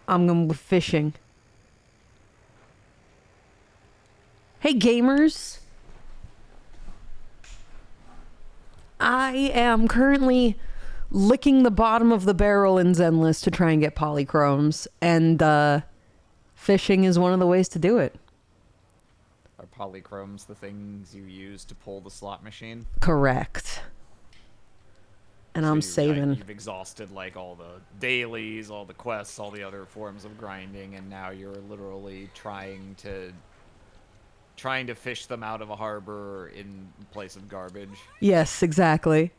I'm going with fishing. Hey, gamers. I am currently licking the bottom of the barrel in Zenless to try and get polychromes, and fishing is one of the ways to do it. Are polychromes the things you use to pull the slot machine? Correct. And So I'm saving. You've exhausted like all the dailies, all the quests, all the other forms of grinding, and now you're literally trying to fish them out of a harbor in place of garbage. Yes, exactly.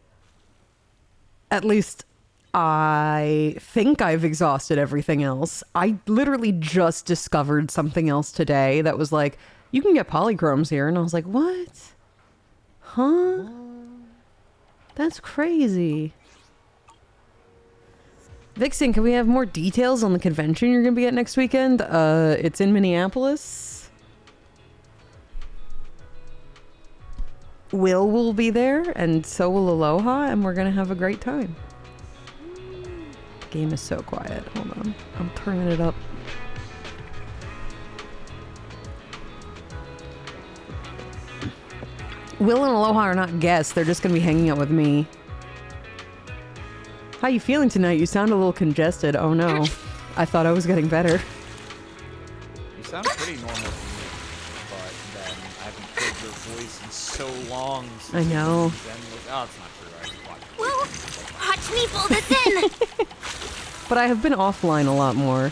At least I think I've exhausted everything else. I literally just discovered something else today that was like, you can get polychromes here. And I was like, what? Huh? That's crazy. Vixen, can we have more details on the convention you're going to be at next weekend? It's in Minneapolis. Will be there, and so will Aloha, and we're going to have a great time. The game is so quiet. Hold on. I'm turning it up. Will and Aloha are not guests. They're just going to be hanging out with me. How you feeling tonight? You sound a little congested. Oh no. I thought I was getting better. You sound pretty normal to me, but then I haven't heard your voice in so long. I know. Oh, it's not true. I just watched it. Well, watch me pull this in. But I have been offline a lot more.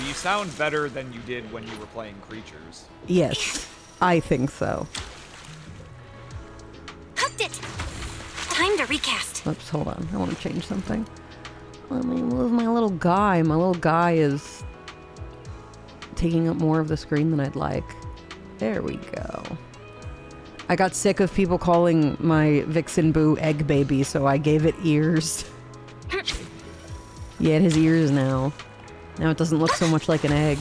You sound better than you did when you were playing creatures. Yes, I think so. Hooked it. Time to recast. Oops, hold on. I want to change something. Let me move my little guy. My little guy is taking up more of the screen than I'd like. There we go. I got sick of people calling my Vixen Boo Egg Baby, so I gave it ears. Yeah, it has ears now. Now it doesn't look so much like an egg.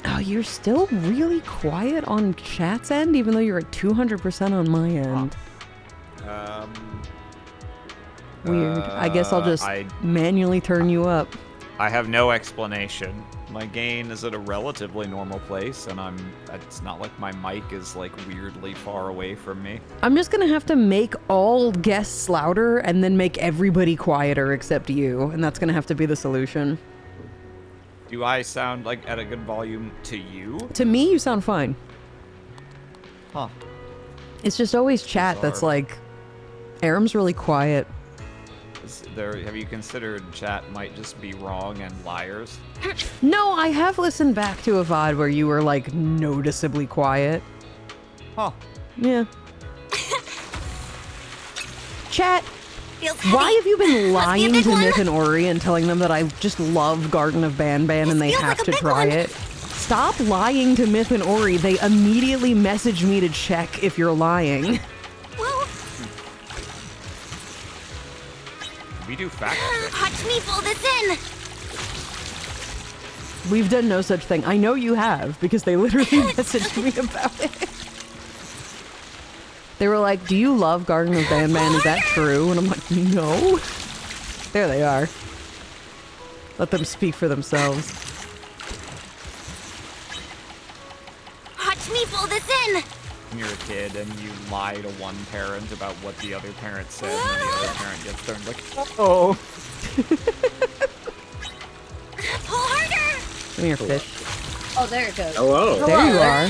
Oh, you're still really quiet on chat's end, even though you're at 200% on my end. Weird. I guess I'll just manually turn you up. I have no explanation. My gain is at a relatively normal place, and it's not like my mic is like weirdly far away from me. I'm just gonna have to make all guests louder and then make everybody quieter except you, and that's gonna have to be the solution. Do I sound like at a good volume to you? To me, you sound fine. Huh. It's just always chat that's like, Aram's really quiet. Have you considered chat might just be wrong and liars? No, I have listened back to a VOD where you were like noticeably quiet. Huh. Yeah. Chat, why have you been lying to Myth and Ori and telling them that I just love Garden of Banban and they have to try it? Stop lying to Myth and Ori. They immediately message me to check if you're lying. Well, we do fact check. watch me pull this in. We've done no such thing. I know you have, because they literally messaged me about it. They were like, do you love Garden of Banban? Is that true? And I'm like, no. There they are. Let them speak for themselves. Watch me pull this in. When you're a kid and you lie to one parent about what the other parent said, and then the other parent gets there and like, oh. Pull harder. Come here, fish. Oh, there it goes. Hello. There you are.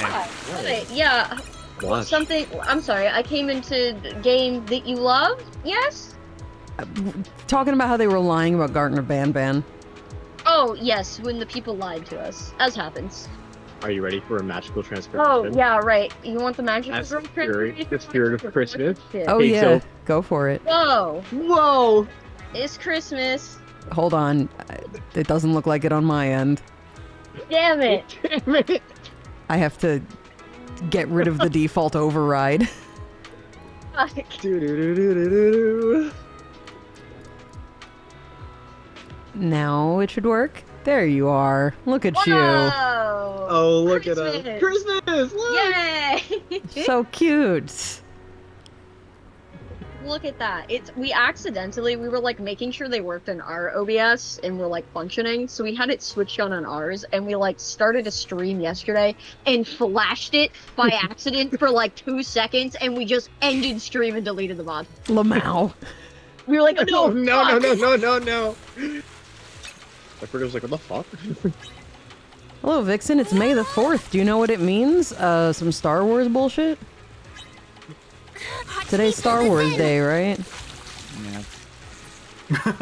Hi. Yeah. What? Something. I'm sorry. I came into the game that you love. Yes. Talking about how they were lying about Garden of Banban. Oh yes, when the people lied to us, as happens. Are you ready for a magical transcription? Oh yeah, right. You want the magic That's room the spirit of Christmas. Oh Hey, yeah, so- go for it. Whoa. Whoa! It's Christmas. Hold on. It doesn't look like it on my end. Damn it. Damn it! I have to get rid of the default override. Do-do-do-do-do-do. Now it should work. There you are. Look at you. Whoa! Oh, look at us. Christmas! Christmas! Look! Yay! So cute. Look at that. We were like making sure they worked in our OBS and were like functioning, so we had it switched on ours, and we like started a stream yesterday and flashed it by accident for like 2 seconds, and we just ended stream and deleted the mod. Lamau. We were like, oh No. I was like, what the fuck? Hello, Vixen. It's May the 4th. Do you know what it means? Some Star Wars bullshit? Today's Star Wars Day, right? Yeah.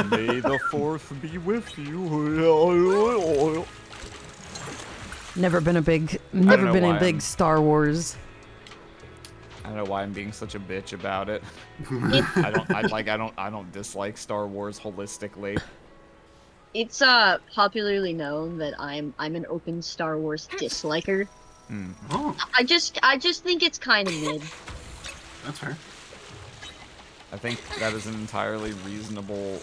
May the 4th be with you. Never been a big Star Wars. I don't know why I'm being such a bitch about it. I don't dislike Star Wars holistically. It's popularly known that I'm an open Star Wars disliker. Oh, I just think it's kind of mid. that's fair. I think that is an entirely reasonable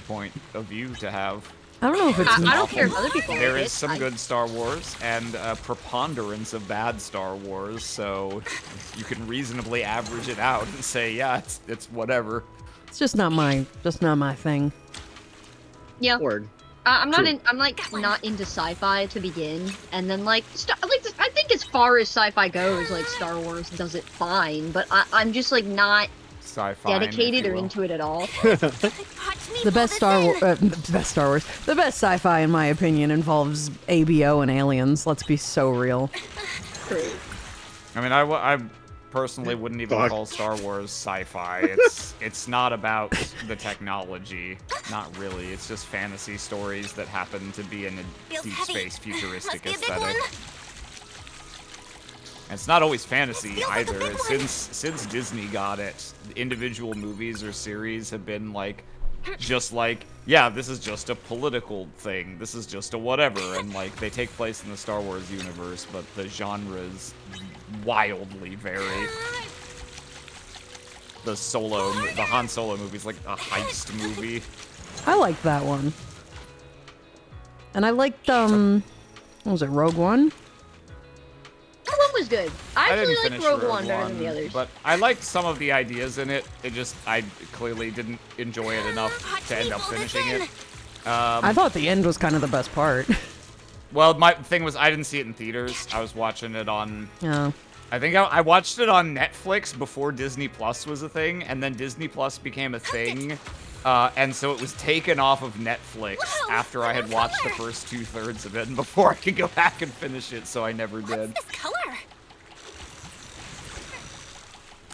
point of view to have. I don't know if it's. I don't care if other people There like is it. some good Star Wars and a preponderance of bad Star Wars, so you can reasonably average it out and say, yeah, it's whatever. It's just not my thing. Yeah. Word. I'm True. not into sci-fi to begin, and then I think as far as sci-fi goes, like Star Wars does it fine, but I'm just like not Sci-fi. dedicated or into it at all. The best the best sci-fi, in my opinion, involves ABO and aliens. Let's be so real. I mean, I personally wouldn't even Fuck. call Star Wars sci-fi. It's not about the technology, not really. It's just fantasy stories that happen to be in a Feels deep heavy. space futuristic Must be a big aesthetic. one. And it's not always fantasy Feels like a either. big one. Since Disney got it, individual movies or series have been like, just like, yeah, this is just a political thing. This is just a whatever, and like they take place in the Star Wars universe, but the genres wildly vary. The Han Solo movie's like a heist movie. I liked that one. And I liked what was it, Rogue One? That one was good. I didn't actually finish like Rogue One better than the others. but I liked some of the ideas in it. I clearly didn't enjoy it enough to end up finishing it. I thought the end was kind of the best part. Well, my thing was I didn't see it in theaters. I was watching it on. Yeah. I think I watched it on Netflix before Disney Plus was a thing, and then Disney Plus became a thing, and so it was taken off of Netflix Whoa, after I had watched the first 2/3 of it, and before I could go back and finish it, so I never did. This color.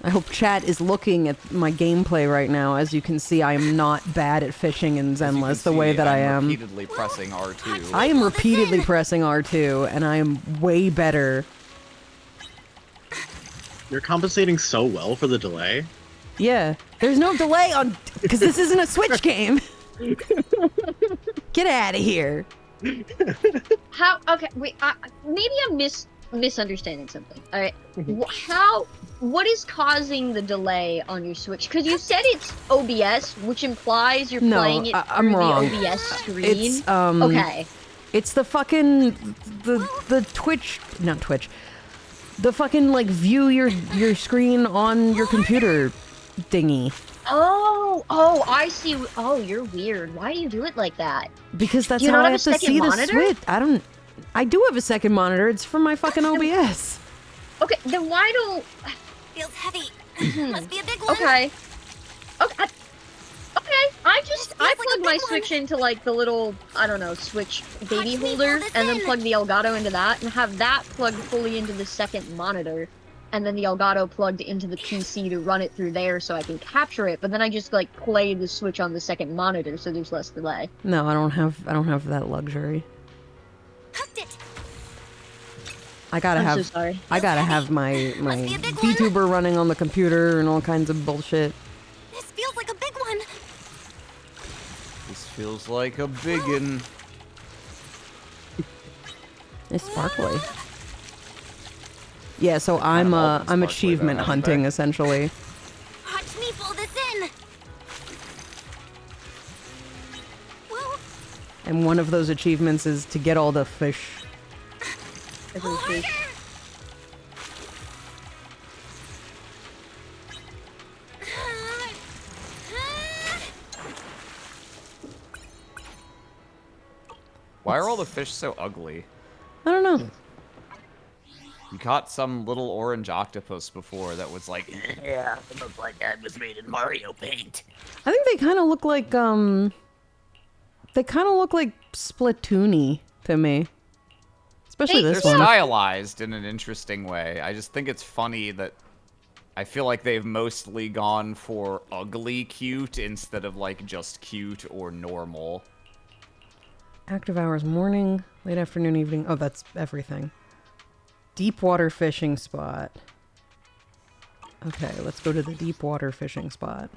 I hope chat is looking at my gameplay right now. As you can see, I am not bad at fishing in As you can Zenless the way see, that I I'm am. repeatedly pressing R2. I am repeatedly pressing R2, and I am way better. You're compensating so well for the delay. Yeah, there's no delay on because this isn't a Switch game. Get out of here. How? Okay, wait. Maybe I'm misunderstanding something. All right. What is causing the delay on your Switch? Because you said it's OBS, which implies you're No, playing it I'm through wrong. the OBS screen. It's Okay. It's the fucking the Twitch, not Twitch. The fucking like view your screen on your computer dingy. Oh, I see. Oh, you're weird. Why do you do it like that? Because that's Do you how not I have have a to second see monitor? the Switch. I do have a second monitor. It's from my fucking OBS. Okay, then why don't? Feels heavy. Must be a big one. Okay. Okay. I feels I like a plug my big Switch one. into like the little, I don't know, Switch baby Watch me holder, pull this and then in. plug the Elgato into that, and have that plugged fully into the second monitor, and then the Elgato plugged into the PC to run it through there so I can capture it. But then I just like play the Switch on the second monitor, so there's less delay. No, I don't have that luxury. Hooked it. I gotta I'm have so sorry. I gotta have my Must be a big one. VTuber running on the computer and all kinds of bullshit. This feels like a big one. This feels like a biggin. It's sparkly. Yeah, so I'm all been sparkly, achievement though, hunting haven't essentially. Watch me pull this in. Whoa. And one of those achievements is to get all the fish. Every fish. Why are all the fish so ugly? I don't know. You caught some little orange octopus before that was like, yeah, it looked like that was made in Mario paint. I think they kind of look like, Splatoon-y to me. Especially Hey, this They're one. stylized in an interesting way. I just think it's funny that I feel like they've mostly gone for ugly cute instead of like just cute or normal. Active hours, morning, late afternoon, evening. Oh, that's everything. Deep water fishing spot. Okay, let's go to the deep water fishing spot.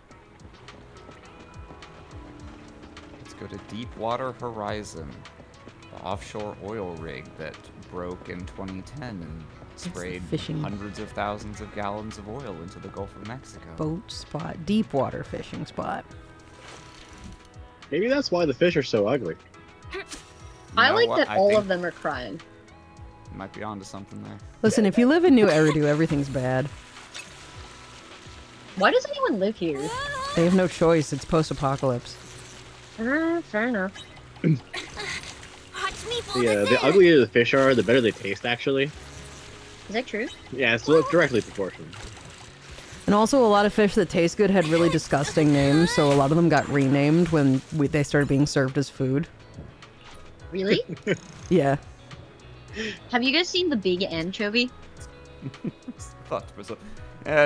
Let's go to Deepwater Horizon, the offshore oil rig that broke in 2010 and sprayed fishing. hundreds of thousands of gallons of oil into the Gulf of Mexico. Boat spot. Deep water fishing spot. Maybe that's why the fish are so ugly. I know like what? that I all think of them are crying. you might be onto something there. Listen, if you live in New Eridu, everything's bad. Why does anyone live here? They have no choice. It's post-apocalypse. Fair enough. Watch me pull Yeah, this the in. uglier the fish are, the better they taste, actually. Is that true? Yeah, so it's directly proportional. And also, a lot of fish that taste good had really disgusting names, so a lot of them got renamed when they started being served as food. Really? Yeah. Have you guys seen the big anchovy? Thought to myself,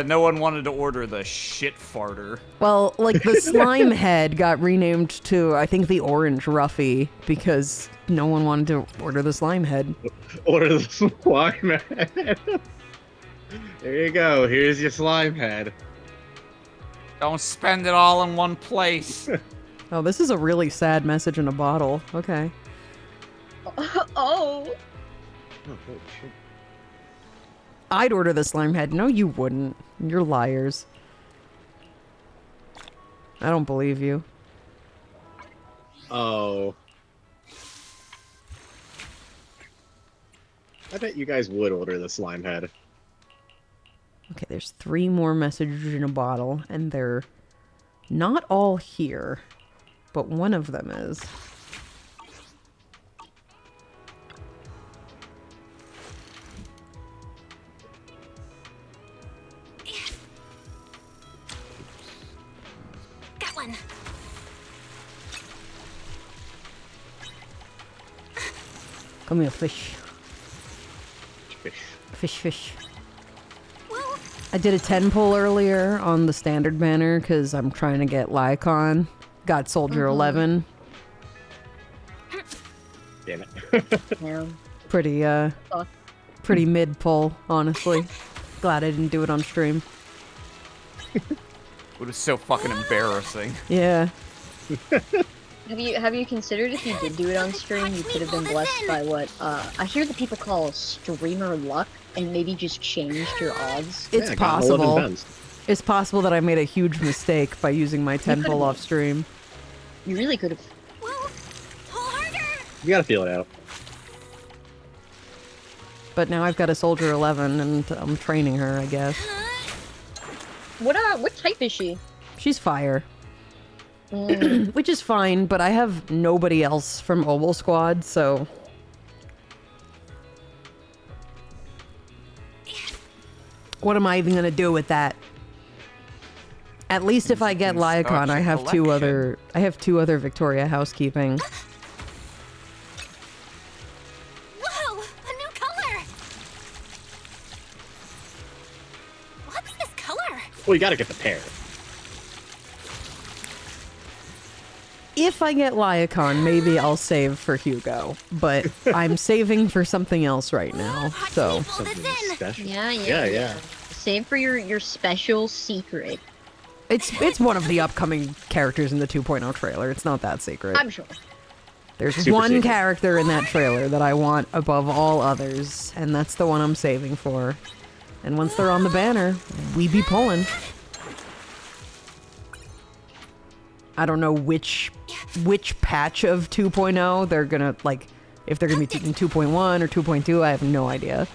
no one wanted to order the shit farter. Well, like, the slime head got renamed to, I think, the orange Ruffy, because no one wanted to order the slime head. Order the slime head. There you go. Here's your slime head. Don't spend it all in one place. Oh, this is a really sad message in a bottle. Okay. Oh. Oh, holy shit. I'd order the slime head. No, you wouldn't. You're liars. I don't believe you. Oh. I bet you guys would order the slime head. Okay, there's 3 more messages in a bottle, and they're not all here, but one of them is. Got one. Come here, fish. Fish. Fish. Whoa. I did a 10 pull earlier on the standard banner because I'm trying to get Lycon. Got Soldier 11. Damn it. Yeah. Pretty, Fuck. pretty mid pull, honestly. Glad I didn't do it on stream. It was so fucking embarrassing. Yeah. Have you considered if you did do it on stream, you could have been blessed by what I hear that people call streamer luck, and maybe just changed your odds? It's Yeah, I got 11 possible. bends. It's possible that I made a huge mistake by using my 10 pull off stream. You really could have. Whoa. Pull harder. You gotta feel it out. But now I've got a Soldier 11 and I'm training her, I guess. What type is she? She's fire. Which is fine, but I have nobody else from Oval Squad, so... What am I even gonna do with that? At least if I get Start Lycon, your I have two collection. other Victoria housekeeping. Whoa. A new color. What's this color? Well, you gotta get the pair. If I get Lycon, maybe I'll save for Hugo, but I'm saving for something else right now, so... Watch me pull Something this in. special. Yeah. Save for your special secret. It's one of the upcoming characters in the 2.0 trailer. It's not that secret. I'm sure. There's Super one secret. character in that trailer that I want above all others, and that's the one I'm saving for. And once they're on the banner, we be pulling. I don't know which patch of 2.0 they're gonna, like, if they're gonna be taking 2.1 or 2.2, I have no idea.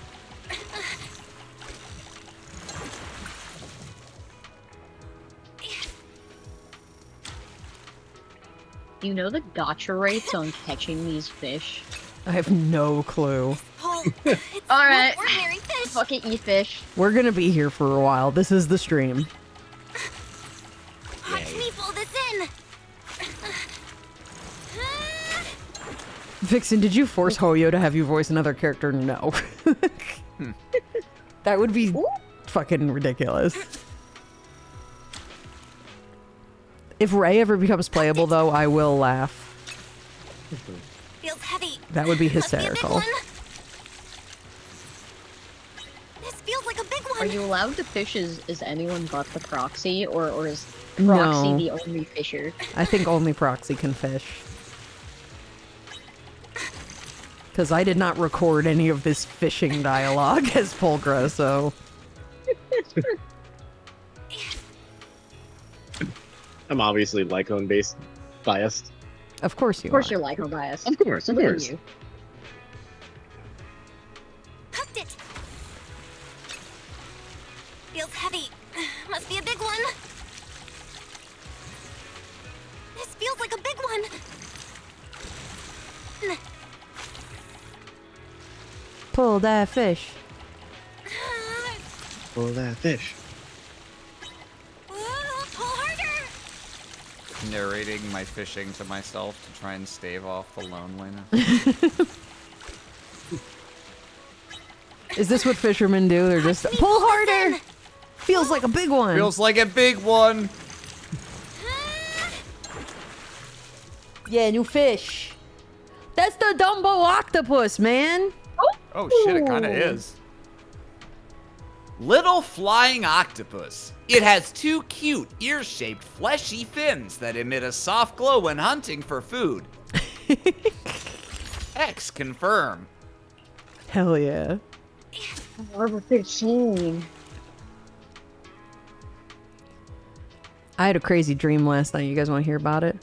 Do you know the gacha rates on catching these fish? I have no clue. Oh, it's All right. no ordinary fish. Fuck it, you fish. We're gonna be here for a while. This is the stream. Watch me pull this in. Vixen, did you force Hoyo to have you voice another character? No. That would be fucking ridiculous. If Ray ever becomes playable, though, I will laugh. Feels heavy. That would be Must be a big hysterical. one. This feels like a big one. Are you allowed to fish as anyone but the proxy, or is proxy No. the only fisher? I think only Proxy can fish. Because I did not record any of this fishing dialogue as Pulchra, so... I'm obviously Lycone based biased. Of course you Of course, are. you're Lyco biased. Of course, of Look at course. you. Hooked it. Feels heavy. Must be a big one. This feels like a big one. Pull that fish. Oh, that fish. Pull harder. Narrating my fishing to myself to try and stave off the loneliness. Is this what fishermen do? They're just... me Pull pull this harder! in. Feels like a big one. Feels like a big one. Yeah, new fish. That's the Dumbo octopus, man. Oh shit, it kind of is. Little flying octopus. It has two cute, ear-shaped, fleshy fins that emit a soft glow when hunting for food. X confirm. Hell yeah. Level 13. I had a crazy dream last night. You guys want to hear about it?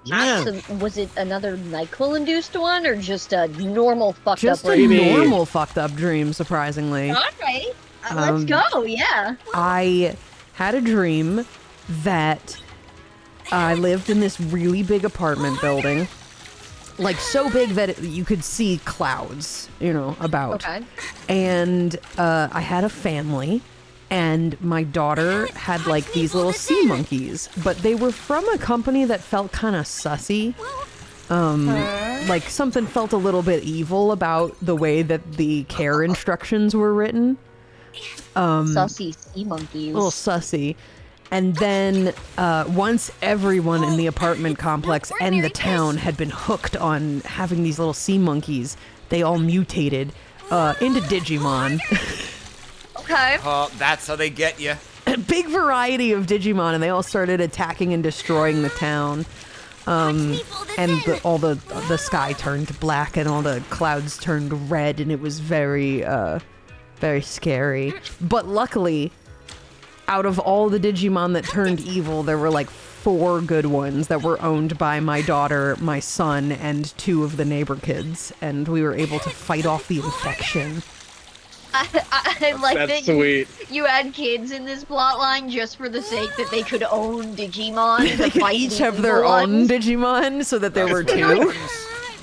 Yeah. So, was it another NyQuil-induced one, or just a normal fucked Just up a dream? dream. normal fucked up dream, surprisingly. Alright, Um, let's go, yeah. I had a dream that I lived in this really big apartment building. Like, so big that you could see clouds, you know, about. Okay. And I had a family, and my daughter had, like, these little sea monkeys. But they were from a company that felt kind of sussy. Like, something felt a little bit evil about the way that the care instructions were written. Sussy sea monkeys. A little sussy. And then once everyone in the apartment complex and the town had been hooked on having these little sea monkeys, they all mutated into Digimon. Okay. Oh, that's how they get you. A big variety of Digimon, and they all started attacking and destroying the town. And all the sky turned black, and all the clouds turned red, and it was very, very scary. But luckily, out of all the Digimon that turned evil, there were like 4 good ones that were owned by my daughter, my son, and 2 of the neighbor kids, and we were able to fight off the infection. I like That's that sweet. you had kids in this plot line just for the sake that they could own Digimon. They could each have their own Digimon, so that there were 2.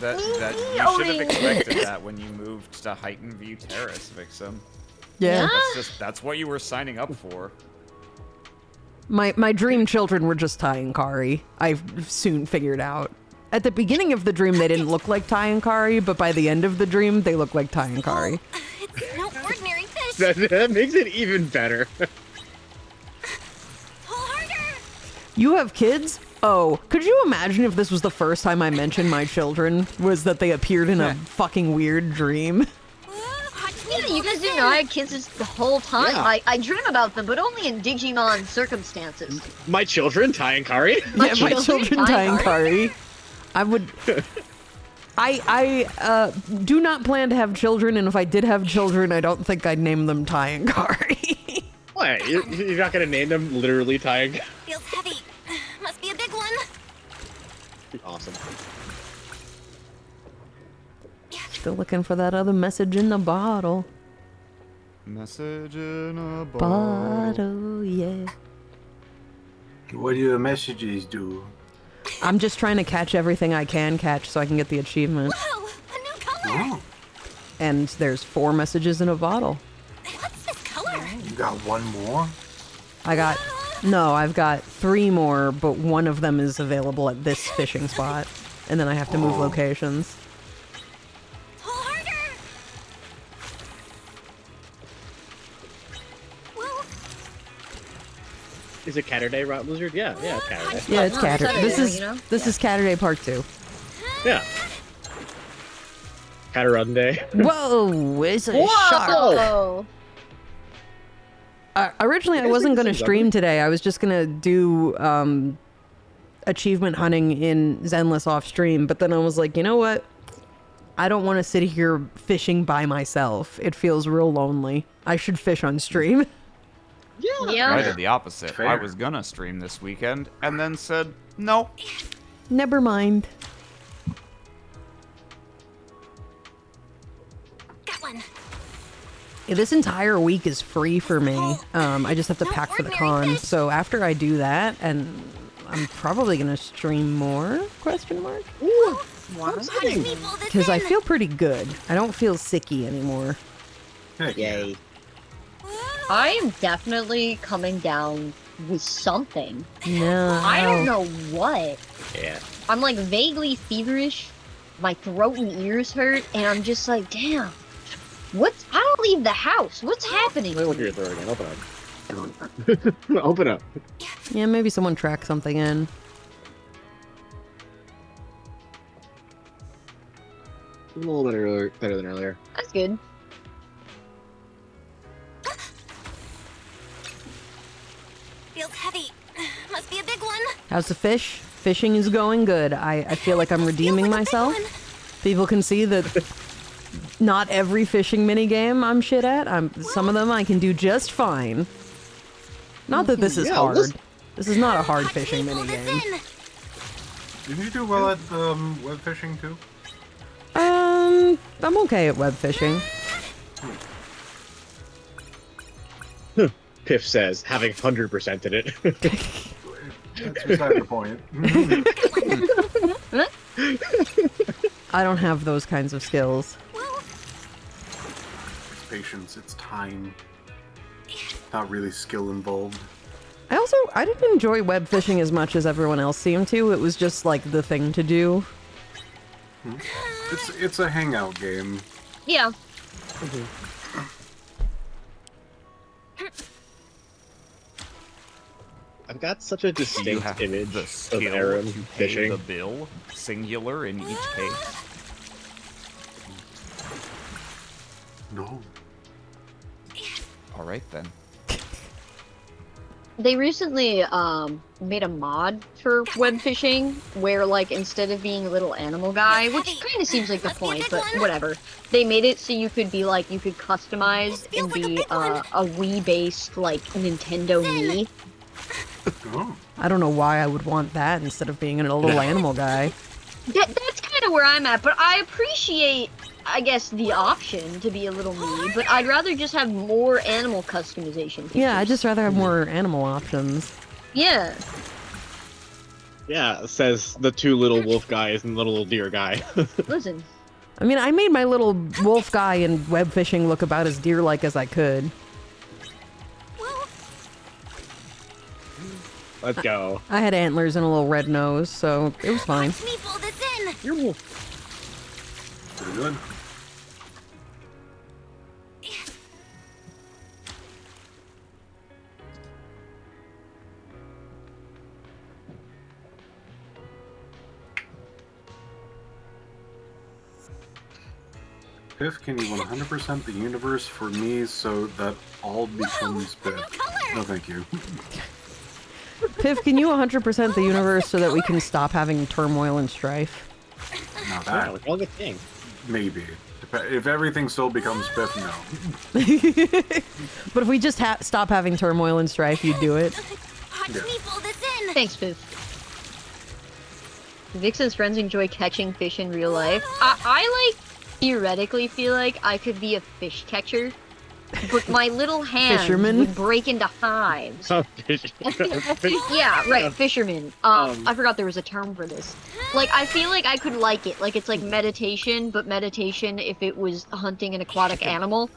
That you should have expected that when you moved to Heighton View Terrace, Vixen. Yeah. That's what you were signing up for. My dream children were just Tai and Kari. I soon figured out. At the beginning of the dream, they didn't look like Tai and Kari, but by the end of the dream, they look like Tai and Kari. It's no ordinary fish. That makes it even better. Pull harder. You have kids? Oh, could you imagine if this was the first time I mentioned my children, was that they appeared in a fucking weird dream? Watch me Yeah, pull you guys this didn't in. know I had kids this the whole time. Yeah. I dream about them, but only in Digimon circumstances. My children, Tai and Kari. My Yeah, my children, children Tai Tai and and Kari. I would... I do not plan to have children, and if I did have children, I don't think I'd name them Tai and Kari. What? You're not gonna name them literally Tai and Kari? Feels heavy. Must be a big one. Still looking for that other message in the bottle. Message in a Bottle, yeah. What do the messages do? I'm just trying to catch everything I can catch so I can get the achievement. Whoa, a new color. Oh, And there's 4 messages in a bottle. What's this color? you got one more? I've got 3 more, but one of them is available at this fishing spot. And then I have to move locations. Pull harder. Whoa. Is it Catterday, Rot Lizard? Yeah, Catterday. Yeah, it's Catter. Saturday, This is Catterday Part 2. Yeah. Catterunday. Whoa, it's a shark. Whoa! Originally, I wasn't going to stream today. I was just going to do achievement hunting in Zenless off stream. But then I was like, you know what? I don't want to sit here fishing by myself. It feels real lonely. I should fish on stream. Yeah. I did the opposite. Fair. I was gonna stream this weekend and then said, no. Never mind. Got one. This entire week is free for me. I just have to pack for the con. So after I do that, and I'm probably gonna stream more? Question mark? Watch me pull this Because I in. feel pretty good. I don't feel sicky anymore. Heck yeah. Yay. I am definitely coming down with something. No. I don't know what. Yeah. I'm like vaguely feverish. My throat and ears hurt, and I'm just like, damn. What's? I don't leave the house. What's happening? Let me look at your throat again. Open up. Open up. Yeah, maybe someone tracked something in. A little better than earlier. That's good. Feels heavy. Must be a big one. How's the fish? Fishing is going good. I feel like I'm redeeming Feels like a big myself. one. People can see that not every fishing minigame I'm shit at. Some of them I can do just fine. Not that this is Yeah, hard. listen- This is not a hard Watch me fishing pull this minigame. in. Did you do well at web fishing too? I'm okay at web fishing. Piff says, having 100% in it. That's beside the point. I don't have those kinds of skills. It's patience, it's time. Not really skill involved. I didn't enjoy web fishing as much as everyone else seemed to. It was just like the thing to do. It's a hangout game. Yeah. I've got such a You distinct have image the of skill Aaron to pay fishing. the bill, singular in each case. No. All right then. They recently made a mod for web fishing where, like, instead of being a little animal guy, which kind of seems like the Must be a point, big but one. whatever, they made it so you could be like, you could customize and feels like a be big one. a Wii-based, like, Nintendo Mii. Oh. I don't know why I would want that instead of being a little animal guy. That's kind of where I'm at, but I appreciate, I guess, the option to be a little me, but I'd rather just have more animal customization. Yeah, I'd features. just rather have more animal options. Yeah. Yeah, says the 2 little wolf guys and the little deer guy. Listen. I mean, I made my little wolf guy in web fishing look about as deer-like as I could. Let's go. I had antlers and a little red nose, so it was fine. Watch me pull this in. Your wolf. Pretty good. Piff, can you 100% the universe for me so that all becomes a new Piff? color. No, thank you. Piff, can you 100% the universe so that we can stop having turmoil and strife? Not Ah, that. like all the thing. Maybe. If everything still becomes Piff, no. But if we just stop having turmoil and strife, you'd do it. Watch Yeah. me pull this in. Thanks, Piff. Vixen's friends enjoy catching fish in real life. I like theoretically feel like I could be a fish catcher, but my little hands Fisherman? would break into hives. Oh, fish. Yeah, right, fisherman. I forgot there was a term for this. Like, I feel like I could like it. Like, it's like meditation, but meditation if it was hunting an aquatic animal.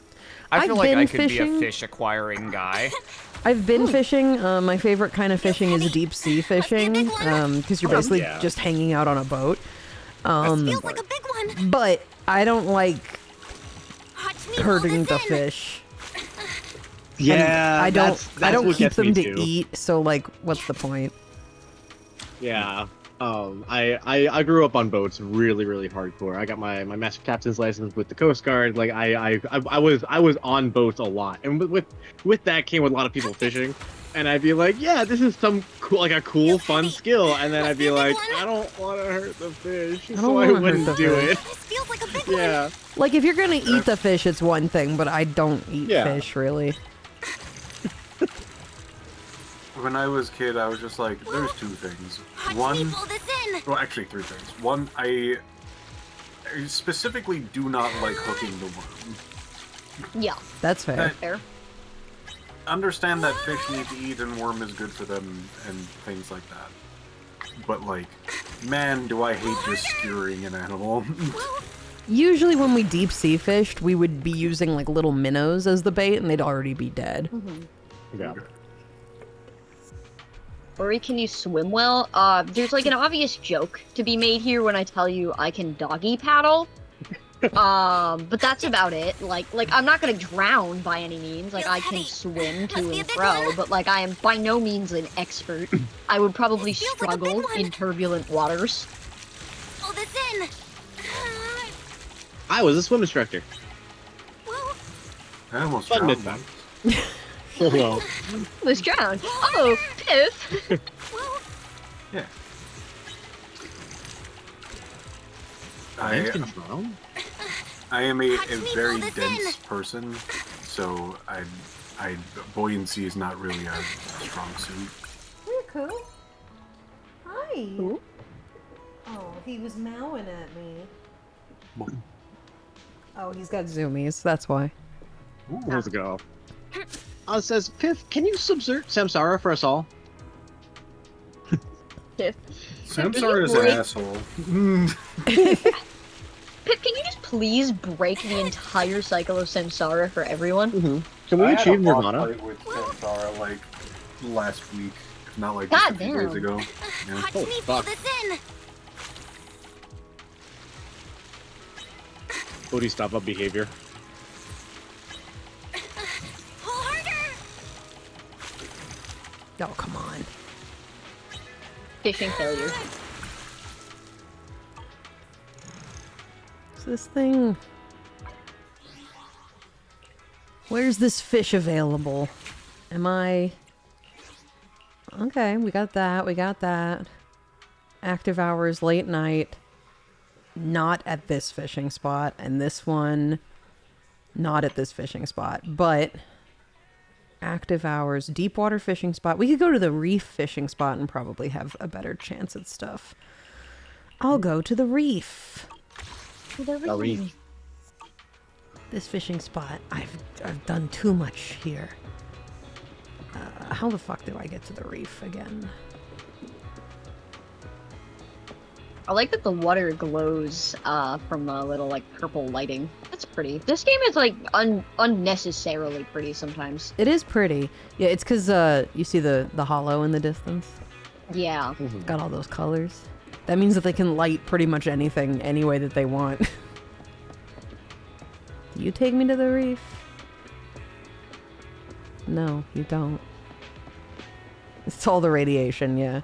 I I've feel like been I could fishing. be a fish acquiring guy. I've been fishing. My favorite kind of fishing is deep sea fishing, because you're basically yeah. just hanging out on a boat. Feels like a big one. But I don't like Watch me pull hurting this the in. fish. Yeah, I don't. that's I don't what keep gets me them to too. eat. So like, what's the point? Yeah. I grew up on boats really, really hardcore. I got my master captain's license with the Coast Guard. Like I was on boats a lot, and with that came a lot of people fishing. And I'd be like, yeah, this is some cool, like a cool, fun skill. And then I'd be like, I don't want to hurt the fish, don't so I wanna hurt wouldn't the do fish. it. This feels like a big Yeah. Like if you're gonna eat the fish, it's one thing, but I don't eat Yeah. fish really. When I was a kid, I was just like, there's two things. one. Watch me One, pull this in. well, actually three things. One, I specifically do not like hooking the worm. Yeah, That's fair. fair. Understand that fish need to eat and worm is good for them and things like that. But like, man, do I hate just skewering an animal. Usually when we deep sea fished, we would be using like little minnows as the bait, and they'd already be dead. Yeah. Ori, can you swim well? There's like an obvious joke to be made here when I tell you I can doggy paddle. But that's about it. Like I'm not gonna drown by any means. Like I can swim to and fro, but like I am by no means an expert. I would probably Feels like a big struggle one. in turbulent waters. Pull this in. I was a swim instructor. Whoa. I almost Fun drowned mid-time. once. Well, Was drowned. Oh, Piff. Whoa. Yeah. Lions can drown? I am a Watch me very pull this dense in. person, so buoyancy is not really a strong suit. Riku. Hi. Who? Oh, he was mowing at me. Oh, he's got zoomies. That's why. Let's go. It says, Piff, can you subvert Samsara for us all? Piff. Samsara is an break- asshole. Pip, can you just please break the entire cycle of Samsara for everyone? Can we I had achieve a boss Nirvana? fight with Samsara like last week, if not like God just a few days damn. ago. Yeah. Watch Oh, me pull fuck. this in. Bodhisattva behavior. Pull harder. Oh, come on. Fishing failure. What's this thing? Where's this fish available? Am I... Okay, we got that. We got that. Active hours, late night. Not at this fishing spot. And this one, not at this fishing spot. But active hours, deep water fishing spot. We could go to the reef fishing spot and probably have a better chance at stuff. I'll go to the reef. A reef. This fishing spot, I've done too much here. How the fuck do I get to the reef again? I like that the water glows from a little like purple lighting. That's pretty. This game is like unnecessarily pretty sometimes. It is pretty. Yeah, it's because you see the hollow in the distance. Yeah. Got all those colors. That means that they can light pretty much anything any way that they want. Do you take me to the reef? No, you don't. It's all the radiation, yeah.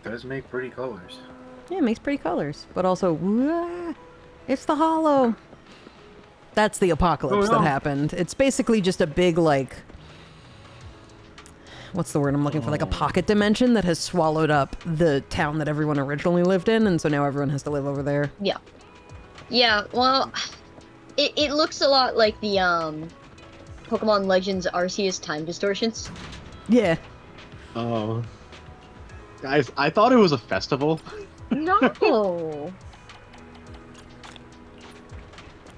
Does make pretty colors. Yeah, it makes pretty colors, but also, wah, it's the hollow. That's the apocalypse Oh, no. that happened. It's basically just a big, like, what's the word I'm looking for? Like a pocket dimension that has swallowed up the town that everyone originally lived in, and so now everyone has to live over there. Yeah. Yeah, well, it looks a lot like the Pokemon Legends Arceus time distortions. Yeah. Oh. Guys, I thought it was a festival. No.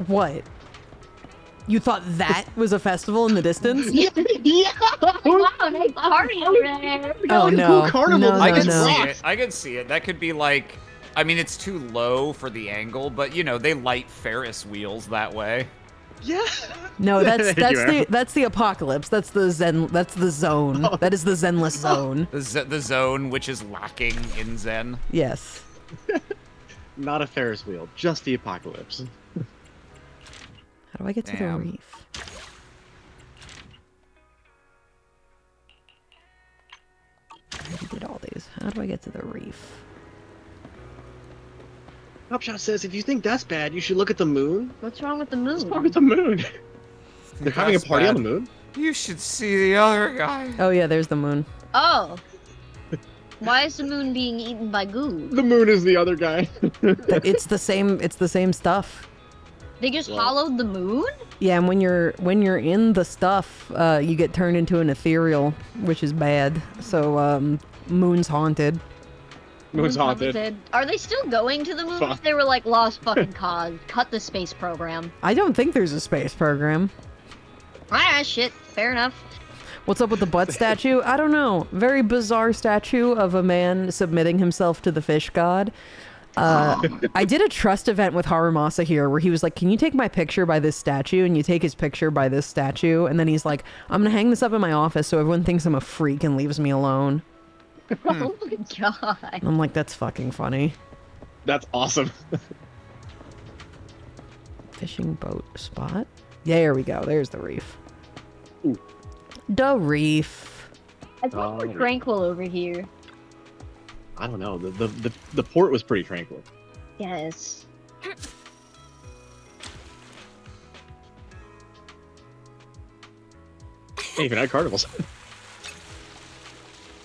What? You thought that was a festival in the distance? Yeah. Wow, they party over there. Oh, Like a no. cool carnival. No, I no, can no. see it. I can see it. That could be like, I mean, it's too low for the angle, but you know, they light Ferris wheels that way. Yeah. No, that's Thank you, that's the apocalypse. That's the zone. That is the Zenless Zone. The zone which is lacking in Zen. Yes. Not a Ferris wheel, just the apocalypse. How do I get to the Damn. reef? I already did all these. How do I get to the reef? Upshot says, if you think that's bad, you should look at the moon. What's wrong with the What's wrong moon? with the moon? They're having a That's party on bad. the moon? You should see the other guy. Oh yeah, there's the moon. Oh. Why is the moon being eaten by goo? The moon is the other guy. It's the same. It's the same stuff. They just Well. hollowed the moon? Yeah, and when you're in the stuff, you get turned into an ethereal, which is bad. So moon's haunted. Moon's haunted. Are they still going to the moon? Fuck. They were like, lost fucking cause. Cut the space program. I don't think there's a space program. Ah, shit. Fair enough. What's up with the butt statue? I don't know. Very bizarre statue of a man submitting himself to the fish god. I did a trust event with Harumasa here where he was like, can you take my picture by this statue? And you take his picture by this statue. And then he's like, I'm going to hang this up in my office so everyone thinks I'm a freak and leaves me alone. Oh my god. I'm like, that's fucking funny. That's awesome. Fishing boat spot. There we go. There's the reef. Ooh. The reef. I thought we're Oh. tranquil over here. I don't know. The port was pretty tranquil. Yes. They even had carnivals.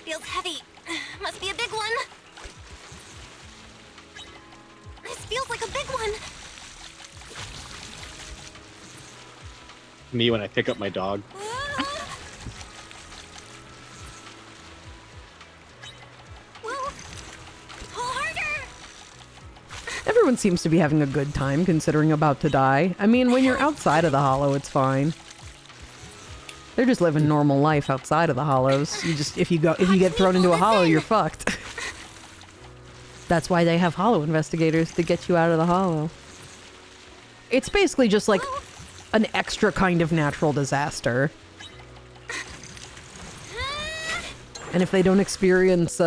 Feels heavy. Must be a big one. This feels like a big one. Me when I pick up my dog. Well, pull harder. Everyone seems to be having a good time considering about to die. I mean, when you're outside of the hollow, it's fine. They're just living normal life outside of the hollows. You just if you get thrown into a hollow, you're fucked. That's why they have hollow investigators to get you out of the hollow. It's basically just like an extra kind of natural disaster. And if they don't experience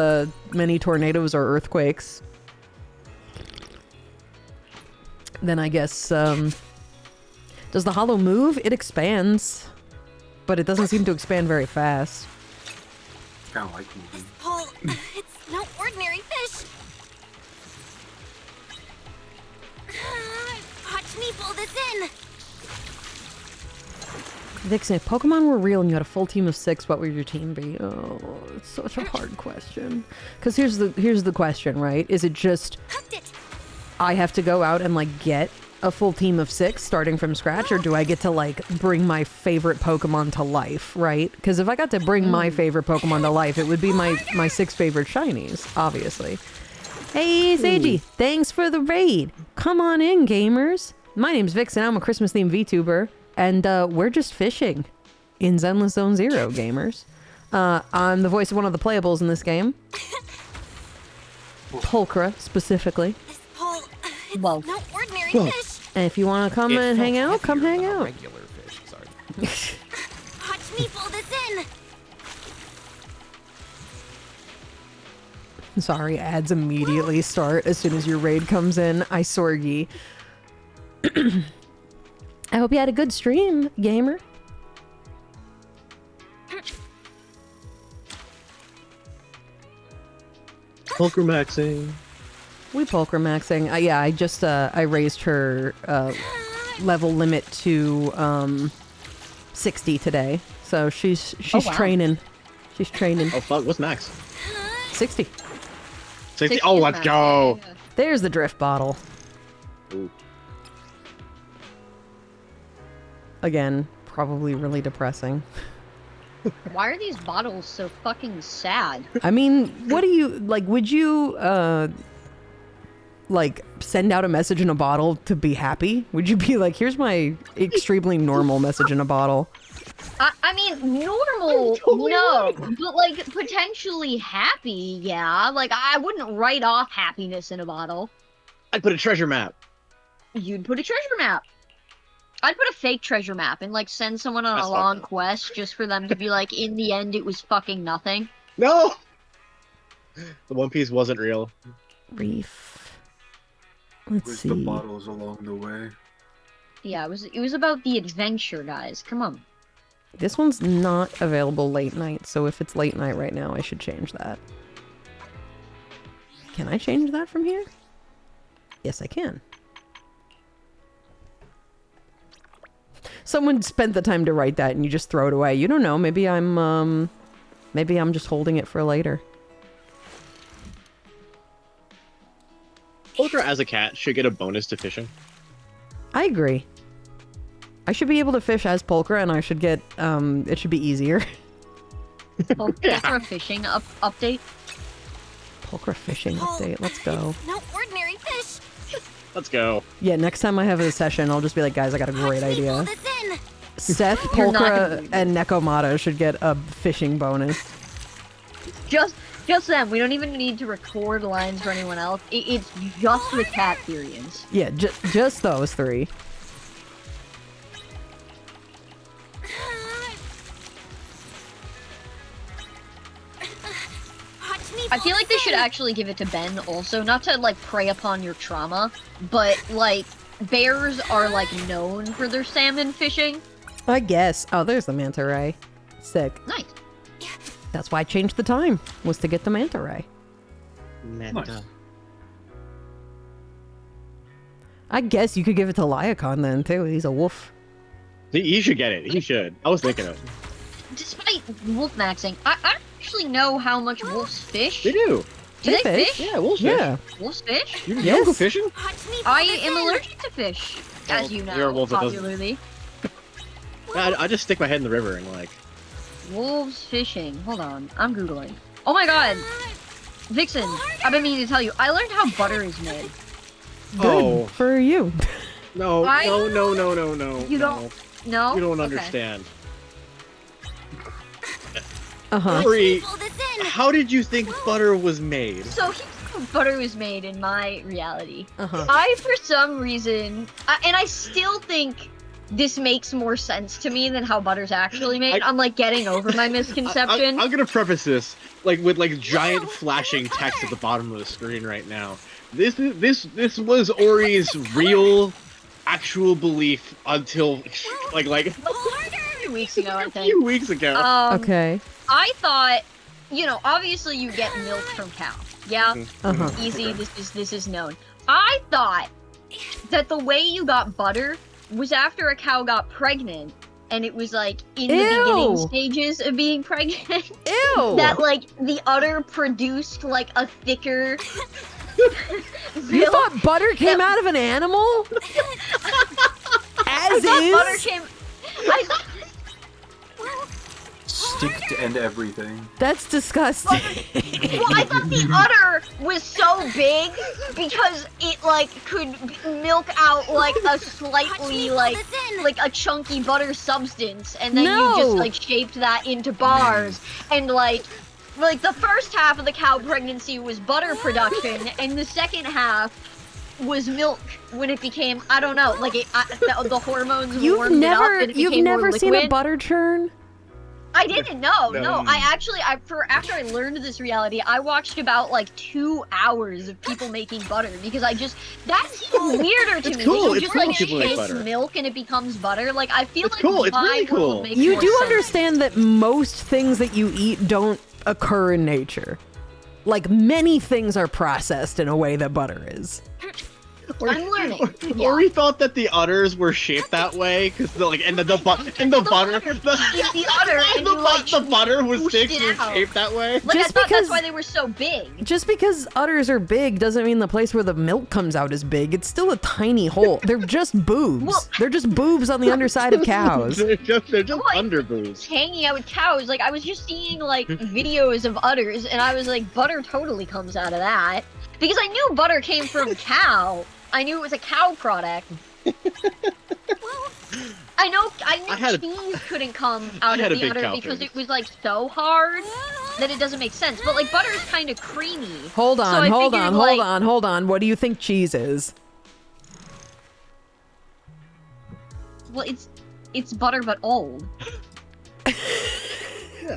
many tornadoes or earthquakes, then I guess, does the hollow move? It expands, but it doesn't seem to expand very fast. It's kind of like moving. Pull. It's no ordinary fish. Watch me pull this in. Vixen, if Pokemon were real and you had a full team of 6, what would your team be? Oh, it's such a hard question. Because here's the question, right? Is it just Hooked it. I have to go out and like get a full team of 6 starting from scratch, or do I get to like bring my favorite Pokemon to life, right? Because if I got to bring my favorite Pokemon to life, it would be my 6 favorite shinies, obviously. Hey, Seiji, thanks for the raid. Come on in, gamers. My name's Vixen. I'm a Christmas-themed VTuber, and we're just fishing in Zenless Zone Zero, gamers. I'm the voice of one of the playables in this game. Pulchra, specifically. This pull. It's Whoa. no ordinary Whoa. fish. And if you want to come It and felt hang out, come heavier hang than a out. Regular fish. Sorry. Watch me pull this in. Sorry, ads immediately start as soon as your raid comes in. I sorgy. I hope you had a good stream, gamer. Pulchra maxing. We Pulchra maxing. Yeah, I just I raised her level limit to 60 today, so she's wow. training. She's training. Oh fuck, what's max? 60. 60? Oh, let's go. There's the drift bottle. Ooh. Again, probably really depressing. Why are these bottles so fucking sad? I mean, what do you like? Would you like send out a message in a bottle to be happy? Would you be like, "Here's my extremely normal message in a bottle"? I mean, normal, no, but like potentially happy, yeah. Like I wouldn't write off happiness in a bottle. I'd put a treasure map. You'd put a treasure map. I'd put a fake treasure map and like send someone on That's a long fucked up. quest just for them to be like, in the end, it was fucking nothing. No. The One Piece wasn't real. Reef. Let's Where's see. the bottles along the way? Yeah, it was about the adventure, guys. Come on. This one's not available late night, so if it's late night right now, I should change that. Can I change that from here? Yes, I can. Someone spent the time to write that and you just throw it away. You don't know. Maybe I'm just holding it for later. Pulchra as a cat should get a bonus to fishing. I agree. I should be able to fish as Pulchra and I should get, it should be easier. Pulchra fishing update. Pulchra fishing Oh, update. Let's go. it's no ordinary fish. Let's go. Yeah, next time I have a session, I'll just be like, guys, I got a great Watch me pull idea. this in. Seth, You're not gonna Pulchra, believe and Nekomata should get a fishing bonus. Just them. We don't even need to record lines for anyone else. It's just the cat experience. Yeah, just those three. Watch me I pull feel like they this should in. actually give it to Ben also, not to like prey upon your trauma, but like bears are like known for their salmon fishing. I guess. Oh, there's the manta ray. Sick. Nice. That's why I changed the time, was to get the manta ray. Nice. I guess you could give it to Lyacon then, too. He's a wolf. He should get it. He should. I was thinking it. Despite wolf maxing, I don't actually know how much wolves fish. They do. Do They they fish. fish? Yeah, wolves Yeah. Wolves fish? You Yes. don't go fishing? Watch me pull I this am in. allergic to fish, as you You're a know, wolf that doesn't- popularly. I just stick my head in the river and like. Wolves fishing. Hold on, I'm googling. Oh my god, Vixen! I've been meaning to tell you. I learned how butter is made. Good Oh for you. no! I- No! No! You don't- No. You don't Okay. understand. Uh-huh. Ori, Pull this in. how did you think butter was made? So here's how butter was made in my reality. Uh-huh. I, for some reason, and I still think this makes more sense to me than how butter's actually made. I'm like getting over my misconception. I'm gonna preface this like with like giant flashing text at the bottom of the screen right now. This was Ori's real, actual belief until like Harder. A few weeks ago, I a think. few weeks ago. Okay. I thought, obviously you get milk from cow. Yeah, Uh-huh. easy. This is known. I thought that the way you got butter was after a cow got pregnant, and it was like in the beginning Ew. stages of being pregnant. Ew! That like the udder produced like a thicker. You thought butter came out of an animal? As Butter is? came. Stick to end everything. That's disgusting. Well, I thought the udder was so big because it like could milk out like a slightly like a chunky butter substance, and then you just No. like shaped that into bars, and like the first half of the cow pregnancy was butter production, and the second half was milk when it became, I don't know, like the hormones warmed it up and it You've became more never seen a liquid. butter churn? I didn't know. No. No, after I learned this reality, I watched about like 2 hours of people making butter because that's even weirder to It's me. cool. That you It's just cool like people make shake butter. milk and it becomes butter. Like I feel It's like cool. It's my really world cool. makes You more do sense. understand that most things that you eat don't occur in nature. Like many things are processed in a way that butter is. I'm learning. Yeah. Ori thought that the udders were shaped that way because the butter The butter and you, like, the butter was pushed thick it and out. shaped that way. Like, Just I thought because- that's why they were so big. Just because udders are big doesn't mean the place where the milk comes out is big. It's still a tiny hole. They're just boobs. Well- They're just boobs on the underside of cows. they're just Like, under boobs. Hanging out with cows, like I was just seeing like videos of udders, and I was like, butter totally comes out of that because I knew butter came from cow. I knew it was a cow product. I knew cheese couldn't come out had of a the big udder cow because phase. it was like so hard that it doesn't make sense. But like butter is kind of creamy. Hold So on, I hold figured, on, like- hold on. What do you think cheese is? Well, it's butter but old.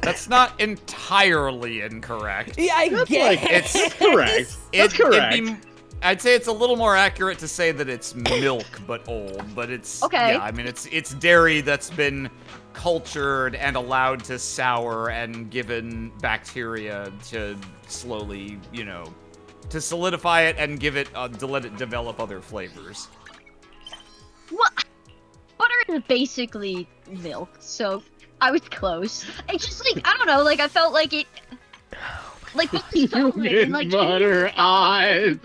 That's not entirely incorrect. Yeah, I Like, It's correct. That's correct. I'd say it's a little more accurate to say that it's milk but old, but it's Okay. Yeah, I mean it's dairy that's been cultured and allowed to sour and given bacteria to slowly, to solidify it and give it to let it develop other flavors. What? Butter is basically milk, so I was close. It's just like I don't know, like I felt like it, like Human like butter eyes.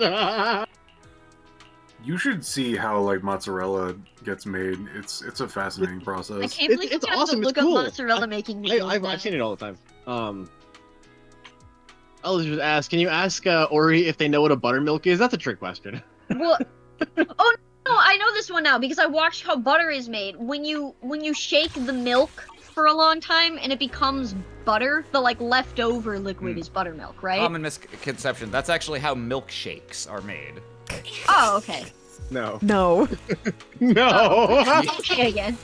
You should see how like mozzarella gets made. It's a fascinating I process. can't believe It's you have awesome, to it's look cool. up mozzarella making videos. I've seen it all the time. I'll just ask. Can you ask Ori if they know what a buttermilk is? That's a trick question. Well, oh no, I know this one now because I watched how butter is made. When you shake the milk for a long time and it becomes butter, the like leftover liquid is buttermilk, right? Common misconception. That's actually how milkshakes are made. Oh, okay. No. No. No. Okay again.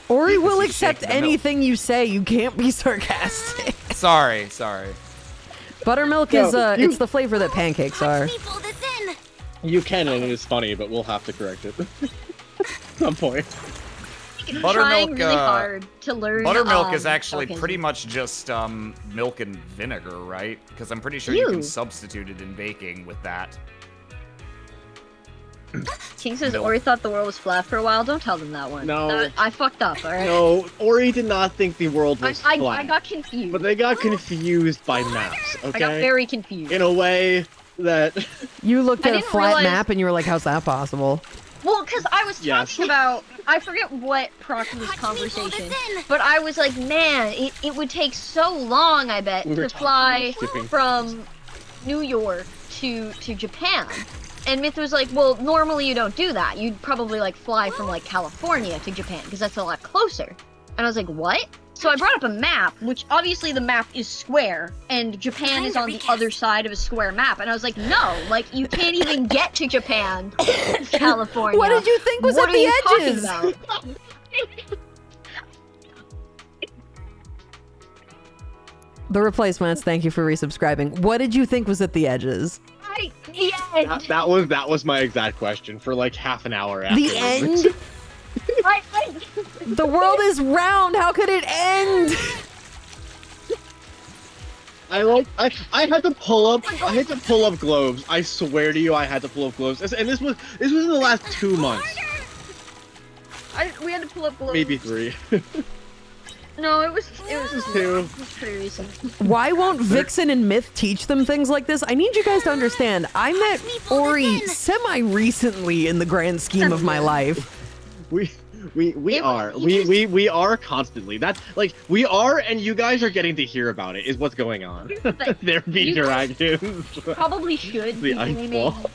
Ori will Shake accept the milk. anything you say. You can't be sarcastic. Sorry. Buttermilk No, is you- it's the flavor that pancakes How are. do we pull this in? You can, and it is funny, but we'll have to correct it. At some point. Trying Buttermilk, really hard to learn. Buttermilk is actually okay. pretty much just milk and vinegar, right? Because I'm pretty sure you Ew. can substitute it in baking with that. King says Milk. Ori thought the world was flat for a while. Don't tell them that one. No. I fucked up. All right. No, Ori did not think the world was I flat. got confused. But they got confused by maps, okay? I got very confused. In a way that... You looked I at a didn't flat realize- map and you were like, "How's that possible?" Well, because I was Yes. talking about, I forget what prompted this How do we pull this conversation, in? but I was like, man, it would take so long, I bet, We were to talking fly about shipping. from New York to Japan. And Myth was like, well, normally you don't do that. You'd probably like fly from like California to Japan because that's a lot closer. And I was like, what? So I brought up a map, which obviously the map is square, and Japan is on the other side of a square map. And I was like, no, like you can't even get to Japan, California. What did you think was What at are you the talking edges? about? The replacements. Thank you for resubscribing. What did you think was at the edges? That was my exact question for like half an hour after. The end. The world is round. How could it end? I had to pull up globes. I swear to you, I had to pull up globes. And this was in the last 2 months, We had to pull up globes. maybe 3. No, it was 2. It was pretty recent. Why won't Vixen and Myth teach them things like this? I need you guys to understand. I met Ori semi-recently in the grand scheme of my life. We It are. was- We are constantly. That's like we are, and you guys are getting to hear about it. Is what's going on. But There be you guys dragons. probably should The be ice blaming ball.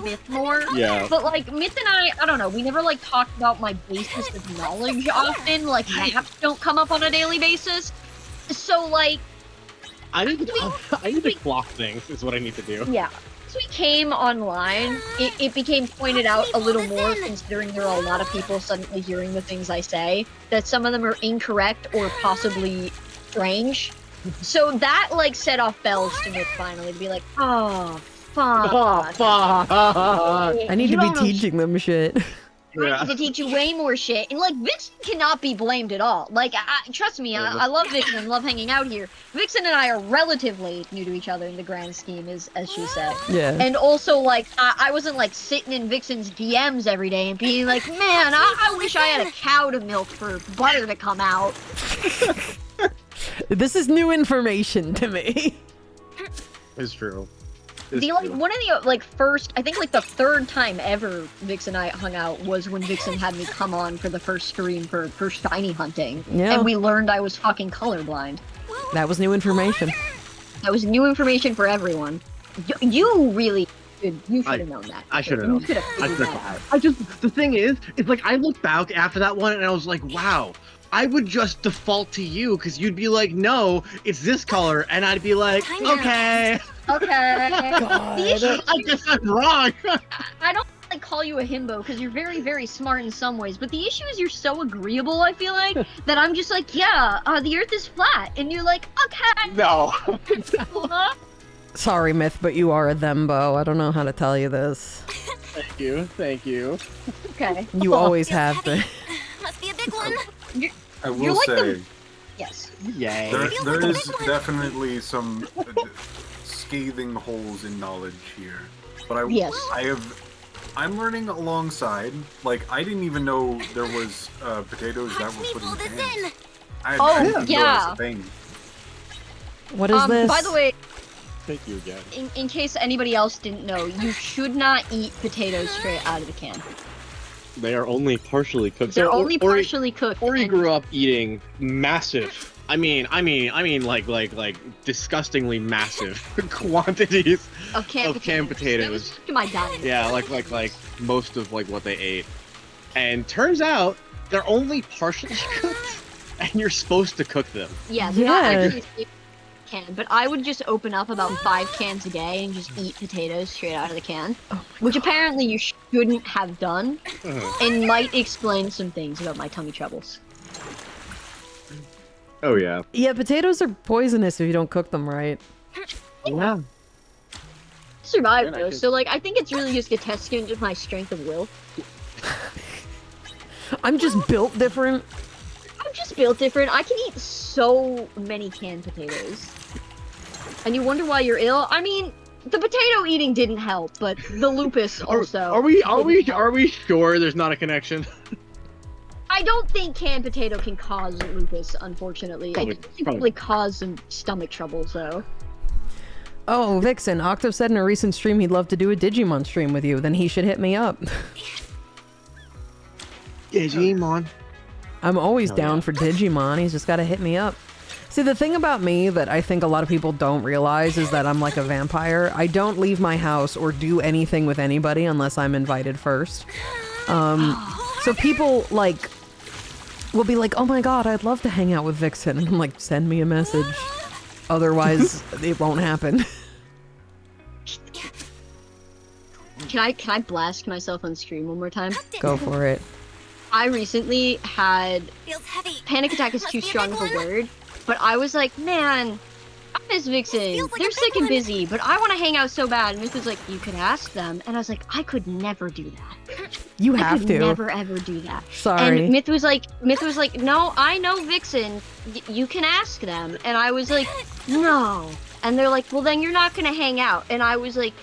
Myth more. Yeah. But like Myth and I don't know, we never like talked about my basis of knowledge often. Like maps don't come up on a daily basis. So like I need to clock things. Is what I need to do. yeah. As we came online, it became pointed out a little more, considering there are a lot of people suddenly hearing the things I say, that some of them are incorrect or possibly strange. So that like set off bells to Myth finally to be like, oh fuck. Oh, fuck. I need You to be don't know teaching them shit. I need to teach you way more shit. And like Vixen cannot be blamed at all. Like, trust me, I love Vixen and love hanging out here. Vixen and I are relatively new to each other in the grand scheme, as she said. Yeah. And also, like, I wasn't like sitting in Vixen's DMs every day and being like, man, I wish I had a cow to milk for butter to come out. This is new information to me. It's true. One of the like first, I think like the third time ever Vixen and I hung out was when Vixen had me come on for the first stream for shiny hunting. Yeah. And we learned I was fucking colorblind. That was new information. That was new information for everyone. You really should have known that. I should have known. You should have figured that out. The thing is, it's like I look back after that one and I was like, wow, I would just default to you because you'd be like, no, it's this color, and I'd be like, okay. Okay. The issue, I guess I'm wrong. I don't like call you a himbo because you're very, very smart in some ways, but the issue is you're so agreeable, I feel like, that I'm just like, yeah, the earth is flat, and you're like, okay. No. Sorry, Myth, but you are a thembo. I don't know how to tell you this. Thank you. Okay. You always have been. Must be a big one. I will You're like say, Yes. Yay. there is definitely some scathing holes in knowledge here. But I'm learning alongside. Like, I didn't even know there was potatoes that were put in cans. I didn't know that was a thing. What is this? By the way, Thank you again. in case anybody else didn't know, you should not eat potatoes straight out of the can. They are only partially cooked. They're only partially cooked. Ori grew up eating massive. I mean, like disgustingly massive quantities of canned potatoes. That was to my diet. Yeah, like most of like what they ate. And turns out they're only partially cooked, and you're supposed to cook them. Yeah, they're not actually can, but I would just open up about 5 cans a day and just eat potatoes straight out of the can, which apparently you shouldn't have done, and might explain some things about my tummy troubles. Oh yeah. Yeah, potatoes are poisonous if you don't cook them right. Yeah. Survived though, so like I think it's really just a testament to my strength of will. I'm just built different. I'm just built different. I can eat so many canned potatoes. And you wonder why you're ill? I mean, the potato eating didn't help, but the lupus also. Are we sure there's not a connection? I don't think canned potato can cause lupus, unfortunately. It can probably cause some stomach troubles, though. Oh, Vixen, Octo said in a recent stream he'd love to do a Digimon stream with you. Then he should hit me up. Digimon. I'm always down for Digimon. He's just got to hit me up. See, the thing about me that I think a lot of people don't realize is that I'm like a vampire. I don't leave my house or do anything with anybody unless I'm invited first. So people like will be like, oh my god, I'd love to hang out with Vixen. And I'm like, send me a message. Otherwise, it won't happen. Can I blast myself on stream one more time? Go for it. I recently had Feels heavy. panic attack is Must too be a strong big of a one. word, but I was like, man, I miss Vixen. feels like a They're big sick and one. busy, but I want to hang out so bad. And Myth was like, you could ask them, and I was like, I could never do that. You I have could to. never ever do that. Sorry. And Myth was like, no, I know Vixen. You can ask them. And I was like, no. And they're like, well, then you're not gonna hang out. And I was like,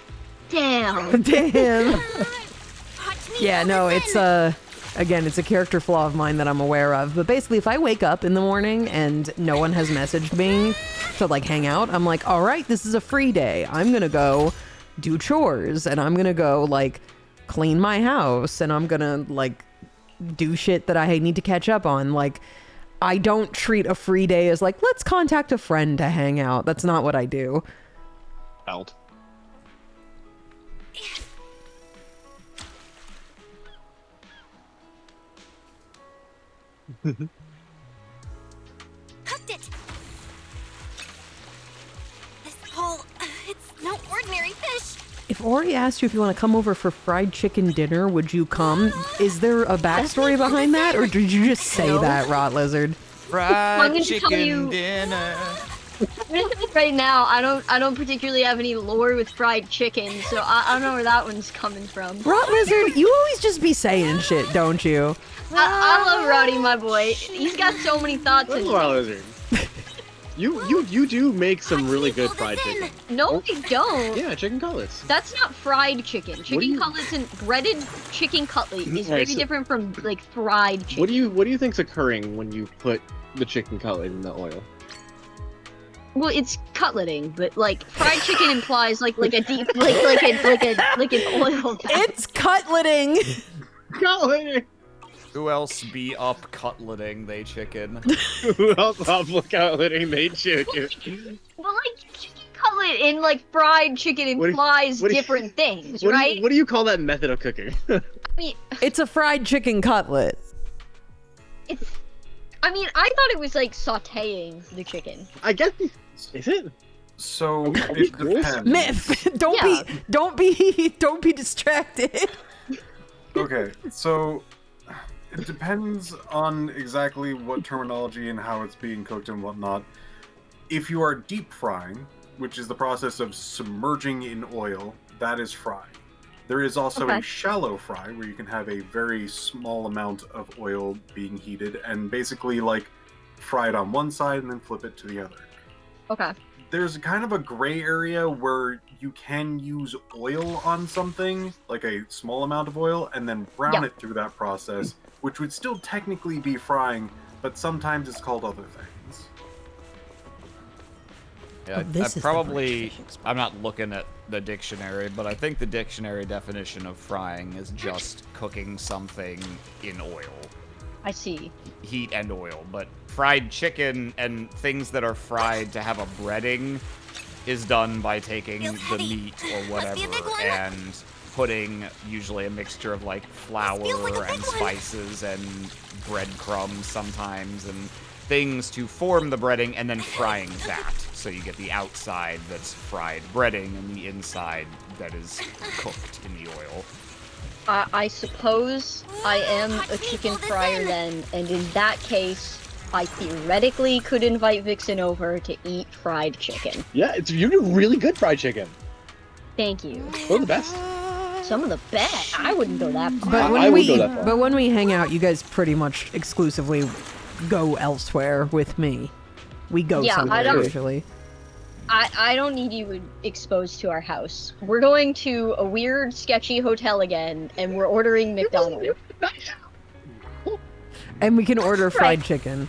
damn. Damn. Hot meat Yeah, all no, this it's in. again, it's a character flaw of mine that I'm aware of. But basically, if I wake up in the morning and no one has messaged me to like hang out, I'm like, all right, this is a free day. I'm gonna go do chores and I'm gonna go like clean my house and I'm gonna like do shit that I need to catch up on. Like, I don't treat a free day as like, let's contact a friend to hang out. That's not what I do. Felt. Hooked it. This hole, it's no ordinary fish. If Ori asked you if you want to come over for fried chicken dinner, would you come? Is there a backstory behind that, or did you just say No. that, Rot Lizard? Fried going to tell chicken you- dinner. Right now, I don't particularly have any lore with fried chicken, so I don't know where that one's coming from. Rot Lizard, you always just be saying shit, don't you? I love Roddy, my boy. He's got so many thoughts in Wild him. Lizard. You do make some really good fried chicken. No, I don't. Yeah, chicken cutlets. That's not fried chicken. Chicken cutlets and breaded chicken cutlet is very Alright, so- different from like fried chicken. What do you think's occurring when you put the chicken cutlet in the oil? Well, it's cutleting, but like fried chicken implies like a deep like an oil bath. It's cutleting. Cutlet. Who else be up cutleting they chicken? Who else up cutleting they chicken? Well, like chicken cutlet and like fried chicken What do- implies what do you- different things, What right? do you call that method of cooking? I mean, It's a fried chicken cutlet. I thought it was like sautéing the chicken. I guess. Is it? So Are we it cool? depends. Myth. Yeah. Don't be distracted. Okay, so it depends on exactly what terminology and how it's being cooked and whatnot. If you are deep frying, which is the process of submerging in oil, that is frying. There is also Okay. a shallow fry where you can have a very small amount of oil being heated and basically like fry it on one side and then flip it to the other. Okay. There's kind of a gray area where you can use oil on something, like a small amount of oil, and then brown Yeah. it through that process, which would still technically be frying, but sometimes it's called other things. Yeah, Oh, this is the probably. British I'm not looking at the dictionary, but I think the dictionary definition of frying is just cooking something in oil. I see. Heat and oil, but fried chicken and things that are fried to have a breading is done by taking Feels the heavy. meat or Must whatever be a big one. and putting usually a mixture of like flour feels like a big and one. spices and breadcrumbs sometimes and things to form the breading and then frying that. So you get the outside that's fried breading and the inside that is cooked in the oil. I suppose I am Hot a tea, chicken pull this fryer in. then, and in that case, I theoretically could invite Vixen over to eat fried chicken. Yeah, you do really good fried chicken. Thank you. One of the best. Some of the best. I wouldn't go that far. But I when would go that far. but when we hang out, you guys pretty much exclusively go elsewhere with me. We go Yeah, I somewhere don't- usually. I don't need you exposed to our house. We're going to a weird, sketchy hotel again, and we're ordering McDonald's. And we can order fried Right. chicken.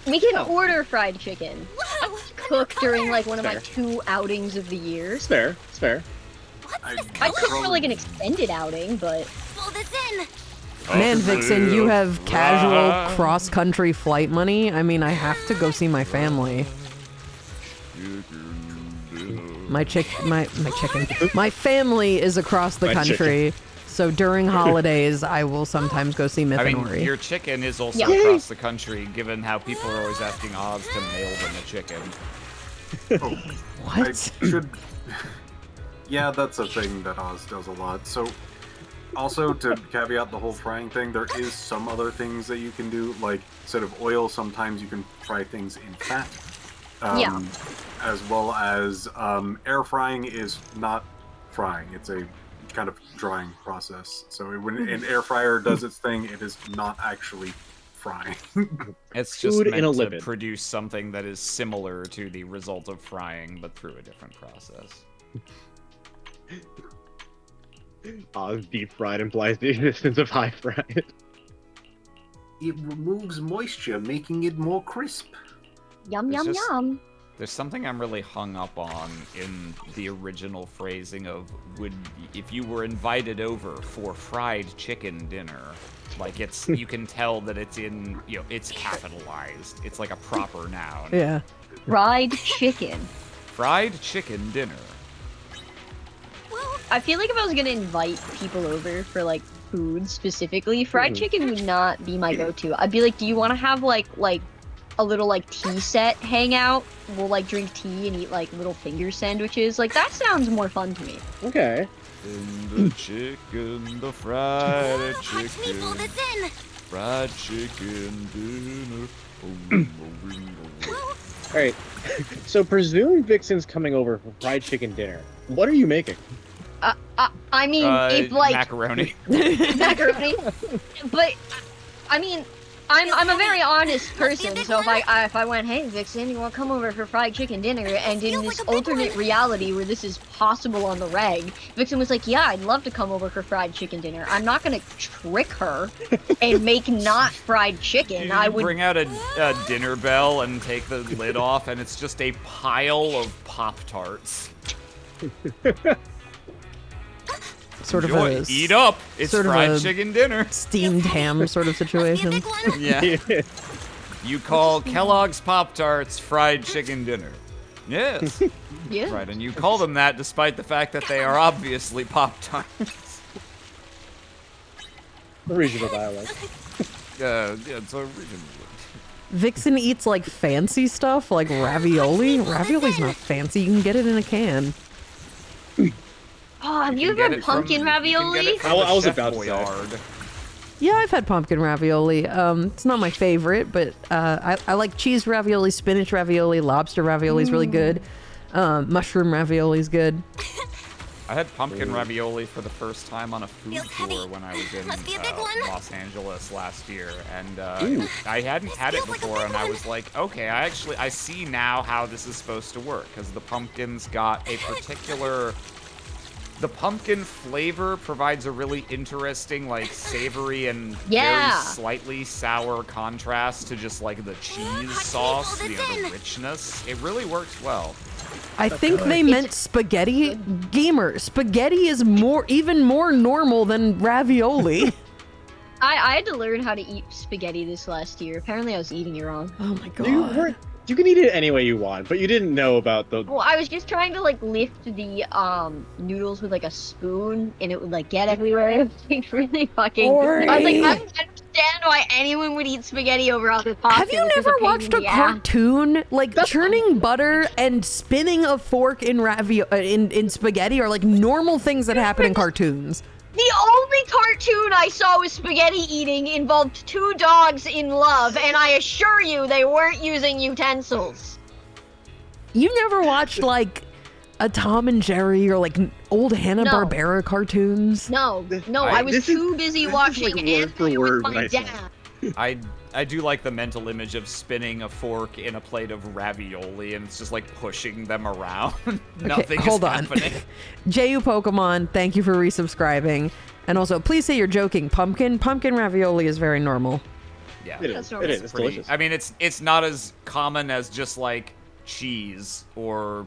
We can order fried chicken. Whoa! Cook during like one of my Fair. 2 outings of the year. It's fair. It's fair. What's this I color? cook for like an extended outing, but Pull this in. Man, Vixen, you have casual cross-country flight money. I mean, I have to go see my family. My family is across the My chicken. country, so during holidays, I will sometimes go see I mean, Mithinori. your chicken is also Yeah. across the country, given how people are always asking Oz to mail them a chicken. Oh, I What? should. Yeah, that's a thing that Oz does a lot. So, also to caveat the whole frying thing, there is some other things that you can do. Like instead of oil, sometimes you can fry things in fat. Yeah. As well as air frying is not frying; it's a kind of drying process. So when an air fryer does its thing, it is not actually frying. It's just Food in meant a to lipid. produce something that is similar to the result of frying, but through a different process. Deep fried implies the existence of high fried. It removes moisture, making it more crisp. yum It's yum just- yum. There's something I'm really hung up on in the original phrasing of if you were invited over for fried chicken dinner, like it's you can tell that it's it's capitalized. It's like a proper noun. Yeah. Fried chicken. Fried chicken dinner. I feel like if I was gonna invite people over for like food specifically, fried chicken would not be my go-to. I'd be like, do you want to have like a little like tea set hangout? We'll like drink tea and eat like little finger sandwiches. Like that sounds more fun to me. Okay. In the chicken, the fried Watch me pull chicken, this in. fried chicken dinner. All right. So presume Vixen's coming over for fried chicken dinner. What are you making? I mean, if like macaroni. macaroni, but I mean, I'm a very honest person. So if I went, hey Vixen, you want to come over for fried chicken dinner? And in this alternate reality where this is possible on the reg, Vixen was like, yeah, I'd love to come over for fried chicken dinner. I'm not gonna trick her and make not fried chicken. I would bring out a dinner bell and take the lid off, and it's just a pile of Pop-Tarts. Sort of Enjoy, a eat up. It's sort of fried a chicken dinner. steamed ham sort of situation. Yeah. You call Kellogg's Pop-Tarts fried chicken dinner. Yes. yeah. Right, and you call them that despite the fact that they are obviously Pop-Tarts. Regional dialect. Yeah, it's a regional. Vixen eats like fancy stuff, like ravioli. Ravioli's not fancy. You can get it in a can. Oh, have you can ever get had it from- pumpkin you can get ravioli? it from I was the about to Chef say. Boyard. Yeah, I've had pumpkin ravioli. It's not my favorite, but I like cheese ravioli, spinach ravioli, lobster ravioli is really good. Mushroom ravioli is good. I had pumpkin ravioli for the first time on a food Feels tour heavy. when I was in Must be a big one. Los Angeles last year, and Ooh. I hadn't had it feels like a before, big and I one. was like, okay, I see now how this is supposed to work, because the pumpkin's got a particular. The pumpkin flavor provides a really interesting, like, savory and Yeah. very slightly sour contrast to just, like, the cheese sauce, pull the this in. richness. It really works well. I think they meant spaghetti. Gamer, spaghetti is even more normal than ravioli. I had to learn how to eat spaghetti this last year. Apparently, I was eating it wrong. Oh my god. You can eat it any way you want, but you didn't know about the. Well, I was just trying to like lift the noodles with like a spoon, and it would like get everywhere. It was like, really fucking. Ori. I was like, I don't understand why anyone would eat spaghetti over other pasta. Have you This is never a pain watched in a the ass. cartoon? Like churning butter and spinning a fork in in spaghetti are like normal things that happen in cartoons. The only cartoon I saw with spaghetti eating involved two dogs in love, and I assure you they weren't using utensils. You never watched like a Tom and Jerry or like old Hanna-Barbera cartoons? No, I was this too busy is watching like word for Anime word with what my I said. dad. I do like the mental image of spinning a fork in a plate of ravioli, and it's just like pushing them around. Nothing hold is on. happening. JU Pokemon, thank you for resubscribing. And also, please say you're joking. Pumpkin ravioli is very normal. Yeah, It is. That's It is. It's pretty- delicious. I mean, it's not as common as just like cheese or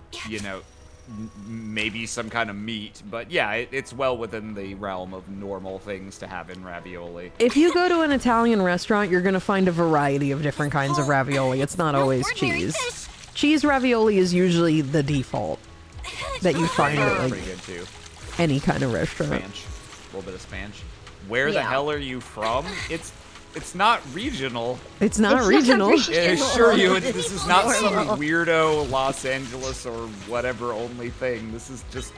maybe some kind of meat, but yeah, it's well within the realm of normal things to have in ravioli. If you go to an Italian restaurant, you're going to find a variety of different kinds of ravioli. It's not always ordinary cheese. fish. Cheese ravioli is usually the default that you find at like Pretty good too. any kind of restaurant. Spanish, a little bit of Spanish. Where the Yeah. hell are you from? It's not regional. It's not It's regional. not I assure you, People this is not some know. weirdo Los Angeles or whatever only thing. This is just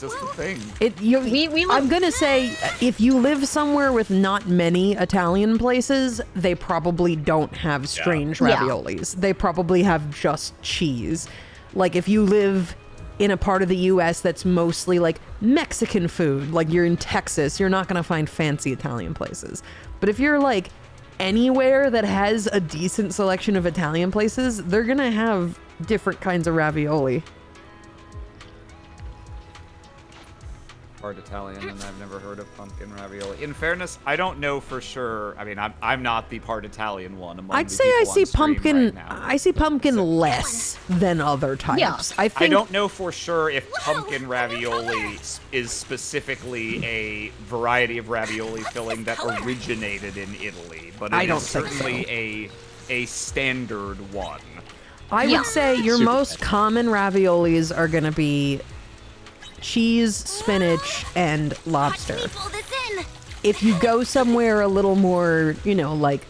a thing. We I'm gonna say, if you live somewhere with not many Italian places, they probably don't have strange Yeah. raviolis. They probably have just cheese. Like if you live in a part of the U.S. that's mostly like Mexican food, like you're in Texas, you're not gonna find fancy Italian places. But if you're like anywhere that has a decent selection of Italian places, they're gonna have different kinds of ravioli. Part Italian, and I've never heard of pumpkin ravioli. In fairness, I don't know for sure. I mean, I'm not the part Italian one among I'd the say I people see on stream pumpkin. right now. I see pumpkin less than other types. Yeah. I I think. don't know for sure if pumpkin ravioli is specifically a variety of ravioli filling that originated in Italy, but I it don't is think so. certainly a standard one. I Yeah. would say your Super most common raviolis are gonna be cheese, spinach, and lobster. Pull this in. If you go somewhere a little more, like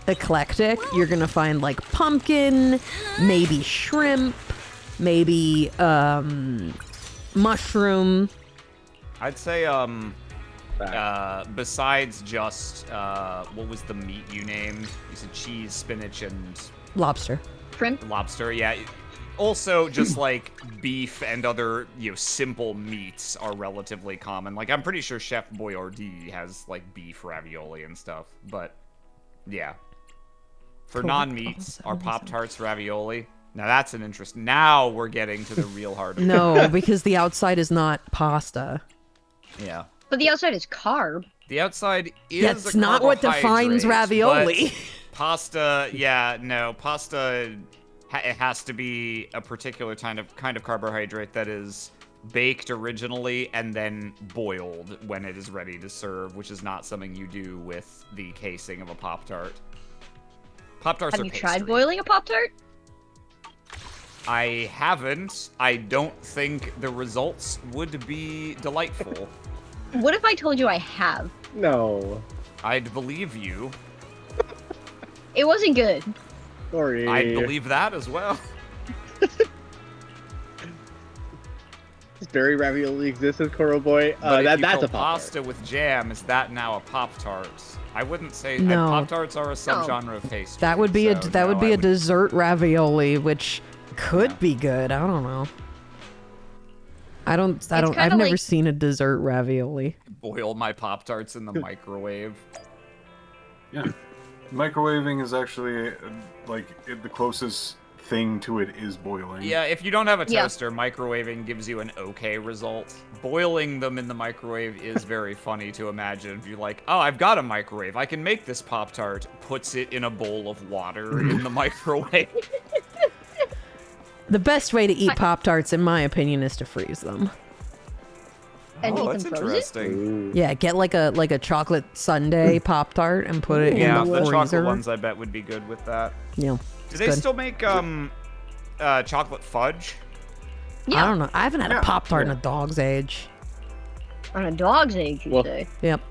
eclectic, you're gonna find like pumpkin, maybe shrimp, maybe mushroom. I'd say besides just what was the meat you named? You said cheese, spinach, and Lobster. Shrimp? Lobster, yeah. Also, just like beef and other, simple meats are relatively common. Like, I'm pretty sure Chef Boyardee has, like, beef ravioli and stuff. But, yeah. For non-meats, are Pop-Tarts ravioli? Now, that's an interest. Now we're getting to the real hard. No, because the outside is not pasta. Yeah. But the outside is carb. The outside is That's a not what defines carbohydrate, ravioli. but pasta, yeah, no, pasta, it has to be a particular kind of carbohydrate that is baked originally and then boiled when it is ready to serve, which is not something you do with the casing of a Pop-Tart. Pop-Tarts are Have you pastry. tried boiling a Pop-Tart? I haven't. I don't think the results would be delightful. What if I told you I have? No. I'd believe you. It wasn't good. Sorry. I'd believe that as well. Does berry ravioli exist as Koro Boy? But if you that's fill a Pop-Tart. pasta with jam, is that now a Pop-Tart? I wouldn't say No. Pop-Tarts are a subgenre of pastry. That would be so that would no, be I a dessert ravioli, which could be good. I don't know. I've kinda never like- seen a dessert ravioli. boil my Pop-Tarts in the microwave. Yeah. Microwaving is actually the closest thing to it is boiling. Yeah, if you don't have a Yeah. toaster, microwaving gives you an okay result. Boiling them in the microwave is very funny to imagine. If you're like, oh, I've got a microwave, I can make this Pop-Tart, puts it in a bowl of water in the microwave. The best way to eat Pop-Tarts, in my opinion, is to freeze them. And eat that's them frozen? interesting. Ooh. Yeah, get like a chocolate sundae Pop-Tart and put it Yeah, in the the chocolate freezer. ones I bet would be good with that. Yeah. Do they good. still make chocolate fudge? I don't know. I haven't had Yeah, a Pop-Tart yeah. in a dog's age. On a dog's age, you Well- say? Yep.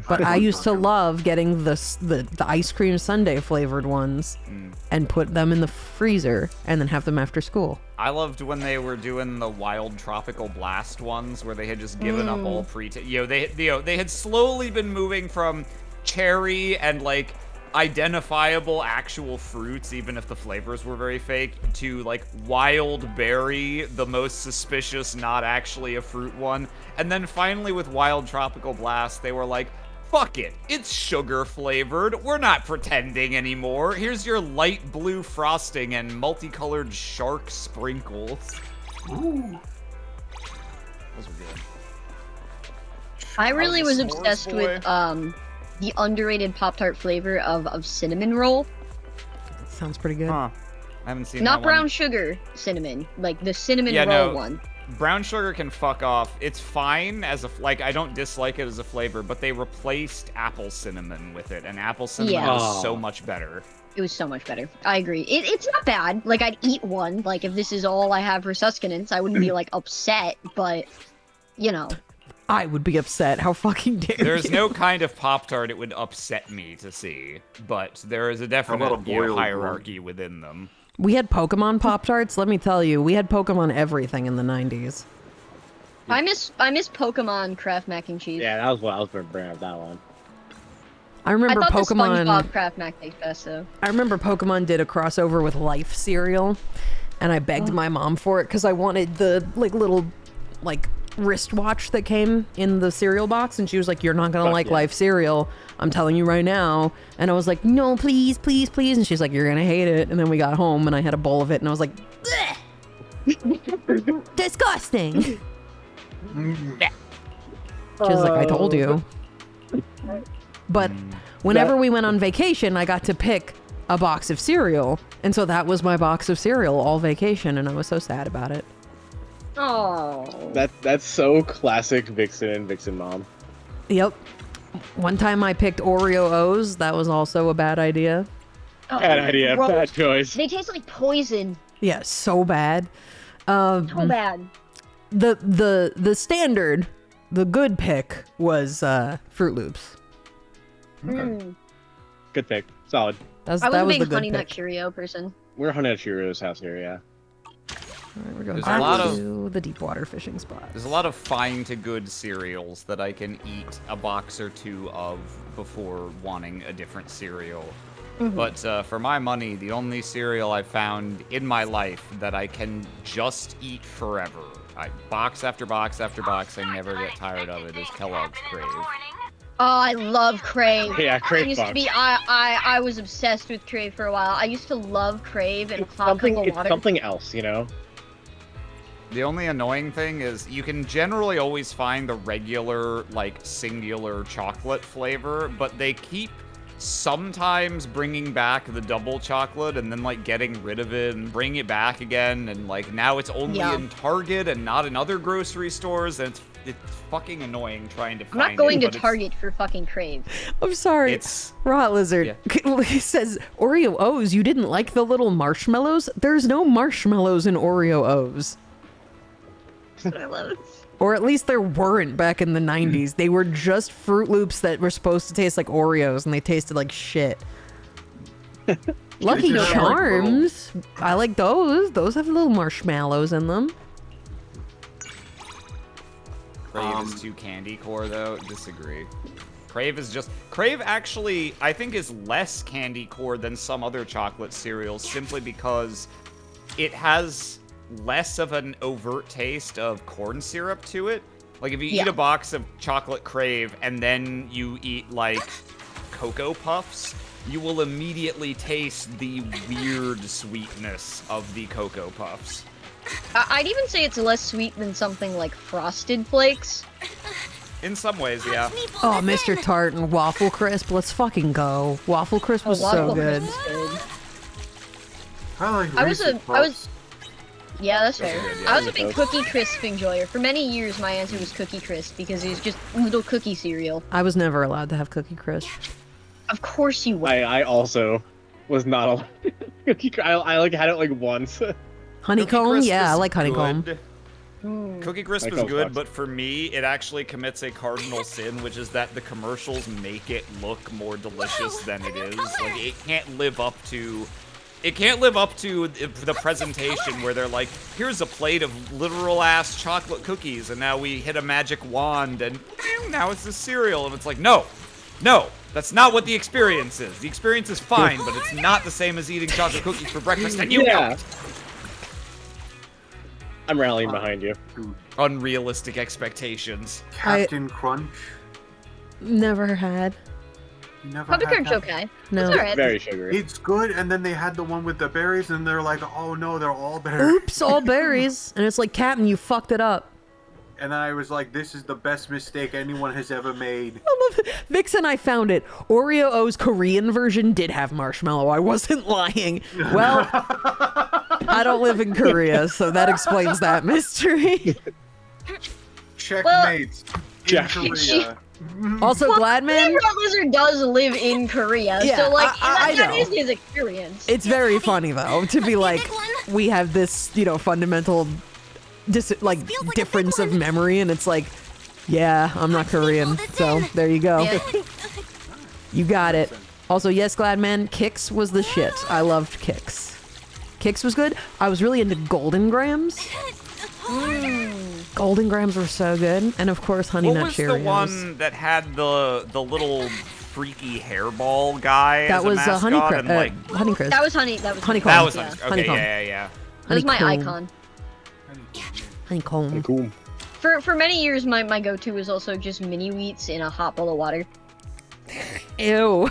But I used to love getting the ice cream sundae flavored ones and put them in the freezer and then have them after school. I loved when they were doing the wild tropical blast ones where they had just given up all they had slowly been moving from cherry and like identifiable actual fruits, even if the flavors were very fake, to like wild berry, the most suspicious not actually a fruit one. And then finally with wild tropical blast, they were like, fuck it, it's sugar flavored. We're not pretending anymore. Here's your light blue frosting and multicolored shark sprinkles. Ooh. Those were good. I really was was a s'mores obsessed boy. with the underrated Pop-Tart flavor of cinnamon roll. Sounds pretty good. Huh. I haven't seen Not that one. brown sugar cinnamon, like the cinnamon Yeah, roll no. one. Brown sugar can fuck off. It's fine as I don't dislike it as a flavor, but they replaced apple cinnamon with it, and apple cinnamon Yeah. was so Oh. much better. It was so much better. I agree. It's not bad. Like, I'd eat one. Like, if this is all I have for sustenance, I wouldn't be, like, upset, but, you know. I would be upset. How fucking dare There's you? no kind of Pop-Tart it would upset me to see, but there is a about a definite boiled hierarchy within them. We had Pokemon Pop-Tarts. Let me tell you, we had Pokemon everything in the 90s. I miss Pokemon Kraft Mac and Cheese. Yeah, that was what I was going to bring up that one. I remember I thought the Pokemon. SpongeBob Kraft Mac tastes best, though. I remember Pokemon did a crossover with Life cereal, and I begged my mom for it because I wanted the little wristwatch that came in the cereal box, and she was like, "You're not gonna Fuck like yeah. Life cereal. I'm telling you right now." And I was like, "No, please, please, please." And she's like, "You're gonna hate it." And then we got home, and I had a bowl of it, and I was like, "Bleh. Disgusting." She was like, "I told you." But whenever we went on vacation, I got to pick a box of cereal. And so that was my box of cereal all vacation, and I was so sad about it. Oh. That's so classic Vixen and Vixen Mom. Yep. One time I picked Oreo O's. That was also a bad idea. Bad idea, gross. bad choice. They taste like poison. Yeah, so bad. So bad. The standard, the good pick was Fruit Loops. Mm. Good pick. Solid. That I was a was the big good Honey Nut pick. Cheerio person. We're Honey Nut Cheerios house here, yeah. All right, we're going There's a back lot of- to the deep water fishing spot. There's a lot of fine to good cereals that I can eat a box or two of before wanting a different cereal. But for my money, the only cereal I've found in my life that I can just eat forever, box after box after box, I never get tired of it, is Kellogg's Crave. Oh, I love Crave. Yeah, Crave I used to box. be, I was obsessed with Crave for a while. I used to love Crave and It's hot something. cup of It's water. something else, you know. The only annoying thing is you can generally always find the regular, like, singular chocolate flavor, but they keep sometimes bringing back the double chocolate and then, like, getting rid of it and bringing it back again, and, like, now it's only in Target and not in other grocery stores, and it's fucking annoying trying to I'm find not going it, to Target for fucking Crave. I'm sorry. It's... Raw Lizard he says, Oreo O's, you didn't like the little marshmallows? There's no marshmallows in Oreo O's. I love it. Or at least there weren't back in the 90s. They were just Fruit Loops that were supposed to taste like Oreos, and they tasted like shit. Lucky just have, like, Charms. I like those. Those have little marshmallows in them. Crave is too candy core, though. Disagree. Crave is just... Crave actually, I think, is less candy core than some other chocolate cereals, simply because it has less of an overt taste of corn syrup to it. Like, if you eat a box of chocolate Crave and then you eat, like, Cocoa Puffs, you will immediately taste the weird sweetness of the Cocoa Puffs. I'd even say it's less sweet than something like Frosted Flakes. In some ways, yeah. Oh, Mr. Tart and Waffle Crisp. Let's fucking go. Waffle Crisp was so Waffle good. Crisp is good. I like I was Reese's Puffs. Yeah, that's fair. good, yeah. I was a big Cookie Crisp enjoyer. For many years, my answer was Cookie Crisp because it was just little cookie cereal. I was never allowed to have Cookie Crisp. Of course you were. I also was not allowed. I like had it like once. Honeycomb? Cookie Crisp Yeah, I is like honeycomb. good. Cookie Crisp is Honeycomb good, sucks. but for me, it actually commits a cardinal sin, which is that the commercials make it look more delicious than it is. Like, it can't live up to... It can't live up to the presentation where they're like, here's a plate of literal-ass chocolate cookies, and now we hit a magic wand, and now it's a cereal. And it's like, no, that's not what the experience is. The experience is fine, but it's not the same as eating chocolate cookies for breakfast, and you know it. I'm rallying behind you. Unrealistic expectations. Captain Crunch. Never had. You never Puppy had Crunch, that? okay. No. It's alright. Very sugary. It's good, and then they had the one with the berries, and they're like, oh no, they're all berries. Oops, all berries. And it's like, Captain, you fucked it up. And I was like, this is the best mistake anyone has ever made. I love it. Vixen, I found it. Oreo O's Korean version did have marshmallow. I wasn't lying. Well, I don't live in Korea, so that explains that mystery. Checkmate. In Check. Korea. Also, Gladman, Raw Lizard does live in Korea, Yeah, so like I that know. is his experience. it's very funny though to be like, we have this, fundamental, difference of memory, and it's like, yeah, I'm not Korean, so there you go. Yeah. You got it. Also, yes, Gladman, Kix was the shit. I loved Kix. Kix was good. I was really into Golden Grams. Golden Grams were so good, and of course, Honey What Nut was Cheerios. the one that had the little freaky hairball guy That as was a mascot? And, like, Honeycrisp. That was honey. That was Honeycomb. that was yeah. okay, Honeycomb. yeah. That was my Honeycomb. icon. Honeycomb. Cool. For many years, my go-to was also just mini wheats in a hot bowl of water. Ew.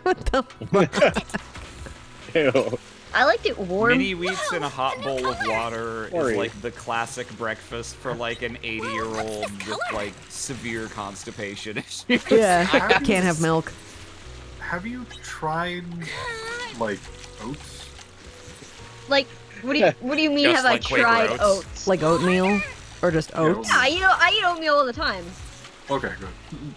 What the fuck? Ew. I liked it warm. Mini wheats in a hot bowl of water is Sorry. like the classic breakfast for like an 80-year-old with like severe constipation issues. Yeah, can't have milk. Have you tried, like, oats? Like, what do you mean? Just Have like I Quaker tried Oats? oats? Like oatmeal? Or just oats? Yeah, I eat oatmeal all the time. Okay,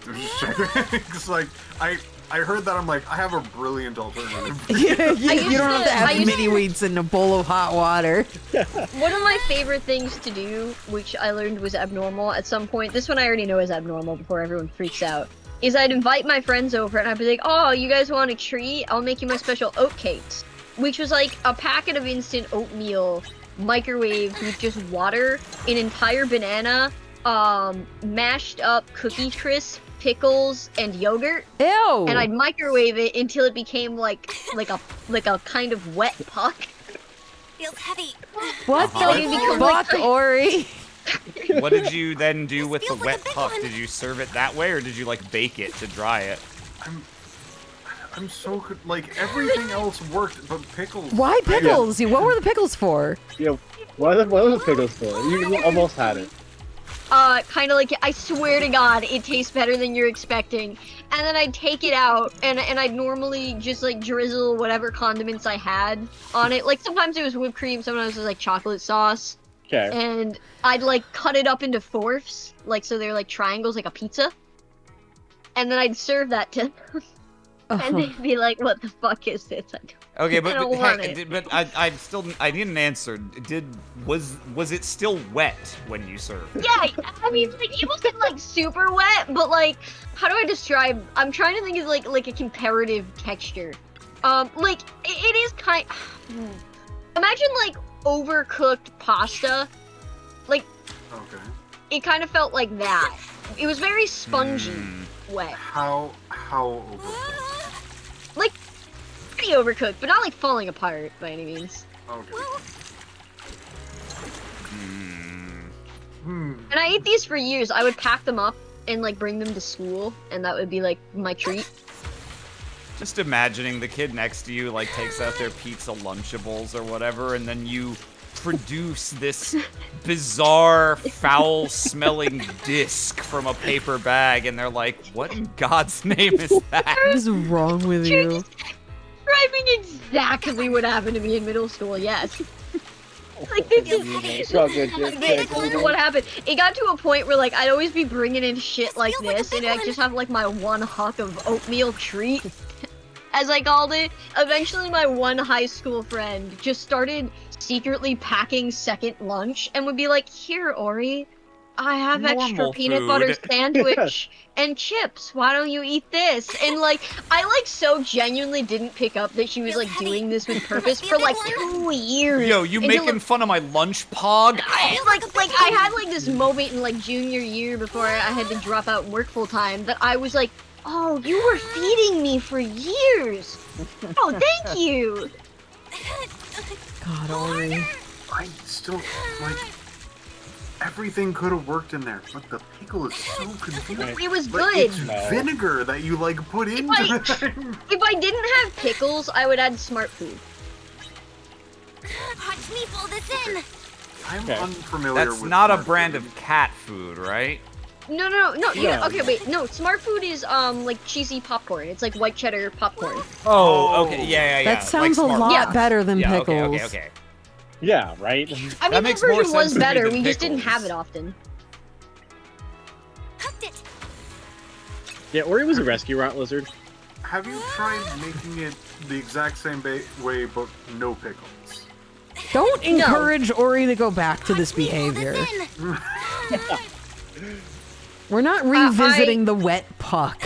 good. Just checking. Because, like, I heard that, I'm like, I have a brilliant alternative. Yeah, you used don't have to- to I have used mini to- wheats in a bowl of hot water. One of my favorite things to do, which I learned was abnormal at some point, this one I already know is abnormal before everyone freaks out, is I'd invite my friends over and I'd be like, oh, you guys want a treat? I'll make you my special oat cakes. Which was like a packet of instant oatmeal microwaved with just water, an entire banana, mashed up Cookie Crisp, pickles and yogurt, Ew. and I'd microwave it until it became like a kind of wet puck. Feels heavy. What So the you become fuck, Ori? What did you then do with the feels like wet a big puck? one. Did you serve it that way, or did you like bake it to dry it? I'm so like everything else worked, but pickles. Why pickles? What were the pickles for? Yeah, what are the pickles for? You almost had it. Kind of like, I swear to God, it tastes better than you're expecting. And then I'd take it out, and I'd normally just, like, drizzle whatever condiments I had on it. Like, sometimes it was whipped cream, sometimes it was, like, chocolate sauce. Okay. And I'd, like, cut it up into fourths, like, so they're, like, triangles, like a pizza. And then I'd serve that to them. And they'd be like, what the fuck is this? Okay, I don't but want hey, it. but I need an answer. Was it still wet when you served? Yeah, I mean, like, it wasn't, like, super wet, but, like, how do I describe? I'm trying to think of, like a comparative texture. Like, it is imagine, like, overcooked pasta. Like, Okay. it kind of felt like that. It was very spongy wet. How overcooked? Like, pretty overcooked, but not, like, falling apart by any means. Okay. And I ate these for years. I would pack them up and, like, bring them to school, and that would be, like, my treat. Just imagining the kid next to you like takes out their pizza Lunchables or whatever, and then you produce this bizarre, foul-smelling disc from a paper bag, and they're like, "What in God's name is that?" What is wrong with You're you? describing exactly what happened to me in middle school, yes. Like, this is what happened. It got to a point where, like, I'd always be bringing in shit like this, and I'd just have, like, my one huck of oatmeal treat, as I called it. Eventually, my one high school friend just started secretly packing second lunch and would be like, "Here, Ori, I have extra Normal peanut butter food." sandwich and chips. Why don't you eat this?" And, like, I, like, so genuinely didn't pick up that she was, like, doing this with purpose for, like, 2 years. Yo, you Until, making fun of my lunch pog? I had, like, this moment in, like, junior year before I had to drop out and work full time that I was like, "Oh, you were feeding me for years. Oh, thank you." God, Ori. I still like everything could have worked in there, but the pickle is so confusing. It was Like, good. it's vinegar that you like put into I- it. If I didn't have pickles, I would add smart food. Watch me pull this in. I'm unfamiliar That's with not a smart brand food. of cat food, right? No. Yeah. Okay, wait. No, smart food is like cheesy popcorn. It's like white cheddar popcorn. Oh, okay, yeah. That sounds a Smart- lot Yeah. better than Yeah, pickles. okay. Yeah, right? I mean, That that makes more version sense was to me better. than We just didn't pickles. have it often. Hooked it. Yeah, Ori was a rescue route lizard. Have you tried making it the exact same way, but no pickles? Don't encourage Ori to go back to this Watch me pull behavior. this in. We're not revisiting the wet puck.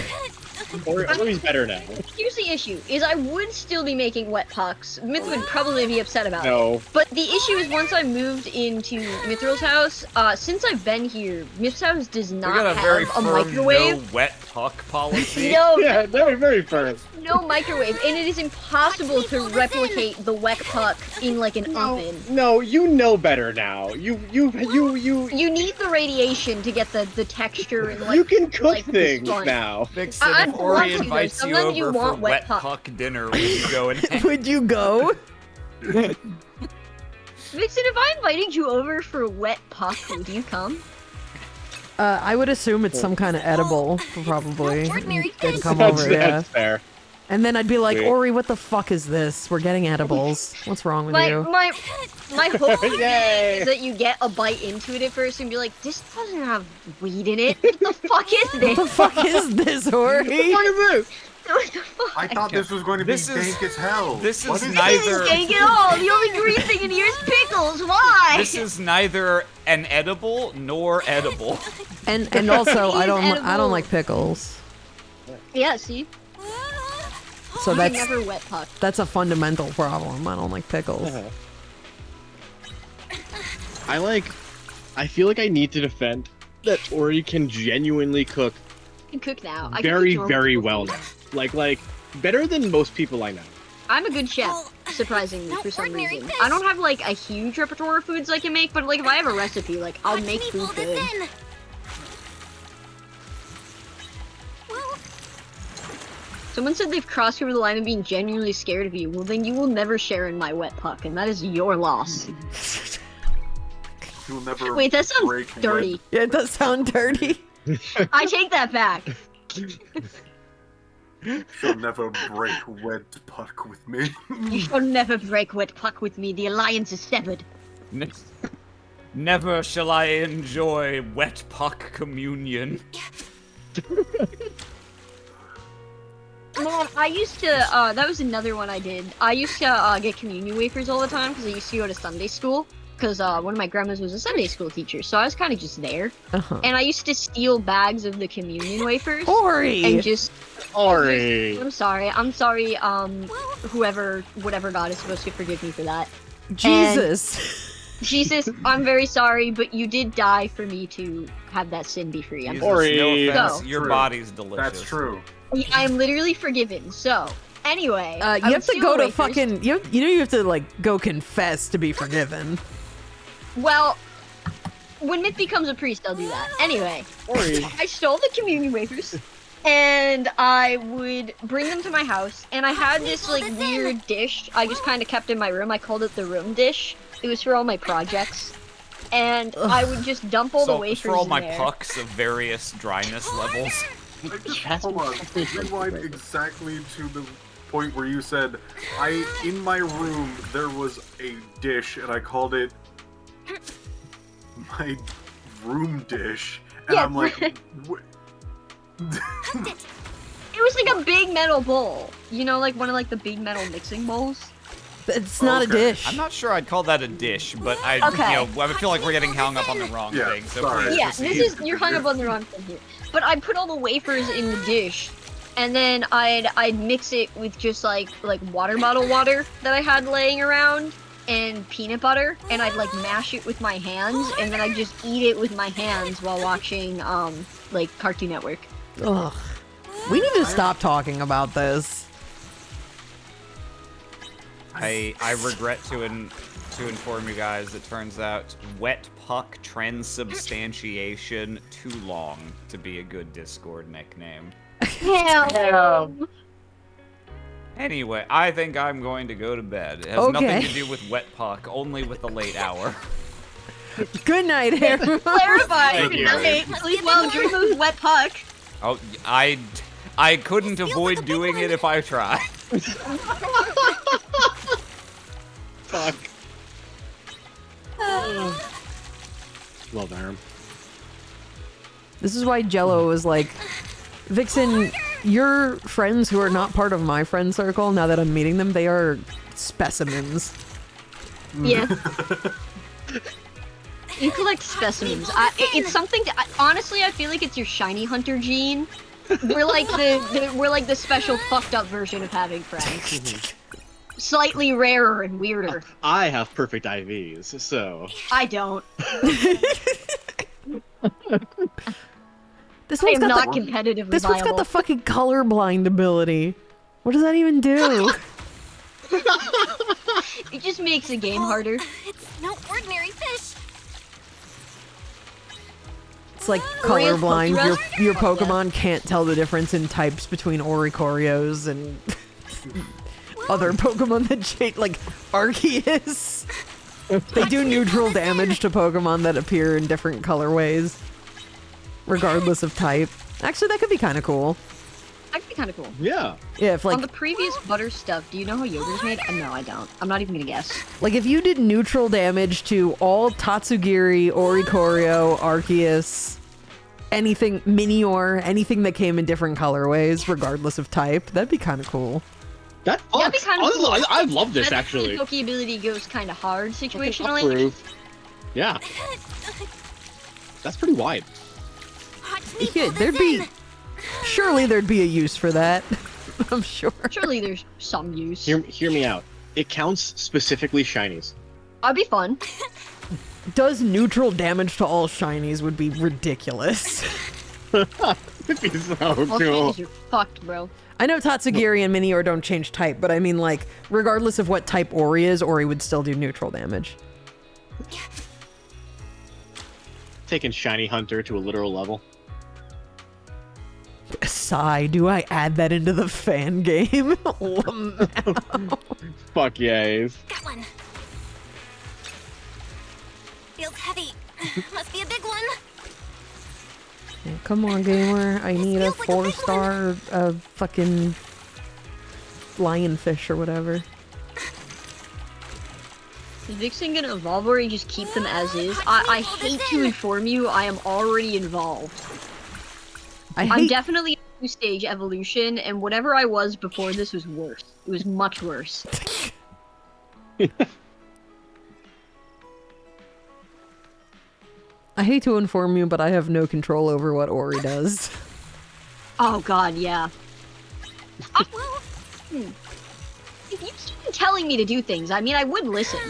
Ori's better now. Here's the issue: is I would still be making wet pucks. Myth would probably be upset about it. No. But the issue is, once I moved into Mithril's house, since I've been here, Myth's house does We not got a very have a firm microwave. no wet puck policy. No, Yeah, very, very firm. no microwave, and it is impossible to replicate the wet puck in like an oven. No, you know better now. You You need the radiation to get the texture and like. you can cook like, the things sponge. now. Vixen, I'd if Ori want to, though. invites you Sometimes you over for want wet wet puck. puck dinner, would you go and Would you go? Vixen, if I invited you over for wet puck, would you come? I would assume it's some kind of edible, probably. No ordinary They'd fish. come That's, over, yeah. that's fair. And then I'd be like, Wait. Ori, what the fuck is this? We're getting edibles. What's wrong with you? My hope would be Yay. is that you get a bite into it at first and be like, this doesn't have weed in it. What the fuck is this? What the fuck is this, Ori? What the fuck? I thought this was going to be This is- dank as hell. this What is is neither- This is dank at all. The only green thing in here is pickles. Why? This is neither an edible nor edible. And also, I It don't is I don't edible. like pickles. Yeah, see? So I that's never wet puck. that's a fundamental problem. I don't like pickles. I feel like I need to defend that Ori can genuinely cook can cook now. I can very, cook normal very food. well now. Like better than most people I know. I'm a good chef, Well, surprisingly, no for some ordinary reason. fish. I don't have, like, a huge repertoire of foods I can make, but, like, if I have a recipe, like, I'll Watch make me food pull good. this in. Well, Someone said they've crossed over the line of being genuinely scared of you. Well, then you will never share in my wet puck, and that is your loss. You'll never Wait, that sounds break dirty. wed- Yeah, it does sound dirty. I take that back. You'll never break wed puck with me. You shall never break wet puck with me. The alliance is severed. Ne- Never shall I enjoy wet puck communion. Man, I used to, that was another one I did. I used to, get communion wafers all the time, because I used to go to Sunday school. Because, one of my grandmas was a Sunday school teacher, so I was kind of just there. Uh-huh. And I used to steal bags of the communion wafers. Ori! And just, Ori. I'm sorry, whatever God is supposed to forgive me for that. Jesus. Jesus, I'm very sorry, but you did die for me to have that sin be free. Jesus, Ori. no offense, So- your True. body's delicious. That's true. I am literally forgiven, so... Anyway, I You would have to steal go to wafers. fucking. You know you have to like go confess to be forgiven. Well, when Myth becomes a priest, I'll do that. Anyway, Ori. I stole the communion wafers, and I would bring them to my house, and I had this, like, weird dish I just kind of kept in my room. I called it the room dish. It was for all my projects. And I would just dump all the wafers for all in my there. pucks of various dryness levels. Hold on. Rewind exactly to the point where you said, in my room there was a dish and I called it my room dish. And Yeah. I'm like, It was like a big metal bowl. You know, like one of, like, the big metal mixing bowls? It's not a Okay. dish. I'm not sure I'd call that a dish, but I feel like we're getting hung up on the wrong Yeah, thing. So sorry. please Yeah, proceed. this is, you're hung up on the wrong thing here. But I'd put all the wafers in the dish, and then I'd mix it with just like water bottle water that I had laying around, and peanut butter, and I'd like mash it with my hands, and then I'd just eat it with my hands while watching like Cartoon Network. Ugh. We need to stop talking about this. I regret to inform you guys, it turns out wet puck transubstantiation too long to be a good Discord nickname. Damn. Anyway, I think I'm going to go to bed. It has Okay. nothing to do with wet puck, only with the late hour. Good night, Harry. Clarify. Thank you. Okay, sleep well, dream of wet puck. Oh, I couldn't avoid doing it if I tried. Fuck. Love Aram. This is why Jello was like, Vixen, your friends who are not part of my friend circle, now that I'm meeting them, they are specimens. Yeah. You collect specimens. It's something. Honestly, I feel like it's your shiny hunter gene. We're like the special fucked up version of having friends. Slightly rarer and weirder. I have perfect IVs, so. I don't. This I one's am got not the, competitively this one's got viable. the fucking colorblind ability. What does that even do? It just makes the game harder. It's no ordinary fish. It's like Real colorblind. Pokemon? Your Pokemon can't tell the difference in types between Oricorios and other Pokemon that change, like Arceus. They do neutral damage to Pokemon that appear in different colorways, regardless of type. Actually, that could be kind of cool. That'd be kind of cool. Yeah. Yeah, if On like the previous butter stuff, do you know how yogurt's made? No, I don't. I'm not even gonna guess. like if you did neutral damage to all Tatsugiri, Oricorio, Arceus, anything Minior, anything that came in different colorways, regardless of type, that'd be kind of cool. That That'd be fucks. kinda Honestly, cool. I love this, That's actually. when the Poke ability goes kind of hard situationally. Approve. Yeah, that's pretty wide. Watch me Yeah, pull there'd this be in. surely there'd be a use for that. I'm sure. Surely there's some use. Hear me out. It counts specifically shinies. That'd be fun. Does neutral damage to all shinies would be ridiculous. It'd be so All cool. changes, you're fucked, bro. I know Tatsugiri and Minior don't change type, but I mean, like, regardless of what type Ori is, Ori would still do neutral damage. Taking Shiny Hunter to a literal level. Sigh, do I add that into the fan game? Fuck yes. Got one. Feels heavy. Must be a big one. Yeah, come on, gamer. I need a feels like a big 4-star fucking lionfish or whatever. Is Vixen gonna evolve or you just keep them as is? I hate to inform you, I am already involved. I'm definitely a 2-stage evolution, and whatever I was before this was worse. It was much worse. I hate to inform you, but I have no control over what Ori does. Oh god, yeah. If you keep telling me to do things, I mean, I would listen.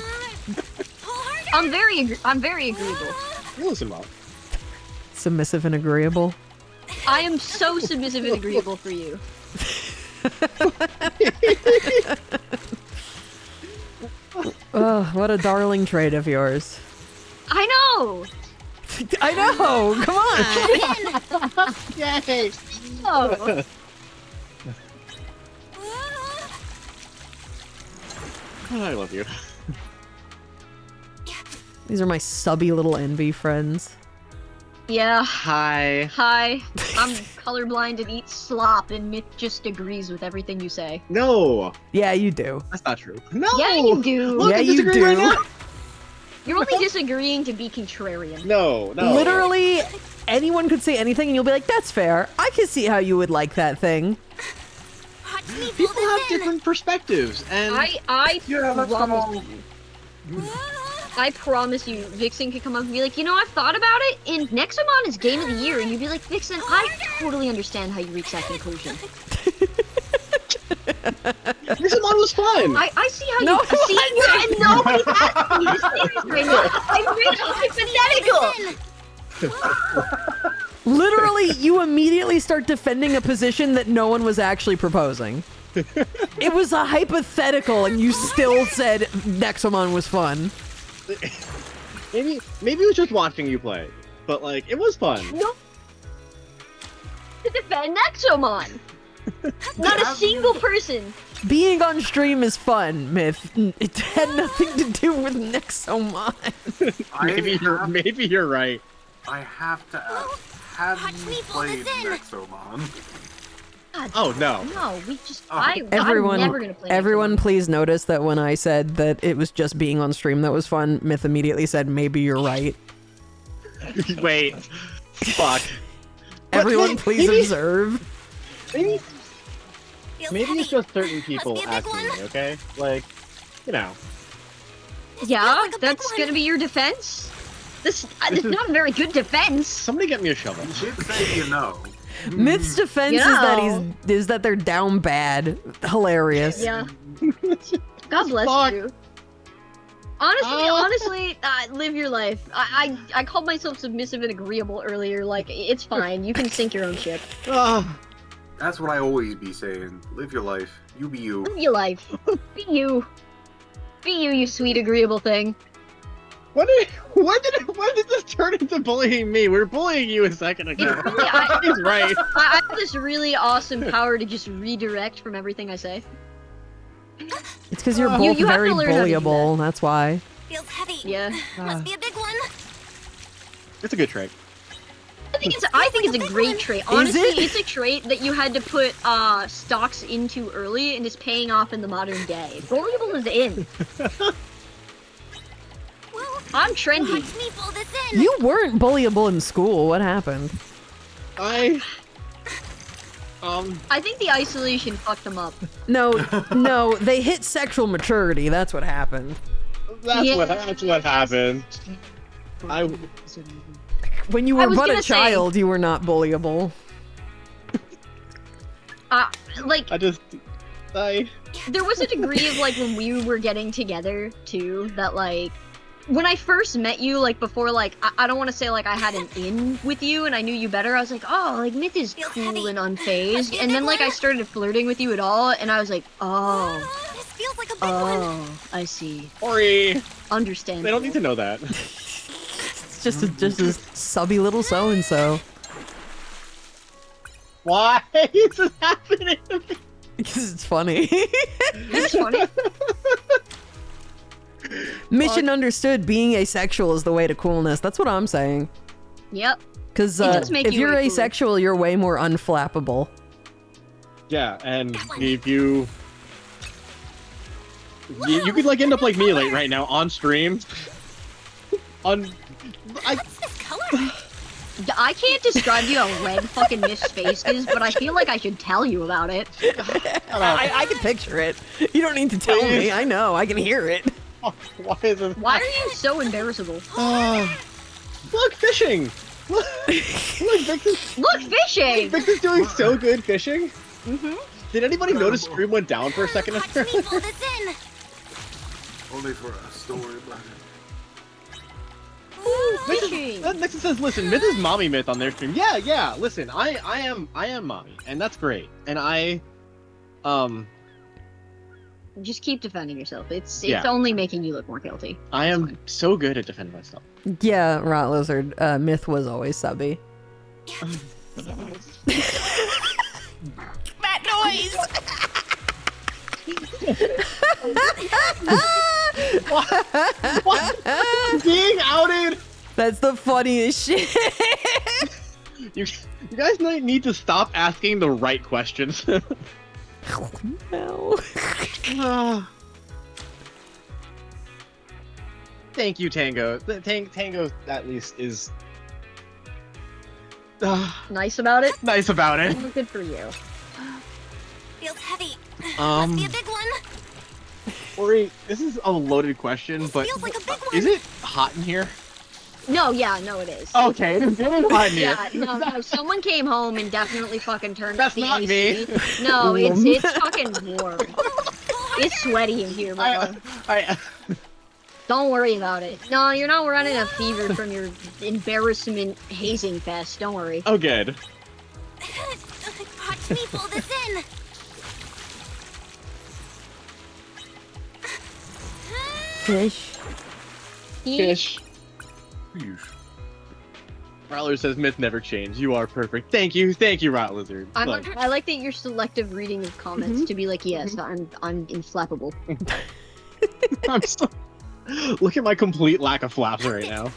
I'm very agreeable. You listen well. Submissive and agreeable. I am so submissive and agreeable for you. Oh, what a darling trait of yours. I know! I know! Come on! Yay! Oh. I love you. These are my subby little envy friends. Yeah. Hi. Hi. I'm colorblind and eat slop, and Myth just agrees with everything you say. No, Yeah, you do. that's not true. No. Yeah, you do. Look, Yeah, I'm you disagreeing right do. now. You're only disagreeing to be contrarian. No. Literally, anyone could say anything and you'll be like, that's fair. I can see how you would like that thing. Watch me pull People have this in. different perspectives, and I Yeah, let's promise you. I promise you, Vixen could come up and be like, you know, I've thought about it, and Nexomon is Game of the Year, and you'd be like, Vixen, I totally understand how you reach that conclusion. Nexomon was fun. I see how No, you see. And nobody's asking me to say this right now. I'm really hypothetical. Literally, you immediately start defending a position that no one was actually proposing. It was a hypothetical, and you still said Nexomon was fun. Maybe it was just watching you play, but like it was fun. No. To defend Nexomon. Not a single person. Being on stream is fun, Myth. It had nothing to do with Nexomon. Maybe you're right. I have to ask, have Watch you me pull played this in. Nexomon? God, Oh no. no, we just. Oh. I'm never gonna play Everyone, Nexomon. please notice that when I said that it was just being on stream that was fun, Myth immediately said, maybe you're right. Wait. Fuck. Everyone, But please maybe- observe. Maybe Feels maybe heavy. it's just certain people be a big asking one. me, okay? Like, you know. Yeah, feels like a big that's one. gonna be your defense. This is is- not a very good defense. Somebody get me a shovel. You did say you know. Myth's defense You is that they're down bad. Hilarious. Yeah. God bless Fuck. you. Honestly, live your life. I called myself submissive and agreeable earlier. Like, it's fine. You can sink your own ship. Oh, That's what I always be saying. Live your life. You be you. Live your life. Be you. Be you, you sweet agreeable thing. when did this turn into bullying me? We were bullying you a second ago. It's really, He's right. I have this really awesome power to just redirect from everything I say. It's because you're both You have to very learn how to do bullyable. That's why. Feels heavy. Yeah. Must be a big one. It's a good trait. I think it's a great trait. Honestly, it? it's a trait that you had to put stocks into early and is paying off in the modern day. Bullyable is in. Well, I'm trendy. watch me pull this in. You weren't bullyable in school. What happened? I I think the isolation fucked them up. No, no, they hit sexual maturity. That's what happened. that's what happened. When you I were was but a gonna say- child, you were not bullyable. Like, I there was a degree of, like, when we were getting together, too, that, like, when I first met you, like before, like I don't want to say like I had an in with you and I knew you better. I was like, oh, like Myth is cool and unfazed. And then like I started flirting with you at all, and I was like, oh, This feels like a big one. oh, I see. Ori! Understand. They don't need to know that. It's just a subby little so-and-so. Why is this happening? Because it's funny. It's funny. Mission understood, being asexual is the way to coolness. That's what I'm saying. Yep. Because It does make if you you're way cooler. asexual, you're way more unflappable. Yeah, and if you could like end up like me like right now on stream. What's this color? I can't describe you how red fucking Myth's face is, but I feel like I should tell you about it. I can picture it. You don't need to tell me. I know. I can hear it. Why is this? Why are you so embarrassable? Look, fishing! Look, Victor's, Look, fishing! Victor's doing so good fishing. Mm-hmm. Did anybody notice stream went down for a second? Watch me pull this in. Only for a story about it. Fishing! Nixon says, listen, Myth is mommy Myth on their stream. Yeah, listen, I am mommy, and that's great. And Just keep defending yourself. It's Yeah. only making you look more guilty. I am so good at defending myself. Yeah, Rot Lizard. Myth was always subby. That noise. What? Being outed? That's the funniest shit. You guys need to stop asking the right questions. No. Thank you, Tango. Tango at least is Nice about it? nice about it. Good for you. Feels heavy. Must be a big one. Ori, this is a loaded question, but feels like a big one. is it hot in here? No, yeah, no, it is. Okay, it is hot in here. Yeah, no, someone came home and definitely fucking turned That's up the not AC. me. No, it's fucking warm. It's sweaty in here, bro. Don't worry about it. No, you're not running a fever from your embarrassment hazing fest. Don't worry. Oh, good. Watch me pull this in. Fish. Fish. Yeesh. Rattler says Myth never changed. You are perfect. Thank you, Rat Lizard. I Look, like that your selective reading of comments to be like, yes, I'm inflappable. I'm so... Look at my complete lack of flaps right now.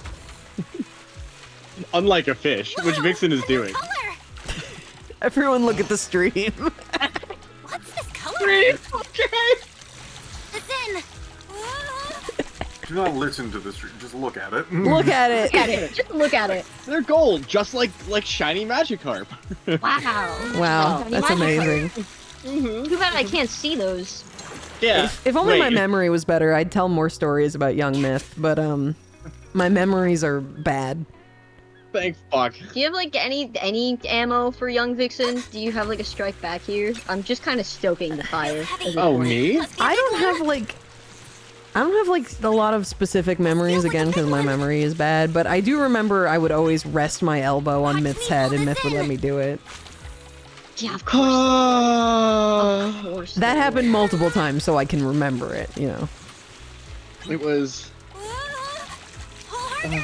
Unlike a fish, which Vixen is doing. Color. Everyone look at the stream. What's this color? Okay. This in. Do not listen to this. Just look at it. Look at it. Look at it. Just look at it. They're gold, just like shiny Magikarp. Wow. Wow, that's amazing. Too bad I can't see those. Yeah. If only my wait. memory was better, I'd tell more stories about young Myth, but my memories are bad. Thank fuck. Do you have like any ammo for young Vixen? Do you have like a strike back here? I'm just kind of stoking the fire. at this Oh, point. me? Must be a I big don't one. have like a lot of specific memories again because my memory is bad, but I do remember I would always rest my elbow on Myth's head and Myth would let me do it. Yeah, of course. Of course. That happened multiple times so I can remember it, you know. It was... Harder.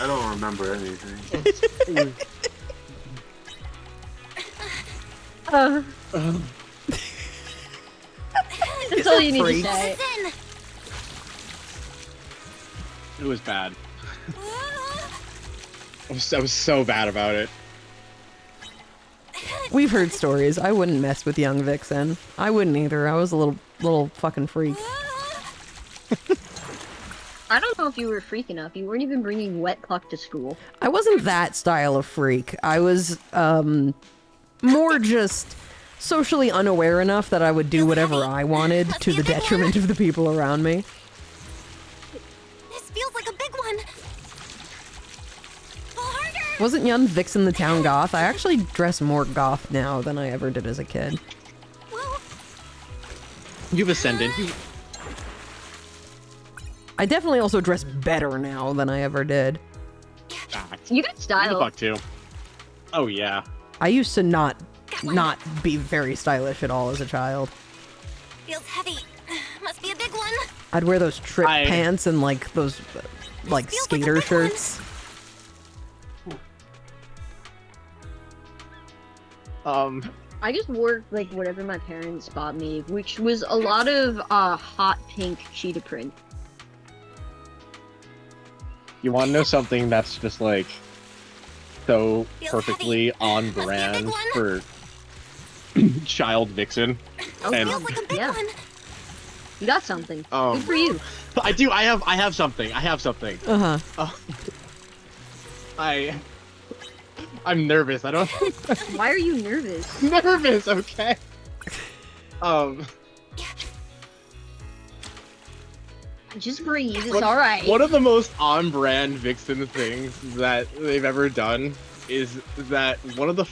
I don't remember anything. That's all you need to freak. say. This in. It was bad. I was so bad about it. We've heard stories. I wouldn't mess with young Vixen. I wouldn't either. I was a little fucking freak. I don't know if you were a freak enough. You weren't even bringing wet puck to school. I wasn't that style of freak. I was more just socially unaware enough that I would do whatever I wanted to the detriment of the people around me. This feels like a big one. Harder. Wasn't young Vixen the town goth? I actually dress more goth now than I ever did as a kid. Whoa. You've ascended. I definitely also dress better now than I ever did. You got Who the style. fuck too? Oh yeah. I used to not be very stylish at all as a child. Feels heavy. Must be a big one. I'd wear those trip I- pants and like those like feels like a skater big one. shirts. I just wore like whatever my parents bought me, which was a lot of hot pink cheetah print. You want to know something that's just like so Feels perfectly heavy. on Must be a brand big for child vixen? Oh, And- Feels like a big yeah. one. You got something. Um, Good for you. I do. I have something. Uh-huh. I'm nervous. I don't. Why are you nervous? nervous. Okay. Just breathe. It's all right. One of the most on-brand Vixen things that they've ever done is that one of the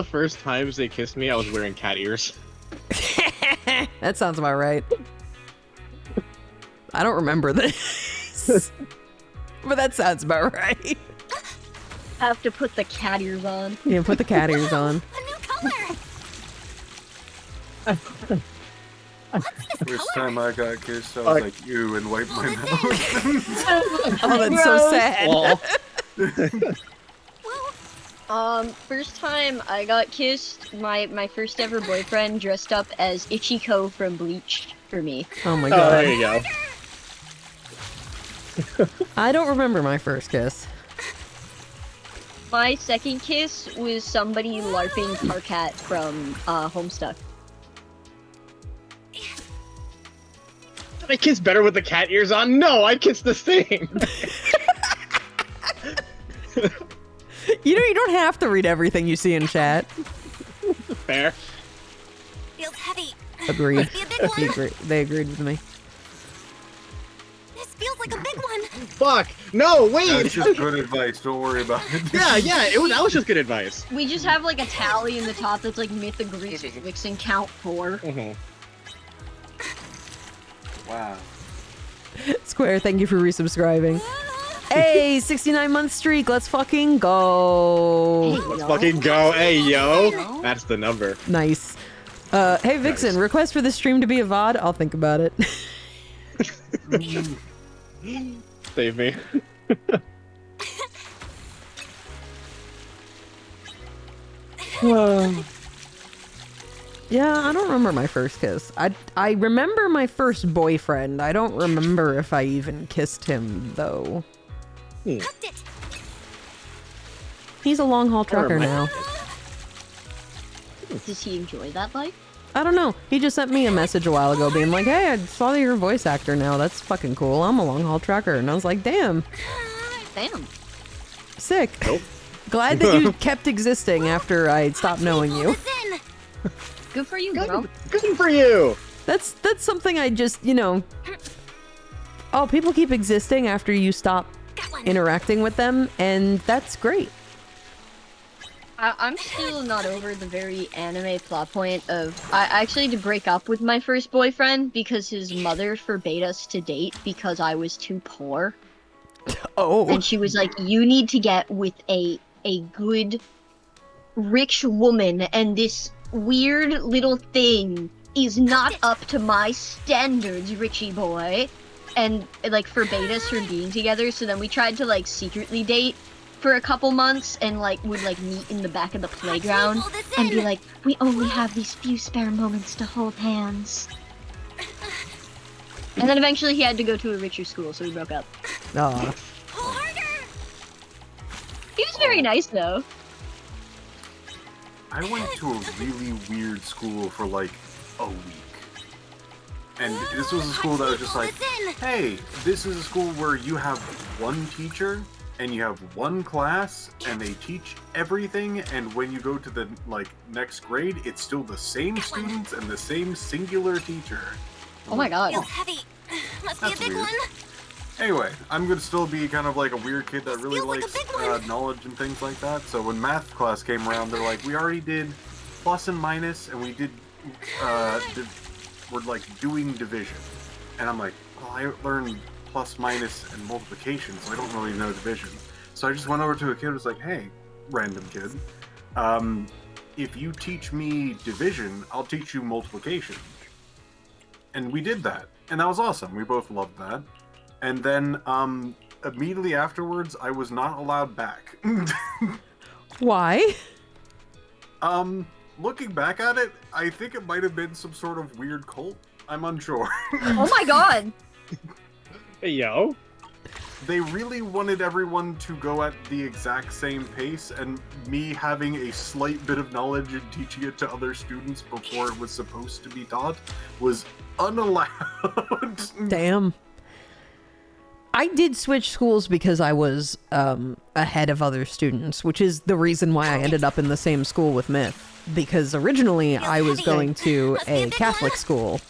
first times they kissed me, I was wearing cat ears. That sounds about right. I don't remember this. But that sounds about right. Have to put the cat ears on. Yeah, put the cat ears on. A new color. First time I got kissed, I was like, ew, and wiped my mouth. Oh, that's so sad. Well, First time I got kissed, my first ever boyfriend dressed up as Ichiko from Bleach for me. Oh my oh, there god. you go. I don't remember my first kiss. My second kiss was somebody LARPing Carcat from Homestuck. Did I kiss better with the cat ears on? No, I kissed the same. You know, you don't have to read everything you see in chat. Fair. Feels heavy. Agreed. Must be a big one. They agreed with me. This feels like a big one. Fuck. No, wait. That's just good advice. Don't worry about it. yeah. That was just good advice. We just have like a tally in the top that's like Myth agrees with Vixen count 4. Mm-hmm. Wow. Square, thank you for resubscribing. Hey, 69-month streak. Let's fucking go. Let's fucking go. Hey, yo. That's the number. Nice. Hey, Vixen, request for the stream to be a VOD? I'll think about it. Save me. Yeah, I don't remember my first kiss. I remember my first boyfriend. I don't remember if I even kissed him, though. Hooked it. He's a long-haul trucker now. Does he enjoy that life? I don't know. He just sent me a message a while ago being like, hey, I saw that you're a voice actor now. That's fucking cool. I'm a long-haul trucker. And I was like, damn. Damn. Sick. Nope. Glad that you kept existing after I stopped knowing you. Listen. Good for you, bro. Good for you. That's something I just, you know... Oh, people keep existing after you stop Got one. interacting with them, and that's great. I'm still not over the very anime plot point of I actually had to break up with my first boyfriend because his mother forbade us to date because I was too poor. Oh. And she was like, you need to get with a good rich woman, and this weird little thing is not up to my standards, Richie boy. And like forbade us from being together, so then we tried to like secretly date for a couple months and like would like meet in the back of the playground and be like, we only have these few spare moments to hold hands. And then eventually he had to go to a richer school, so we broke up. Aw. Pull harder. He was very nice though. I went to a really weird school for like a week. And this was a school that was just like, hey, this is a school where you have one teacher and you have one class and they teach everything, and when you go to the like next grade, it's still the same students and the same singular teacher. Oh my god. Feels heavy. Must be a That's big weird. one. Anyway, I'm gonna still be kind of like a weird kid that really Feels like a likes big one. knowledge and things like that. So when math class came around, they're like, we already did plus and minus, and we did were like doing division, and I'm like, well, I learned plus, minus, and multiplication, so I don't really know division. So I just went over to a kid and was like, hey, random kid, if you teach me division, I'll teach you multiplication. And we did that, and that was awesome. We both loved that. And then immediately afterwards, I was not allowed back. Why? Looking back at it, I think it might have been some sort of weird cult. I'm unsure. Oh my god! Hey, yo. They really wanted everyone to go at the exact same pace, and me having a slight bit of knowledge and teaching it to other students before it was supposed to be taught was unallowed. Damn. I did switch schools because I was ahead of other students, which is the reason why I ended up in the same school with Myth. Because originally I was going to a Catholic school,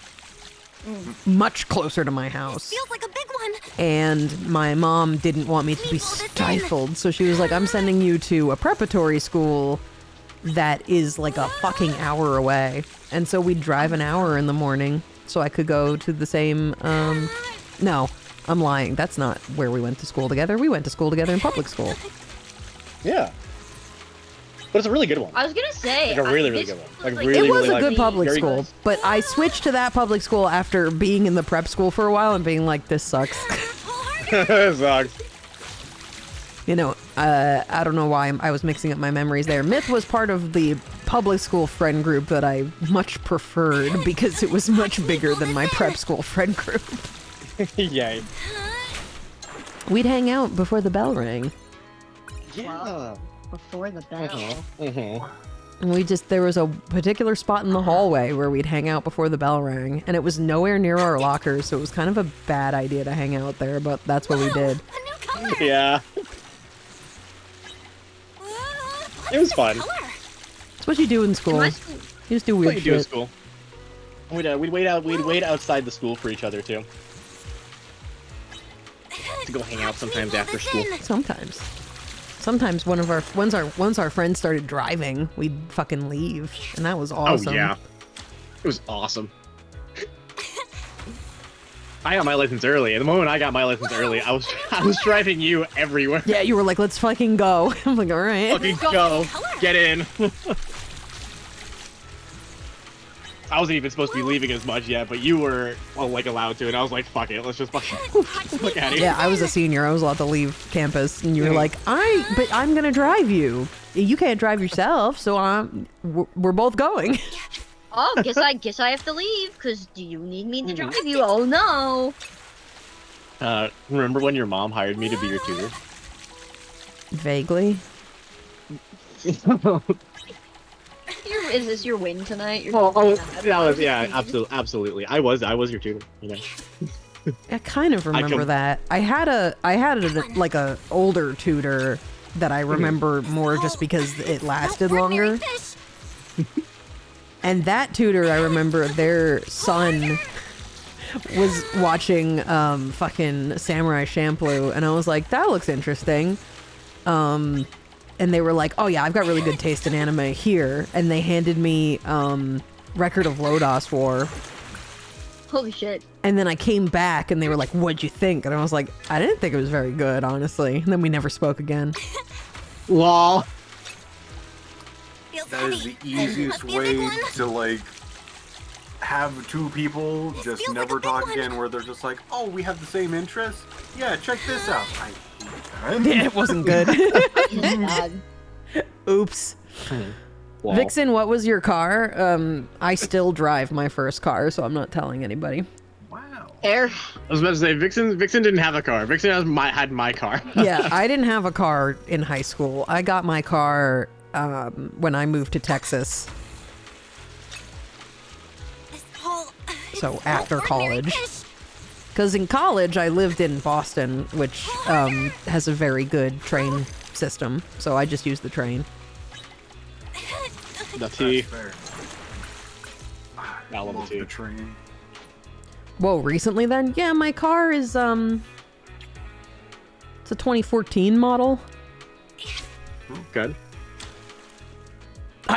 much closer to my house. Feels like a big one. And my mom didn't want me to be stifled, so she was like, I'm sending you to a preparatory school that is like a fucking hour away. And so we'd drive an hour in the morning so I could go to the same, no, I'm lying. That's not where we went to school together. We went to school together in public school. Yeah. But it's a really good one. I was gonna say, Like a really, really good one. Like like- really, It was really, a good like, public very school, nice. but I switched to that public school after being in the prep school for a while and being like, this sucks. It sucks. You know, I don't know why I was mixing up my memories there. Myth was part of the public school friend group that I much preferred because it was much bigger than my prep school friend group. Yay. We'd hang out before the bell rang. Yeah. Before the bell. And there was a particular spot in the hallway where we'd hang out before the bell rang, and it was nowhere near our lockers, so it was kind of a bad idea to hang out there, but that's what we did. A new color. Yeah. It was fun. Color. It's what you do in school. My You school, just do What weird you do at shit. school? We'd wait outside the school for each other too. To go hang out sometimes after school. Sometimes once our friends started driving, we'd fucking leave, and that was awesome. Oh yeah. It was awesome. I got my license early, and the moment I got my license early, I was driving you everywhere. Yeah, you were like, let's fucking go. I'm like, all right. Fucking go. Get in. I wasn't even supposed to be leaving as much yet, but you were, well, like, allowed to, and I was like, fuck it, let's just fucking look at it. Yeah, I was a senior. I was allowed to leave campus, and you were like, but I'm gonna drive you. You can't drive yourself, so we're both going. oh, guess I have to leave, because do you need me to drive you? Oh no! Remember when your mom hired me to be your tutor? Vaguely. Is this your win tonight? You're that was, yeah, absolutely. I was your tutor, you know. I kind of remember that. I had a like a older tutor that I remember more just because it lasted longer. And that tutor, I remember their son was watching fucking Samurai Champloo, and I was like, that looks interesting. And they were like, oh yeah, I've got really good taste in anime here. And they handed me Record of Lodos War. Holy shit. And then I came back and they were like, what'd you think? And I was like, I didn't think it was very good, honestly. And then we never spoke again. Lol. Feels That is heavy. the easiest Must be a big way one. to, like, have two people just feels like never a big talk one. again, where they're just like, oh, we have the same interests? Yeah, check this out. I hate that. Yeah, it wasn't good. God. Oops. Lol. Vixen, what was your car? I still drive my first car, so I'm not telling anybody. Wow. Air. I was about to say, Vixen didn't have a car. Vixen had my car. Yeah, I didn't have a car in high school. I got my car when I moved to Texas. This whole, So it's after ordinary college. fish. Because in college, I lived in Boston, which has a very good train system. So I just used the train. The T. That's fair. I love the Love T. the train. Whoa, recently then? Yeah, my car is, it's a 2014 model. Good.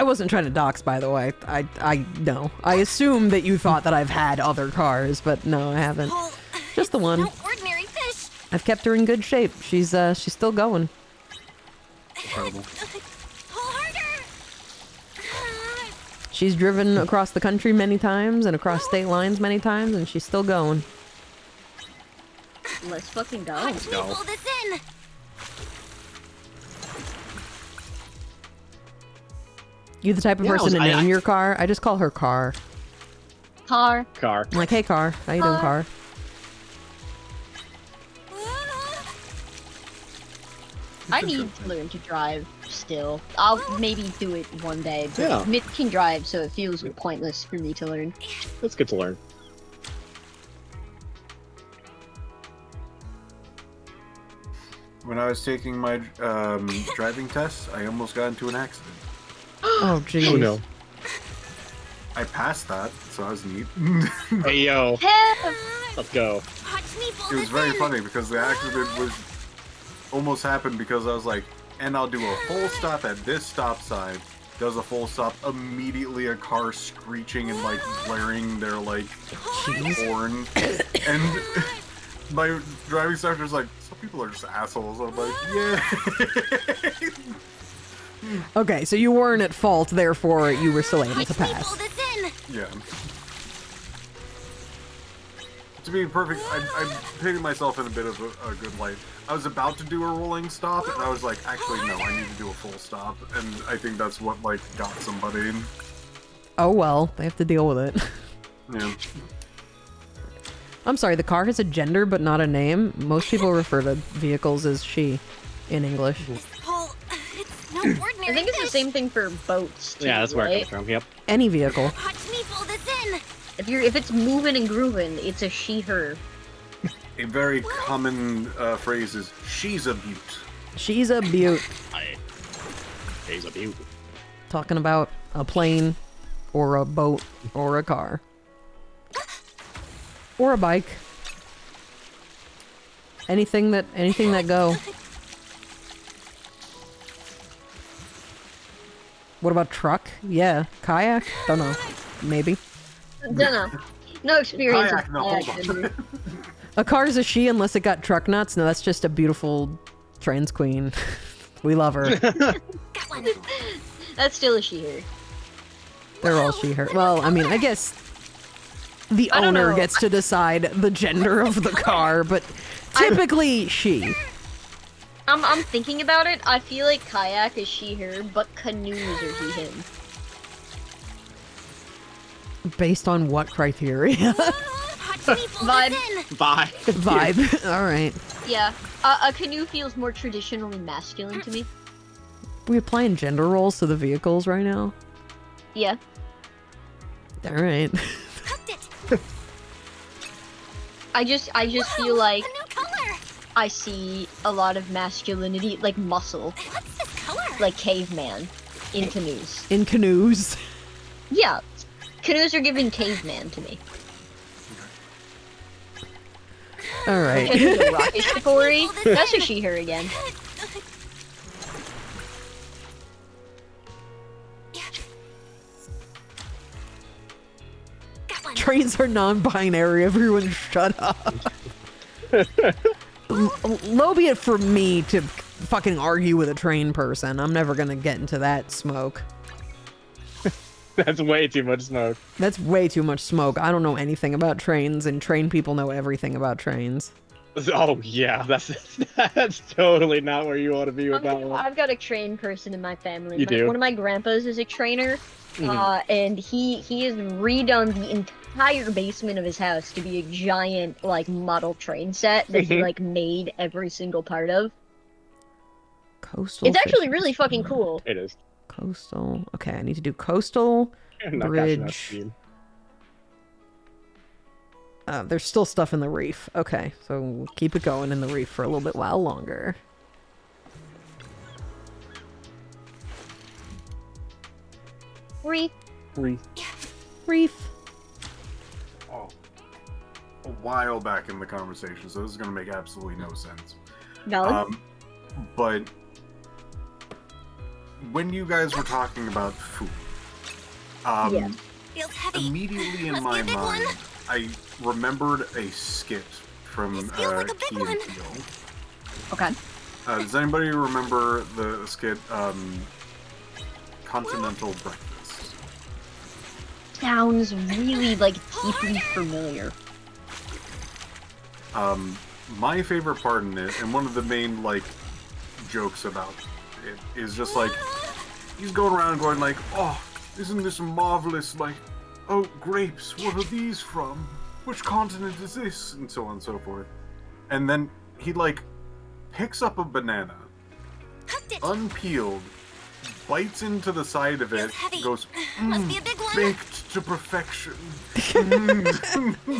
I wasn't trying to dox, by the way. I no. I assume that you thought that I've had other cars, but no, I haven't. Pull. Just the It's one. No ordinary fish. I've kept her in good shape. She's still going. Incredible. Pull harder. She's driven across the country many times and across state lines many times, and she's still going. Let's fucking go. Watch me go. pull this in. You the type of Yeah, person to I- name your car? I just call her Car. Car. Car. I'm like, hey, Car. How you doing, Car? I need to learn to drive still. I'll maybe do it one day, but Yeah. Mitt can drive, so it feels pointless for me to learn. That's good to learn. When I was taking my driving test, I almost got into an accident. Oh, jeez. Oh no. I passed that, so that was neat. Hey yo, Help! let's go. Watch me pull It was this very in. funny because the accident was almost happened because I was like, and I'll do a full stop at this stop sign. Does a full stop, immediately a car screeching and like blaring their like horn, and my driving instructor's like, some people are just assholes. I'm like, yeah. Okay, so you weren't at fault, therefore you were still able Watch to me pull pass. this in. Yeah. To be perfect, I'm painting myself in a bit of a good light. I was about to do a rolling stop, and I was like, actually, no, I need to do a full stop. And I think that's what, like, got somebody. Oh well, they have to deal with it. Yeah. I'm sorry, the car has a gender but not a name. Most people refer to vehicles as she in English. This pull. It's no ordinary I think it's the fish. same thing for boats, too, Yeah, that's where it right? comes from. Yep. Any vehicle. Watch me pull this in. If it's moving and grooving, it's a she/her. A very common phrase is, she's a beaut. She's a beaut. He's a beaut. Talking about a plane or a boat or a car. Or a bike. Anything that go. What about truck? Yeah. Kayak? Don't know. Maybe. Dunno. No experience with Kayak, no, hold kayak. on. A car's a she unless it got truck nuts. No, that's just a beautiful trans queen. We love her. Got one. That's still a she/her. They're all she, her. Well, I mean, I guess the I don't owner know. gets to decide the gender of the car, but typically she. I'm thinking about it. I feel like kayak is she/her, but canoes are he/him. Based on what criteria? Watch me pull Vibe. this in. Bye. Vibe. All right. Yeah, a canoe feels more traditionally masculine to me. We applying gender roles to the vehicles right now? Yeah. All right. Hooked it. I just feel Whoa, like a new color. I see a lot of masculinity, like muscle, What's this color? like caveman, in canoes. In canoes. Yeah, canoes are giving caveman to me. All right. Canoes are rocket chicory. That's a she/her again. Got one. Trains are non-binary. Everyone shut up. Low be it for me to fucking argue with a train person. I'm never gonna get into that smoke. That's way too much smoke. That's way too much smoke. I don't know anything about trains, and train people know everything about trains. Oh yeah, that's totally not where you want to be with that one. I've got a train person in my family. You do? One of my grandpas is a trainer, and he has redone the entire basement of his house to be a giant like model train set that he like made every single part of. Coastal. It's actually fishing really fucking spot. cool. It is. Coastal. Okay, I need to do coastal. Not catching that Bridge. speed. There's still stuff in the reef. Okay, so we'll keep it going in the reef for a little bit while longer. Reef. Reef. Oh. A while back in the conversation, so this is going to make absolutely no sense. Valid. But when you guys were talking about food, Yeah. Feels heavy. immediately in Must my be a big mind, one. I remembered a skit from This feels like a big Key and one. Peele. Okay. Does anybody remember the skit Continental Breakfast? Sounds really like deeply familiar. My favorite part in it, and one of the main like jokes about it, is just like he's going around going like, "Oh, isn't this marvelous? Like, oh, grapes. What are these from? Which continent is this?" And so on and so forth. And then he like picks up a banana, Hooked it. unpeeled, bites into the side of it, Feels heavy. goes, Must be a big one. baked to perfection. This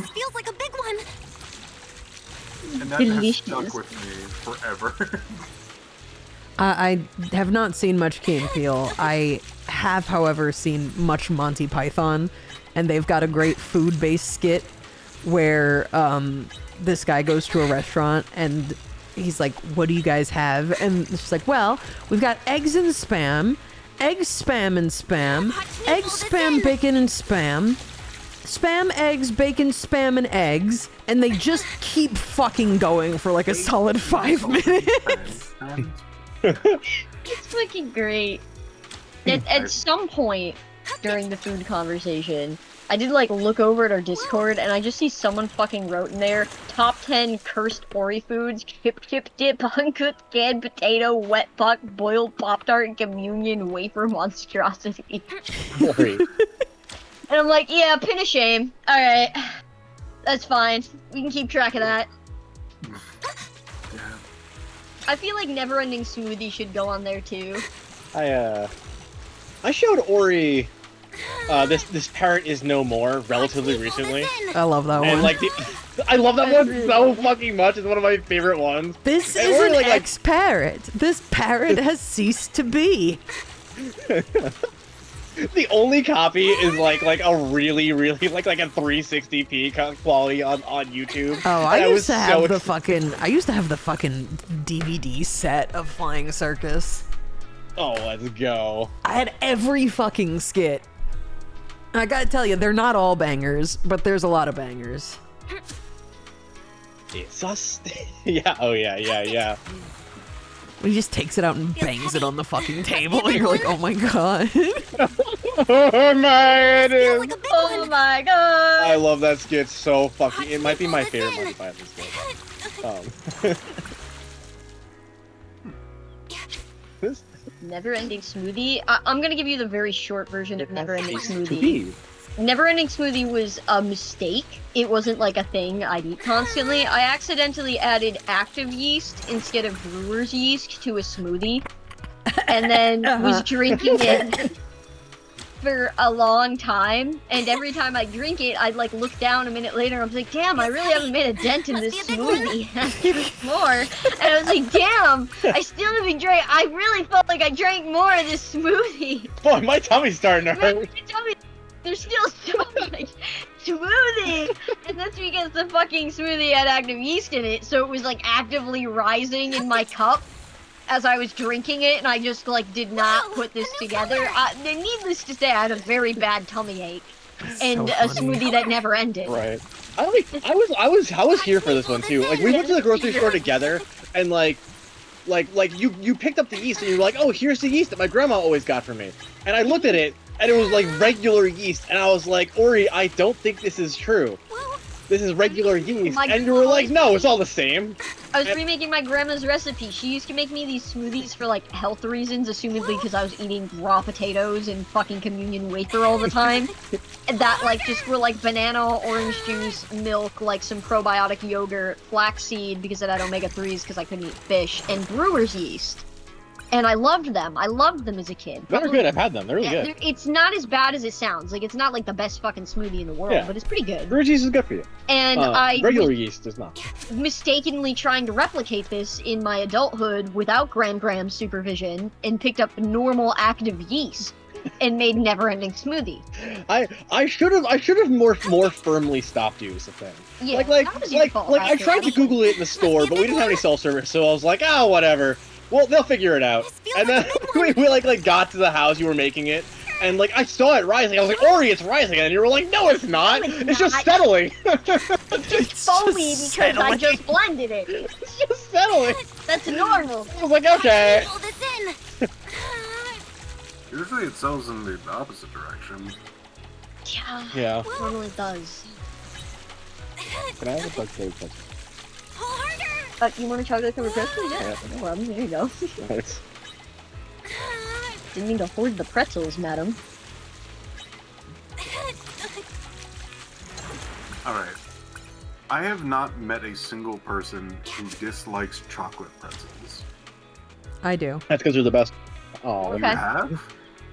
feels like a big one. And that has Delicious. stuck with me forever. I have not seen much Key and Peele. I have, however, seen much Monty Python, and they've got a great food-based skit where this guy goes to a restaurant and he's like, "What do you guys have?" And it's like, "Well, we've got eggs and spam, eggs, spam, and spam, eggs, spam, bacon, and spam, spam, eggs, bacon, spam, and eggs," and they just keep fucking going for like a solid 5 minutes. It's fucking great. At some point during the food conversation, I did like look over at our Discord and I just see someone fucking wrote in there, top 10 cursed Ori foods, chip dip, uncooked canned potato, wet puck, boiled Pop-Tart, and communion wafer monstrosity. Ori. And I'm like, yeah, pin of shame. Alright. That's fine. We can keep track of that. I feel like Never-Ending Smoothie should go on there too. I showed Ori this Parrot Is No More relatively recently. I love that And one. like I love that one so fucking much. It's one of my favorite ones. This And is Ori, an like- ex-parrot. This parrot has ceased to be. The only copy is like a really like a 360p quality on YouTube. Oh, I And used to have so the fucking DVD set of Flying Circus. Oh, let's go. I had every fucking skit. I gotta tell you, they're not all bangers, but there's a lot of bangers. It's us. Yeah. Oh yeah. He just takes it out and bangs it on the fucking table, and you're like, oh my god. Oh my Feels like a big Oh one. my god! I love that skit so fucking. It might be my favorite Monty Python skit. This Never-Ending Smoothie? I'm gonna give you the very short version of Never-Ending is to Smoothie. be. Never-Ending Smoothie was a mistake. It wasn't like a thing I'd eat constantly. I accidentally added active yeast instead of brewer's yeast to a smoothie. And then was drinking it for a long time. And every time I drink it, I'd like look down a minute later and I was like, damn, I really haven't made a dent in this smoothie. I have to drink more. And I was like, damn, I still haven't drank. I really felt like I drank more of this smoothie. Boy, my tummy's starting to hurt. Tell me, there's still so much smoothie, and that's because the fucking smoothie had active yeast in it, so it was like actively rising in my cup as I was drinking it, and I just like did not put this together. Needless to say, I had a very bad tummy ache and a smoothie that never ended. Right. I was here for this one too. Like we went to the grocery store together, and like you picked up the yeast and you were like, oh, here's the yeast that my grandma always got for me. And I looked at it and it was like regular yeast, and I was like, Ori, I don't think this is true. This is regular yeast. My And you were like, no, it's all the same. I was remaking my grandma's recipe. She used to make me these smoothies for like health reasons, assumedly because I was eating raw potatoes and fucking communion wafer all the time. And that like just were like banana, orange juice, milk, like some probiotic yogurt, flaxseed because it had omega-3s because I couldn't eat fish, and brewer's yeast. And I loved them. I loved them as a kid. They're good. I've had them. They're really Yeah, good. it's not as bad as it sounds. Like, it's not like the best fucking smoothie in the world, Yeah. but it's pretty good. Brewer's yeast is good for you. And I regular yeast is not. mistakenly trying to replicate this in my adulthood without Gram's supervision and picked up normal active yeast and made never-ending smoothie. I should have more firmly stopped you is the thing. Yeah, like that was your fault, I tried to actually. Google it in the store, but we didn't have any cell service, so I was like, oh, whatever. well, they'll figure it out. This feels And then like a big we like got to the house you were making it, and like I saw it rising. I was like, Ori, it's rising, and you were like, no, it's not. No, it's It's just not." settling. It's just foamy because I settling. just blended it. It's just settling. That's normal. I was like, okay. Pull this in. Usually it sells in the opposite direction. Yeah. Yeah. Normally does. Can I have a bug cake? Pull harder. You want a chocolate covered pretzel? Yeah. No problem. There you go. Thanks. Didn't mean to hoard the pretzels, madam. Alright. I have not met a single person who dislikes chocolate pretzels. I do. That's because they're the best. Oh, You Okay. have?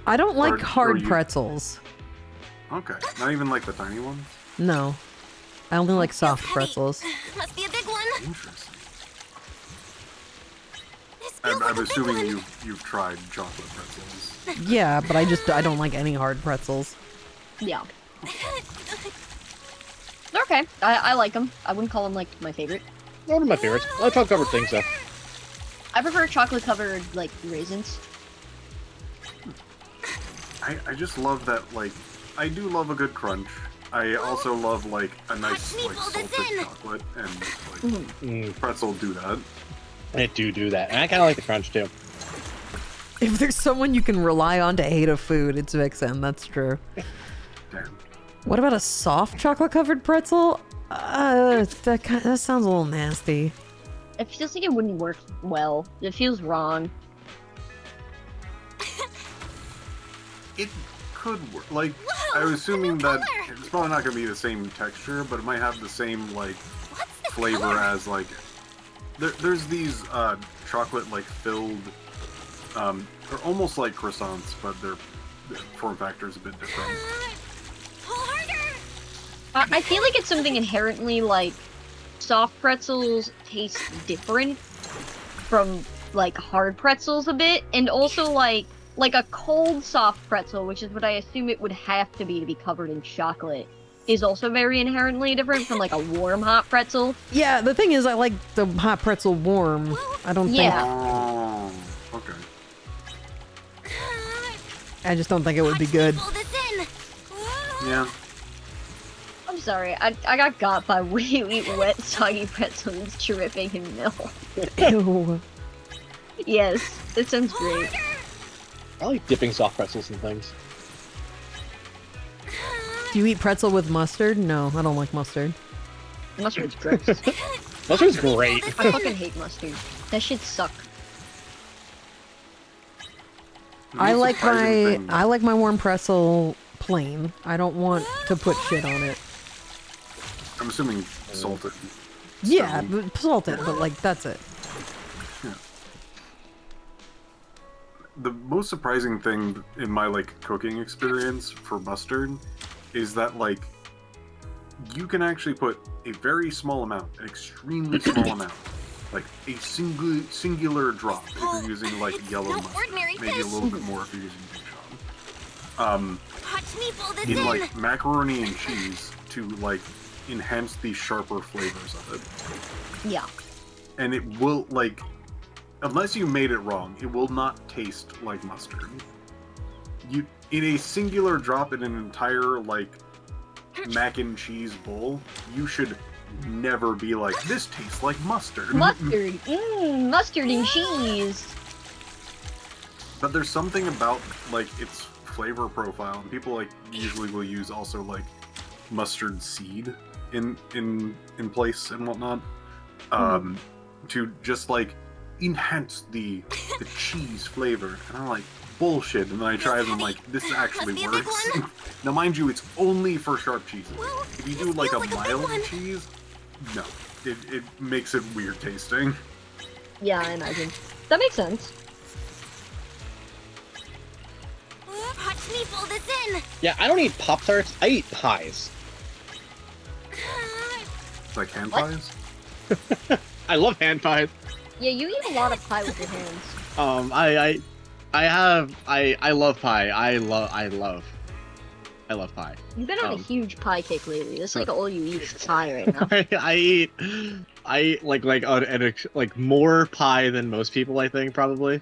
I don't like Or hard you- pretzels. Okay. Not even like the tiny ones? No. I only like soft Heavy. pretzels. Must be a big one. Interesting. This feels like I'm a big assuming one. you've tried chocolate pretzels. Yeah, but I don't like any hard pretzels. Yeah. They're okay. I like them. I wouldn't call them like my favorite. one of my favorites. I like chocolate covered things though. I prefer chocolate covered like raisins. I just love that, like, I do love a good crunch. I also love, like, a nice, Watch me like, pull this salted in. chocolate, and, like, pretzel do that. I do that, and I kind of like the crunch too. If there's someone you can rely on to hate a food, it's Vixen. That's true. Damn. What about a soft chocolate covered pretzel? That sounds a little nasty. It feels like it wouldn't work well. It feels wrong. It could work. Like, Whoa, I was assuming a new that color. it's probably not going to be the same texture, but it might have the same, like, What's this flavor color? as, like, there's these, chocolate, like, filled, they're almost like croissants, but their form factor is a bit different. Pull harder. I feel like it's something inherently like soft pretzels taste different from like hard pretzels a bit, and also like a cold soft pretzel, which is what I assume it would have to be covered in chocolate, is also very inherently different from like a warm hot pretzel. Yeah, the thing is, I like the hot pretzel warm. I don't think. Yeah. Oh, okay. I just don't think it would be Watch me good. pull this in. Whoa. Yeah. I'm sorry, I got by really wet soggy pretzels dripping in milk. Ew. Yes, it sounds great. I like dipping soft pretzels and things. Do you eat pretzel with mustard? No, I don't like mustard. Mustard's gross. Mustard's great. I fucking hate mustard. That shit suck. The I most like surprising my thing- warm pretzel plain. I don't want to put shit on it. I'm assuming salted. Yeah, So- but salted, but like that's it. The most surprising thing in my, like, cooking experience for mustard is that, like, you can actually put a very small amount, an extremely small amount, like a singular drop if you're using, like, It's yellow no mustard. ordinary Maybe a fish. little bit more if you're using Dijon. Watch me pull this In, in. like, macaroni and cheese to, like, enhance the sharper flavors of it. Yeah. And And it will, like, unless you made it wrong, it will not taste like mustard. You, in a singular drop in an entire, like, mac and cheese bowl, you should never be like, this tastes like mustard. mustard. Mustard and cheese. But there's something about, like, its flavor profile, and people, like, usually will use also, like, mustard seed in place and whatnot, to just, like, enhance the cheese flavor. And I'm like, bullshit. And then I try it and I'm like, this actually Must be a big works. one. Now, mind you, it's only for sharp cheeses. Well, If you this do like a feels like a big mild one. cheese, no. It makes it weird tasting. Yeah, I imagine. That makes sense. Watch me pull this in. Yeah, I don't eat Pop-Tarts, I eat pies. Like hand What? pies. I love hand pies. Yeah, you eat a lot of pie with your hands. I love pie. I love pie. You've been on a Um, huge pie kick lately. That's like all you eat is pie right now. I eat I like more pie than most people. I think probably.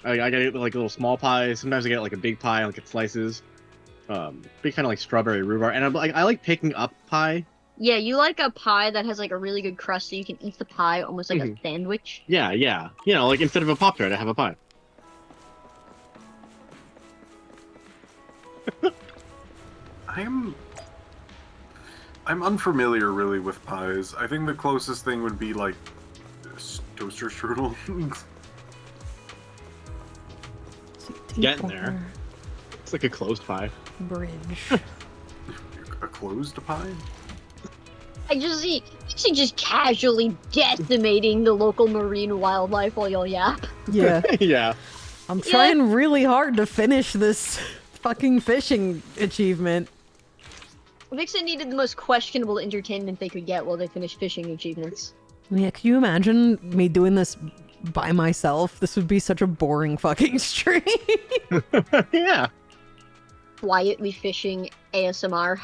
I get like little small pies. Sometimes I get like a big pie, like it slices. Big kind of like strawberry rhubarb, and I like picking up pie. Yeah, you like a pie that has like a really good crust, so you can eat the pie almost like a sandwich. Yeah, yeah. You know, like instead of a Pop-Tart, I have a pie. I'm unfamiliar really with pies. I think the closest thing would be like toaster strudel. Getting there. It's like a closed pie. Bridge. A closed pie? I just see just casually decimating the local marine wildlife while y'all yap. Yeah. Yeah. I'm trying really hard to finish this fucking fishing achievement. Vixen needed the most questionable entertainment they could get while they finished fishing achievements. Yeah, can you imagine me doing this by myself? This would be such a boring fucking stream. Yeah. Quietly fishing ASMR.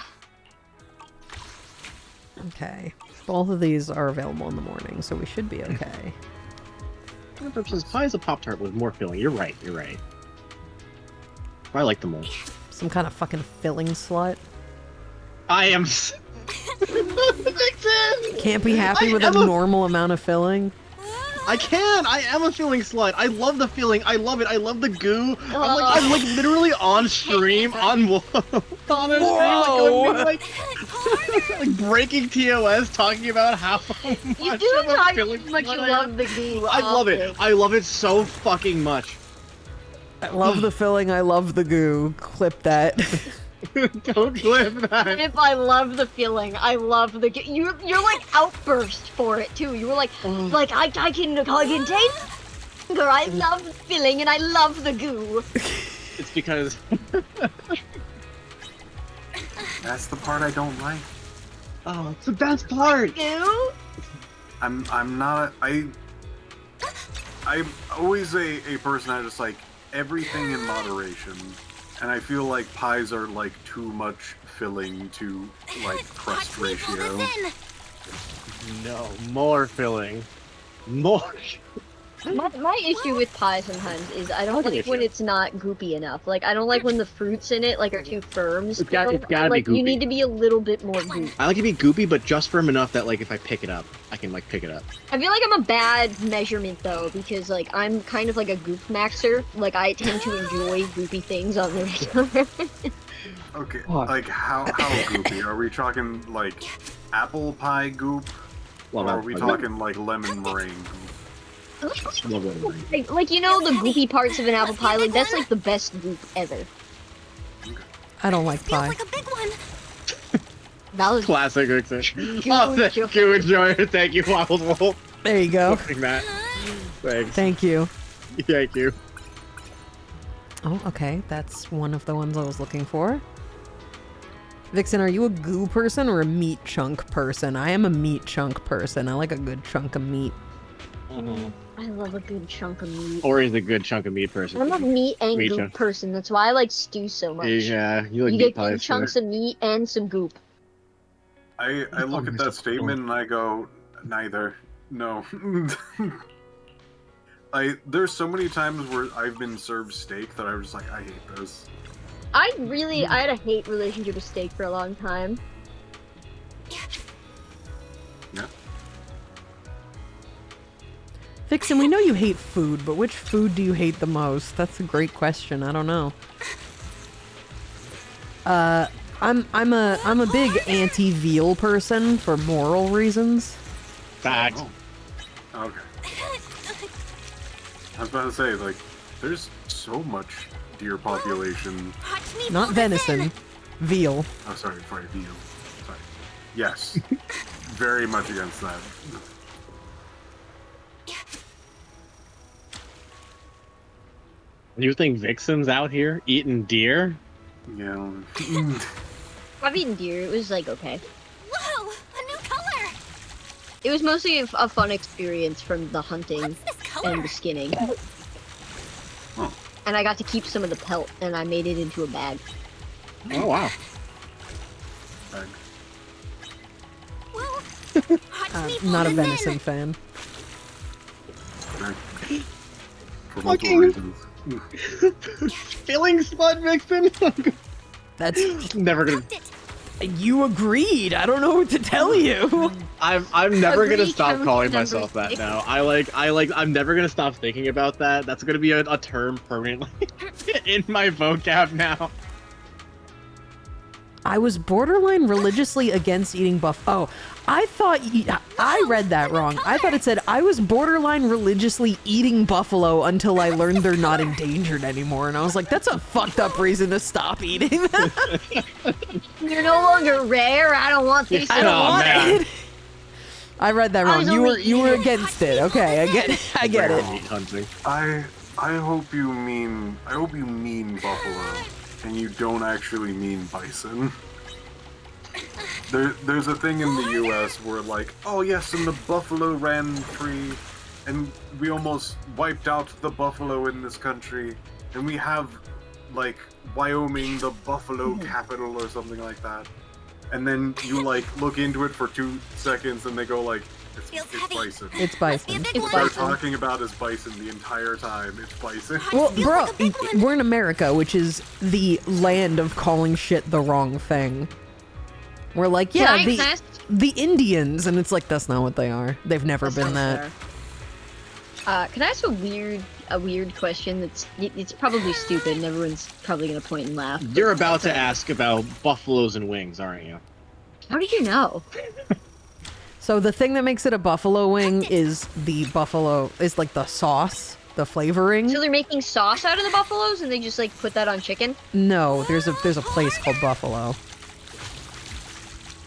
Okay. Both of these are available in the morning, so we should be okay. For purposes, pie is a Pop-Tart with more filling. You're right. You're right. I like them all. Some kind of fucking filling slut. I am. Can't be happy with a normal amount of filling. I can. I am a filling slut. I love the filling. I love it. I love the goo. I'm like literally on stream on Whoa. like breaking TOS, talking about how You much do of a talk filling how much you slut I love am. the goo. I love it. I love it so fucking much. I love the filling, I love the goo. Clip that. Don't clip that. If I love the feeling, I love the you're like outburst for it too. You were like I can taste. Girl, I love the feeling and I love the goo. It's because That's the part I don't like. oh, it's the best part. Goo? I'm not I'm always a person that just like everything in moderation. And I feel like pies are like too much filling to like crust ratio. No, more filling. More. My issue with pie sometimes is I don't like when it's not goopy enough. Like I don't like when the fruits in it like are too firm. It's gotta be like you goopy. need to be a little bit more goopy. I like to be goopy, but just firm enough that like if I pick it up, I can like pick it up. I feel like I'm a bad measurement though because like I'm kind of like a goop maxer. Like I tend to enjoy goopy things on the regular. Okay, like how goopy? Are we talking like apple pie goop? Love or are apple we pie talking like lemon meringue goop? Love it. Like you know the goopy parts of an apple pie, like that's like the best goop ever. I don't like Feels pie. like a big one. That was Classic Vixen. Oh, thank you, enjoy it. Thank you, Wild Wolf. There you go. Thank Matt. Thanks. Thank you. Thank you. Oh, okay. That's one of the ones I was looking for. Vixen, are you a goo person or a meat chunk person? I am a meat chunk person. I like a good chunk of meat. I love a good chunk of meat. Or is a good chunk of meat person. I'm a meat and Meat goop chunk. person. That's why I like stew so much. Yeah, you like You meat get pies. good chunks of meat and some goop. I look at that statement and I go, neither. No. There's so many times where I've been served steak that I was just like, I hate this. I had a hate relationship with steak for a long time. Yeah. Vixen, we know you hate food, but which food do you hate the most? That's a great question. I don't know. I'm a big anti-veal person for moral reasons. Fact. Oh. Okay. I was about to say, like, there's so much deer population. Watch me Not pull this venison, in. veal. Oh, sorry, veal. Sorry. Yes. Very much against that. You think Vixen's out here eating deer? Yeah. I've eaten deer. It was like okay. Whoa, a new color. It was mostly a fun experience from the hunting What's this color? and the skinning. Oh. And I got to keep some of the pelt, and I made it into a bag. Oh wow. Bag. Well, Not a venison fan. For multiple reasons. Filling spud Vixen. That's Never gonna. you agreed. I don't know what to tell you. I'm never gonna Agree stop comes calling number myself that 6. now. I'm never gonna stop thinking about that. That's gonna be a term permanently in my vocab now. I was borderline religiously against eating Oh, I thought I read that wrong. I thought it said I was borderline religiously eating buffalo until I learned they're not endangered anymore. And I was like, that's a fucked up reason to stop eating them. You're no longer rare. I don't want these. I don't Oh, want man. it. I read that I wrong. was You were only against it. Okay, I get it. Meat hunting. I hope you mean buffalo, and you don't actually mean bison. There's a thing in the U.S. where like, oh yes, and the buffalo ran free, and we almost wiped out the buffalo in this country, and we have like Wyoming, the buffalo capital or something like that. And then you like look into it for 2 seconds, and they go like, it's bison. It's bison. It's They're bison. talking about is bison the entire time. It's bison. Well, bro, we're in America, which is the land of calling shit the wrong thing. We're like, Can yeah, I ask- the Indians, and it's like, that's not what they are. They've never been that. Can I ask a weird question it's probably stupid and everyone's probably gonna point and laugh. You're about to ask about buffaloes and wings, aren't you? How did you know? So the thing that makes it a buffalo wing is the buffalo, is like the sauce, the flavoring. So they're making sauce out of the buffaloes and they just like put that on chicken? No, there's a place called Buffalo.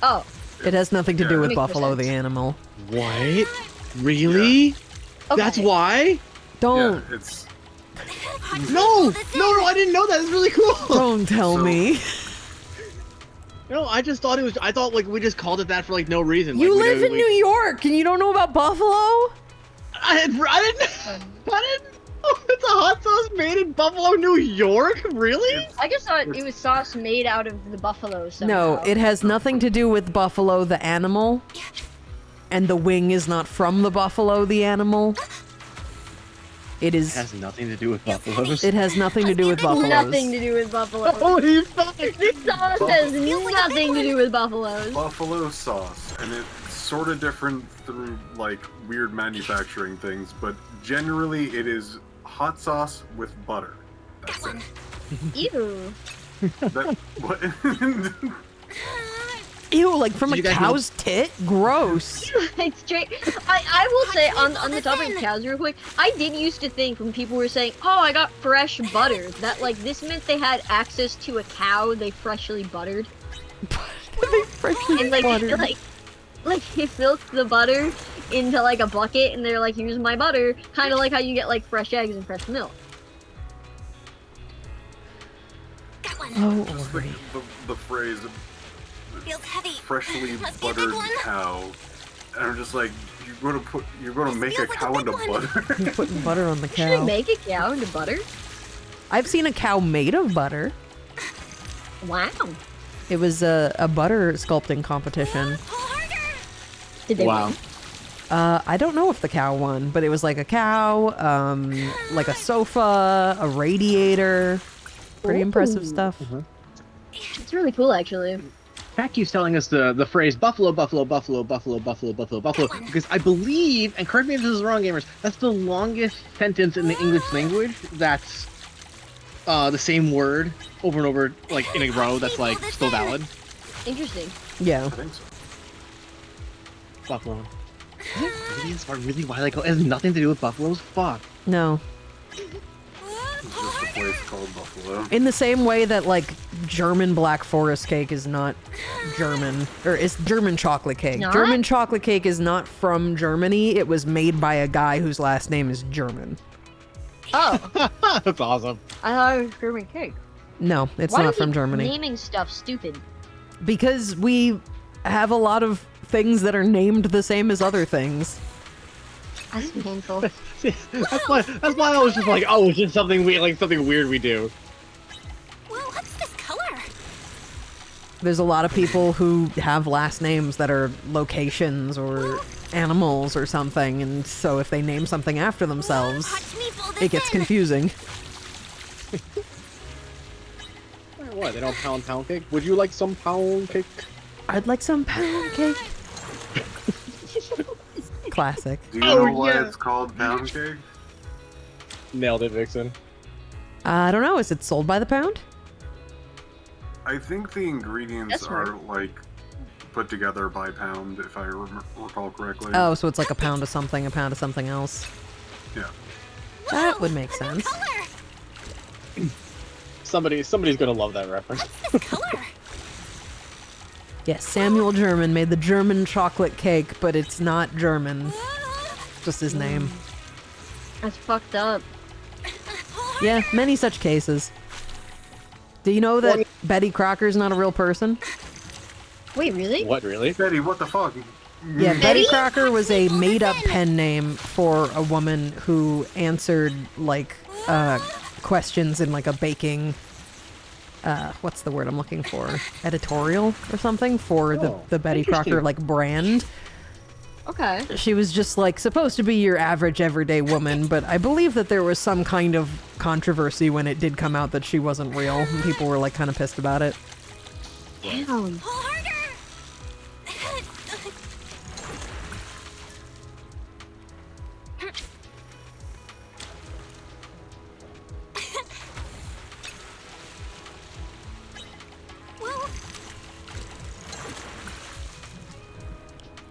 Oh. It has nothing to do with Makes no Buffalo the sense. animal. What? Really? Okay. That's why? Don't Yeah, it's No, I didn't know that. It's really cool. don't tell So- me. No, I just thought it was. I thought like we just called it that for like no reason. You like, we live don't- in New York and you don't know about Buffalo? I didn't. Oh, it's a hot sauce made in Buffalo, New York. Really? I just thought it was sauce made out of the buffalo somehow. No, it has nothing to do with Buffalo the animal. And the wing is not from the buffalo the animal. It It is. has nothing to do with buffaloes. It has nothing to do with buffaloes. Nothing to do with buffalo. Holy fuck! This sauce has nothing to do with buffaloes. buffalo sauce, and it's sort of different through like weird manufacturing things, but generally it is hot sauce with butter. That's it. Ew. That, what? Ew, like from Did a you guys know- cow's tit? Gross. It's straight. I will say on the topic of cows real quick, I did used to think when people were saying, "Oh, I got fresh butter," that like this meant they had access to a cow they freshly buttered, They freshly and like buttered. like they milked the butter into like a bucket, and they're like, "Here's my butter," kind of like how you get like fresh eggs and fresh milk. Got one. Oh, Just Ori. the phrase Feels heavy. freshly Must be a big buttered one. cow, and I'm just like, you're gonna make a feels like a cow big into one. butter. You're putting butter on the Should I cow. make a cow into butter? I've seen a cow made of butter. Wow. It was a butter sculpting competition. Pull harder. Did they Wow. win? I don't know if the cow won, but it was like a cow, like a sofa, a radiator. Pretty impressive Ooh. stuff. It's really cool, actually. Pat keeps telling us the phrase buffalo, buffalo, buffalo, buffalo, buffalo, buffalo, buffalo, because I believe, and correct me if this is wrong, gamers, that's the longest sentence in the English language that's the same word over and over, like in a row, that's like still valid. Interesting. Yeah. I think so. Buffalo. Is that really why they call it? Has nothing to do with buffaloes? Fuck. No. It's just a place called Buffalo. In the same way that like German black forest cake is not German, or it's German chocolate cake. Not? German chocolate cake is not from Germany. It was made by a guy whose last name is German. Oh, That's awesome. I thought it was German cake. No, it's Why not do from you keep Germany. Naming stuff stupid. Because we have a lot of things that are named the same as other things. That's painful. That's why I was just like, oh, it's just something weird we do. Whoa, what's this color? There's a lot of people who have last names that are locations or animals or something, and so if they name something after themselves, it gets confusing. What? They don't pound cake? Would you like some pound cake? I'd like some pound cake. Classic. Do you know why it's called pound cake? Nailed it, Vixen. I don't know. Is it sold by the pound? I think the ingredients are like put together by pound, if I recall correctly. Oh, so it's like a pound of something else. Yeah. That would make sense. Somebody's gonna love that reference. Color. Yes, Samuel German made the German chocolate cake, but it's not German. Just his name. That's fucked up. Yeah, many such cases. Do you know that Betty Crocker's not a real person? Wait, really? What, really? Betty, what the fuck? Yeah, Betty Crocker was a made-up pen name for a woman who answered, like, questions in, like, a baking... what's the word I'm looking for? Editorial or something for the Betty Crocker, like, brand. Okay. She was just, like, supposed to be your average everyday woman, but I believe that there was some kind of controversy when it did come out that she wasn't real, and people were, like, kind of pissed about it. Damn. Pull harder.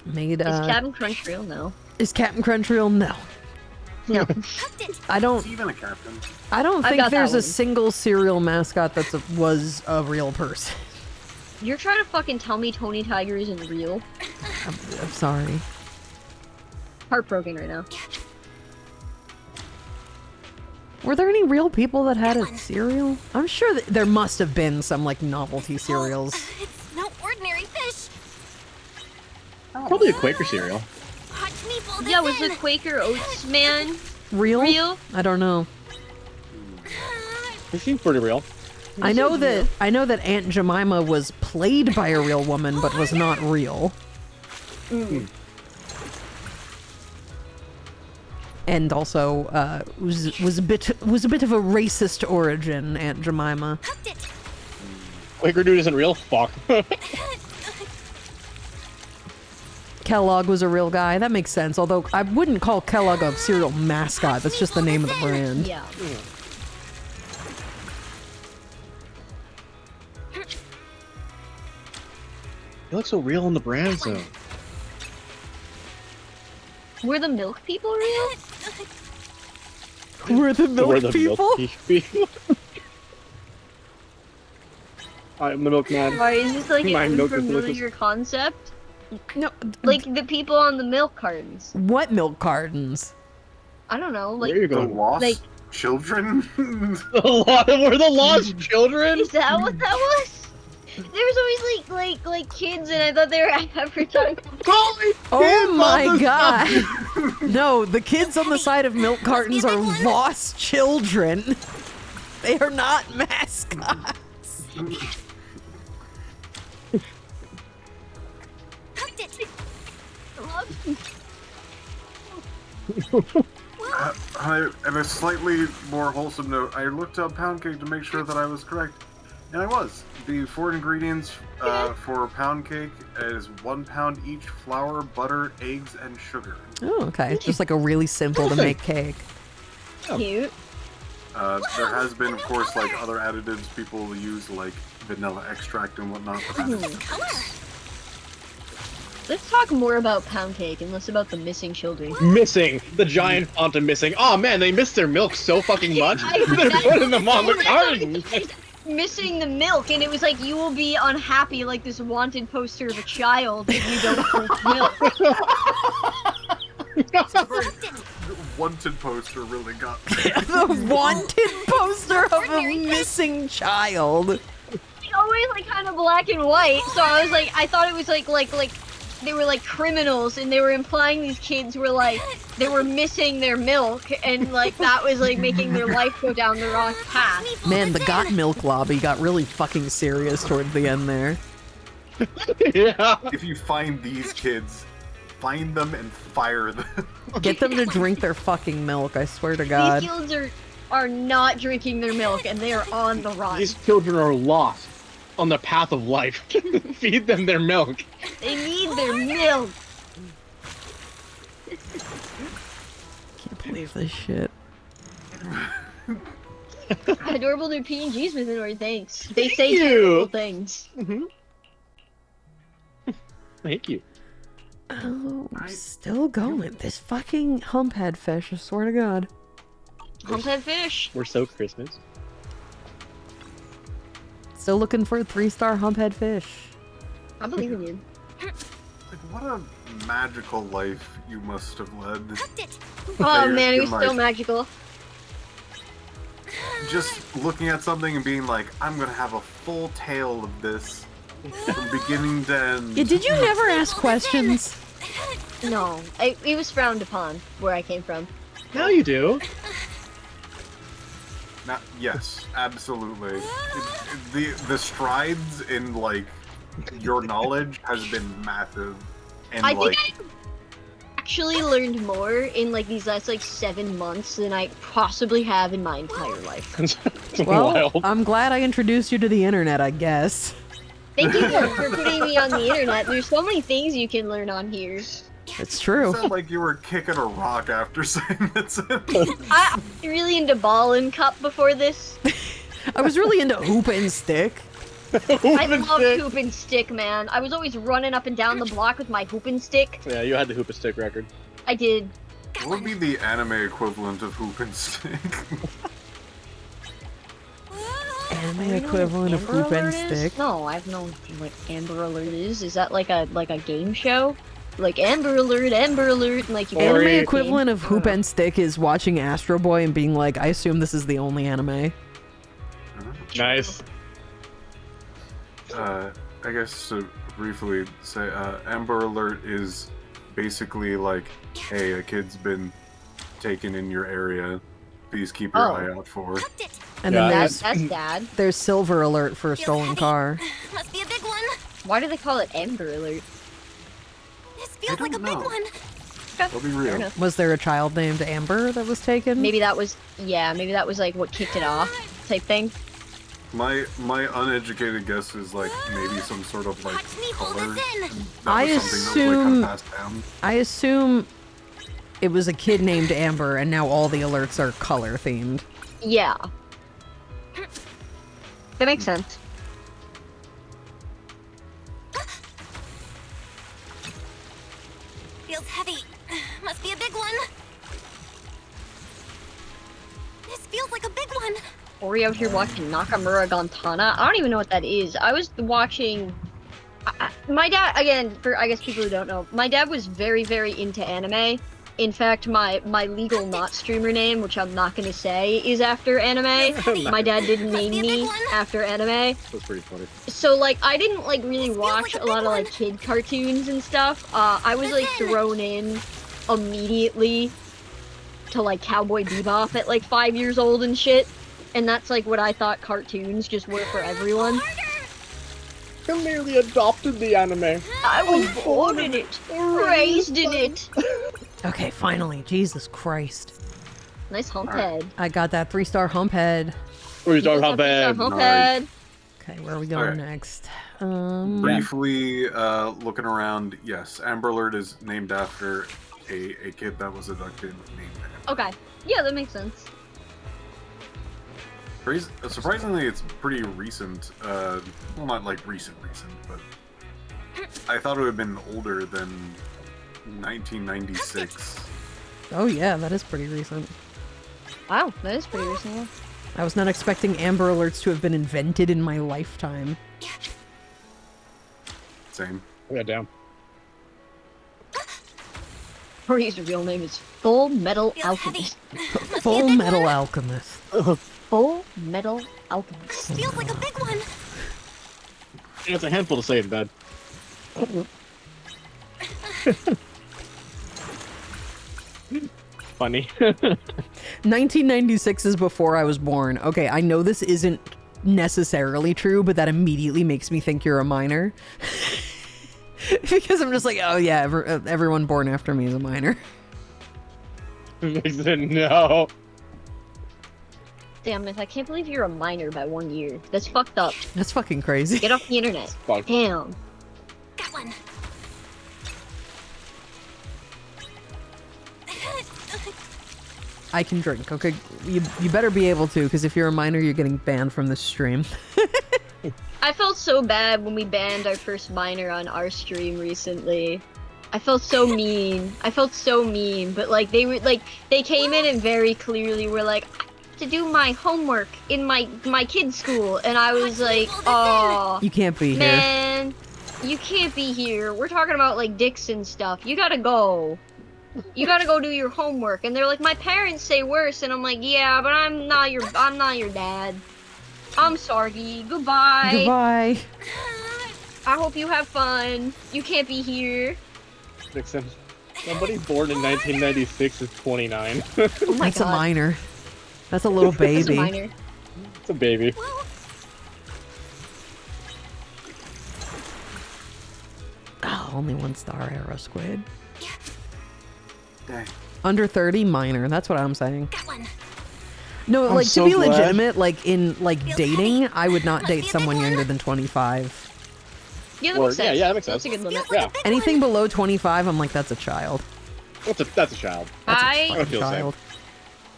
Made, Is Captain Crunch real? No. Is Captain Crunch real? No. No. I don't... It's even a captain. I don't I've think got that there's a one. single cereal mascot that was a real person. You're trying to fucking tell me Tony Tiger isn't real? I'm sorry. Heartbroken right now. Were there any real people that had a cereal? I'm sure that there must have been some, like, novelty cereals. It's no ordinary fish. Probably a Quaker cereal. Watch me pull this Yeah, was in. the Quaker Oats man Real? real? I don't know. He seems pretty real. I know that Aunt Jemima was played by a real woman, but was not real. And also was a bit of a racist origin, Aunt Jemima. Hooked it. Quaker dude isn't real? Fuck. Kellogg was a real guy. That makes sense. Although I wouldn't call Kellogg a cereal mascot. That's just the name of the brand. Yeah. You look so real in the brand zone. Were the milk people real? We're the milk people? people. I'm the milkman. Or is this like My an milk is unfamiliar delicious. concept? No. Like the people on the milk cartons. What milk cartons? I don't know. Like, There you The go. lost like- children? We're the lost children? is that what that was? There was always like kids, and I thought they were advertising. Oh my god! No, the kids on the side of milk cartons are lost children. They are not mascots. Hooked it. And a slightly more wholesome note, I looked up pound cake to make sure that I was correct. And I was. The 4 ingredients for pound cake is 1 pound each: flour, butter, eggs, and sugar. Oh, okay. It's just like a really simple to make cake. Cute. There has been, of course, like other additives people use, like vanilla extract and whatnot. But that's Color. Let's talk more about pound cake and less about the missing children. Missing. The giant font of missing. Oh man, they missed their milk so fucking much. They're putting them on the carton. Missing the milk, and it was like, you will be unhappy like this wanted poster of a child if you don't drink milk. the wanted poster really got me. The wanted poster of a missing child. It's always like kind of black and white, so I was like, I thought it was like they were like criminals, and they were implying these kids were like, they were missing their milk, and like that was like making their life go down the wrong path. Man, the Got Milk lobby got really fucking serious towards the end there. Yeah. If you find these kids, find them and fire them. Get them to drink their fucking milk, I swear to God. These kids are not drinking their milk, and they are on the run. These children are lost on the path of life. Feed them their milk. They need their milk. Can't believe this shit. Adorable new PNGs with Inori, thanks. They say you. terrible things. Thank you. Oh, I'm still going. This fucking humphead fish, I swear to God. Humphead fish. We're so Christmas. Still looking for a 3-star humphead fish. I believe in you. Like, what a magical life you must have led. Oh You're- man, it you're was like- so magical. Just looking at something and being like, I'm gonna have a full tale of this from beginning to end. Yeah, did you never ask questions? No, it was frowned upon where I came from. Now you do. Yes, absolutely. The strides in like your knowledge has been massive, and I like think I actually learned more in like these last like 7 months than I possibly have in my entire life. It's Well, wild. I'm glad I introduced you to the internet, I guess. Thank you for putting me on the internet. There's so many things you can learn on here. It's it true. sounded like you were kicking a rock after saying that sentence. I'm really into ball and cup before this. I was really into hoop and stick. I love hoop and stick, man. I was always running up and down the block with my hoop and stick. Yeah, you had the hoop and stick record. I did. What would be the anime equivalent of hoop and stick? Anime You know what equivalent of Amber hoop and Alert is? stick. No, I have no idea what Amber Alert is. Is that like a game show? Like Amber Alert, and like you Or- Anime Sorry. equivalent of hoop and stick is watching Astro Boy and being like, I assume this is the only anime. Nice. I guess to briefly say, Amber Alert is basically like, hey, a kid's been taken in your area. Please keep your Oh. eye out for. And Yeah, then That's there's dad. there's Silver Alert for a stolen car. Must be a big one. Why do they call it Amber Alert? This feels like a don't big know. one. I'll be Fair real. enough. Was there a child named Amber that was taken? Maybe that was like what kicked it off type thing. My uneducated guess is like maybe some sort of like Watch me hold color. us in. and that I was something that was like assume- kind of passed down. I assume it was a kid named Amber, and now all the alerts are color themed. Yeah. That makes sense. Feels heavy. Must be a big one. This feels like a big one. Ori out here watching Nakamura Gantana. I don't even know what that is. I was watching. My dad, again, for I guess people who don't know, my dad was very, very into anime. In fact, my legal not streamer name, which I'm not gonna say, is after anime. My dad did name me after anime. That's pretty funny. So like, I didn't like really watch a lot of like kid cartoons and stuff. I was like thrown in immediately to like Cowboy Bebop at like 5 years old and shit. And that's like what I thought cartoons just were for everyone. You merely adopted the anime. I was born in it, raised in it. Okay, finally. Jesus Christ. Nice hump head. I got that 3-star hump head. What are you talking about, bad? Hump Nice. head. Okay, where are we going Alright. next? Briefly looking around, yes, Amber Alert is named after a kid that was abducted named Amber. Okay. Yeah, that makes sense. Surprisingly, it's pretty recent. Well, not like recent, but I thought it would have been older than 1996. Oh yeah, that is pretty recent. Wow, that is pretty recent. Yeah. I was not expecting Amber Alerts to have been invented in my lifetime. Same. Yeah, damn. Ori's real name is Full Metal Feels heavy. Alchemist. Full Metal Alchemist. Full Metal Alchemist. Feels like a big one. Yeah, it's a handful to say in bed. Funny. 1996 is before I was born. Okay, I know this isn't necessarily true, but that immediately makes me think you're a minor. Because I'm just like, oh yeah, everyone born after me is a minor. No. Damn it, I can't believe you're a minor by 1 year. That's fucked up. That's fucking crazy. Get off the internet. Damn. Got one. I can drink, okay? You better be able to, because if you're a minor, you're getting banned from this stream. I felt so bad when we banned our first minor on our stream recently. I felt so mean. But like they came in and very clearly were like, I have to do my homework in my kid's school, and I was like, oh, You can't be here. man, you can't be here. We're talking about like dicks and stuff. You gotta go. You gotta go do your homework. And they're like, my parents say worse, and I'm like, yeah, but I'm not your dad. I'm sorry. Goodbye. Goodbye. I hope you have fun. You can't be here. Vixen. Somebody born in 1996 is 29. Oh my That's god. a minor. That's a little baby. That's a minor. It's a baby. Oh, only 1 star arrow squid. Dang. Under 30, minor. That's what I'm saying. Got one. No, I'm like so to be glad. legitimate, like in like dating, I would not date someone younger than 25. Yeah, that Or- makes sense. yeah, that makes That's a sense. good limit. Yeah, Anything below 25, I'm like, that's a child. that's a child. That's a I fucking feel the same. child.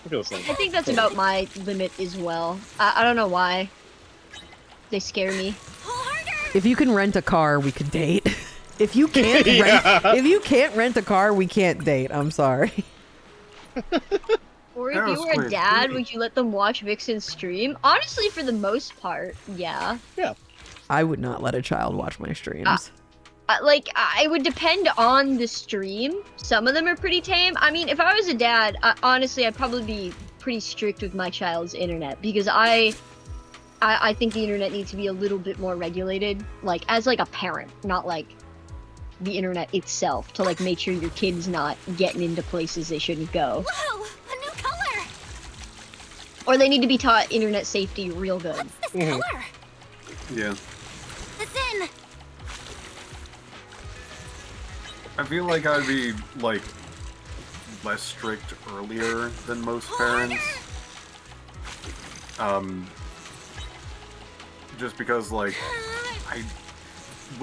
I feel the same. I think that's about my limit as well. I don't know why. They scare me. Pull harder. If you can rent a car, we could date. If you can't Yeah. if you can't rent a car, we can't date. I'm sorry. Or if That you was were a quite dad, pretty. would you let them watch Vixen's stream? Honestly, for the most part, yeah. I would not let a child watch my streams. Like, it would depend on the stream. Some of them are pretty tame. I mean, if I was a dad, honestly, I'd probably be pretty strict with my child's internet, because I think the internet needs to be a little bit more regulated, like, as, like, a parent, not, like, the internet itself, to, like, make sure your kid's not getting into places they shouldn't go. Whoa, a new color. Or they need to be taught internet safety real good. What's this color? Yeah. It's in. I feel like I'd be, like, less strict earlier than most parents. Just because, like,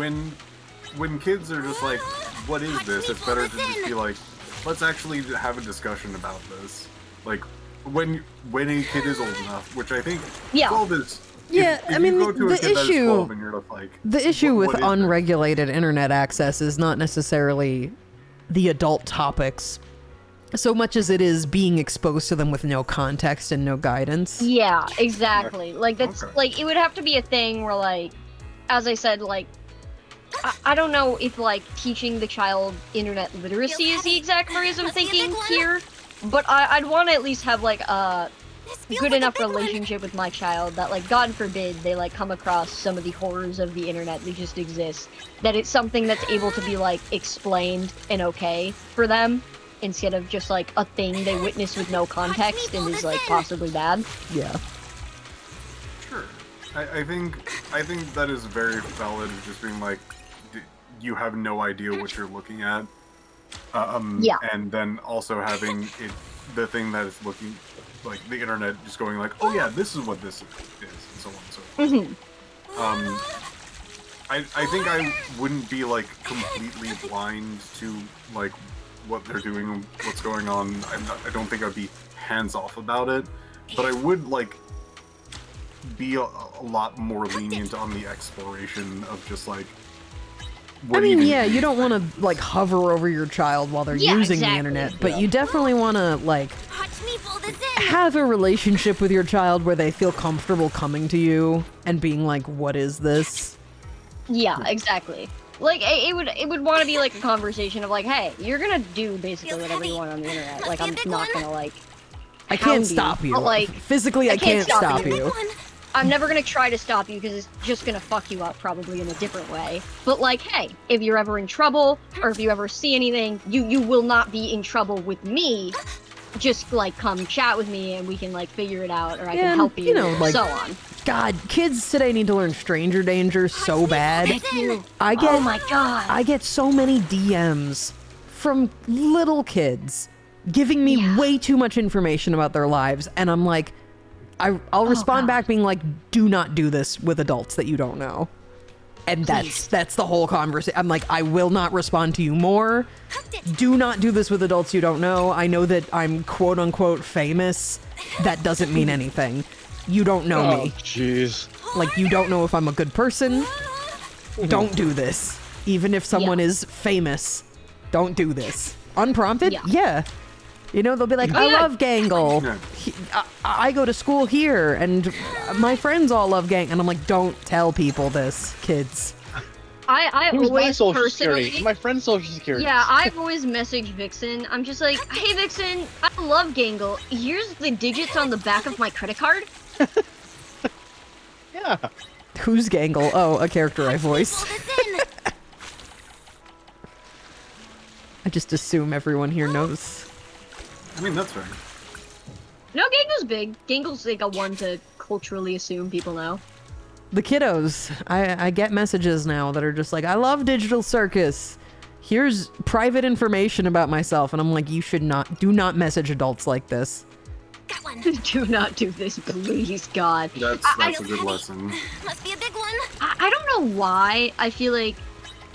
when kids are just like, what is this? It's better to just be like, let's actually have a discussion about this. Like, when a kid is old enough, which I think Yeah. 12 is... Yeah, if I mean, you go to a the kid that is issue- 12 and you're just like, The issue what with is this? unregulated internet access is not necessarily the adult topics, so much as it is being exposed to them with no context and no guidance. Yeah, exactly. Like, that's, Okay. like, it would have to be a thing where, like, as I said, like, I don't know if, like, teaching the child internet literacy is the exact phrase I'm Must be a thinking big one. here, but I'd want to at least have, like, a This feels good like a enough big one. relationship with my child that, like, God forbid they, like, come across some of the horrors of the internet that just exist, that it's something that's able to be, like, explained and okay for them, instead of just, like, a thing they witness with no context and is, like, possibly bad. Yeah. Sure. I think that is very valid, just being like, you have no idea what you're looking at. Yeah. And then also having it, the thing that is looking, like, the internet just going like, oh yeah, this is what this is, and so on and so forth. Mhm. I think I wouldn't be, like, completely blind to, like, what they're doing, what's going on. I don't think I'd be hands-off about it, but I would, like, be a lot more lenient on the exploration of just, like, I mean, even yeah, is you don't want things. to like hover over your child while they're Yeah, using exactly. the internet, but you definitely want to like Watch me pull this in. have a relationship with your child where they feel comfortable coming to you and being like, "What is this?" Yeah, exactly. Like, it would want to be like a conversation of like, hey, you're gonna do basically Feels whatever you heavy. want on the internet. Must Like, be a I'm big not one. gonna like, I hound can't you, stop you. but, like, Physically, I can't stop Big you. one. I'm never gonna try to stop you because it's just gonna fuck you up probably in a different way. But like, hey, if you're ever in trouble or if you ever see anything, you will not be in trouble with me. Just like come chat with me and we can like figure it out, or I Yeah, can and, help you, you know, like, so on. God, kids today need to learn stranger danger so bad. Oh my god. I get so many DMs from little kids giving me way too much information about their lives, and I'm like, I'll respond back being like, do not do this with adults that you don't know. And that's the whole conversation. I'm like, I will not respond to you more. Do not do this with adults you don't know. I know that I'm quote unquote famous. That doesn't mean anything. You don't know me. Jeez. Like, you don't know if I'm a good person. Don't do this. Even if someone is famous, don't do this. Unprompted? Yeah. You know, they'll be like, I love Gangle. I go to school here, and my friends all love Gang. And I'm like, don't tell people this, kids. I Who's my always social personally... security? My friend's social security. Yeah, I've always messaged Vixen. I'm just like, hey Vixen, I love Gangle. Here's the digits on the back of my credit card. Yeah. Who's Gangle? Oh, a character I voice. I just assume everyone here knows. I mean, that's fair. No, Gangle's big. Gangle's like a one to culturally assume people know. The kiddos, I get messages now that are just like, I love Digital Circus. Here's private information about myself. And I'm like, you should not, do not message adults like this. Got one. Do not do this, please, God. That's a good lesson. Must be a big one. I don't know why. I feel like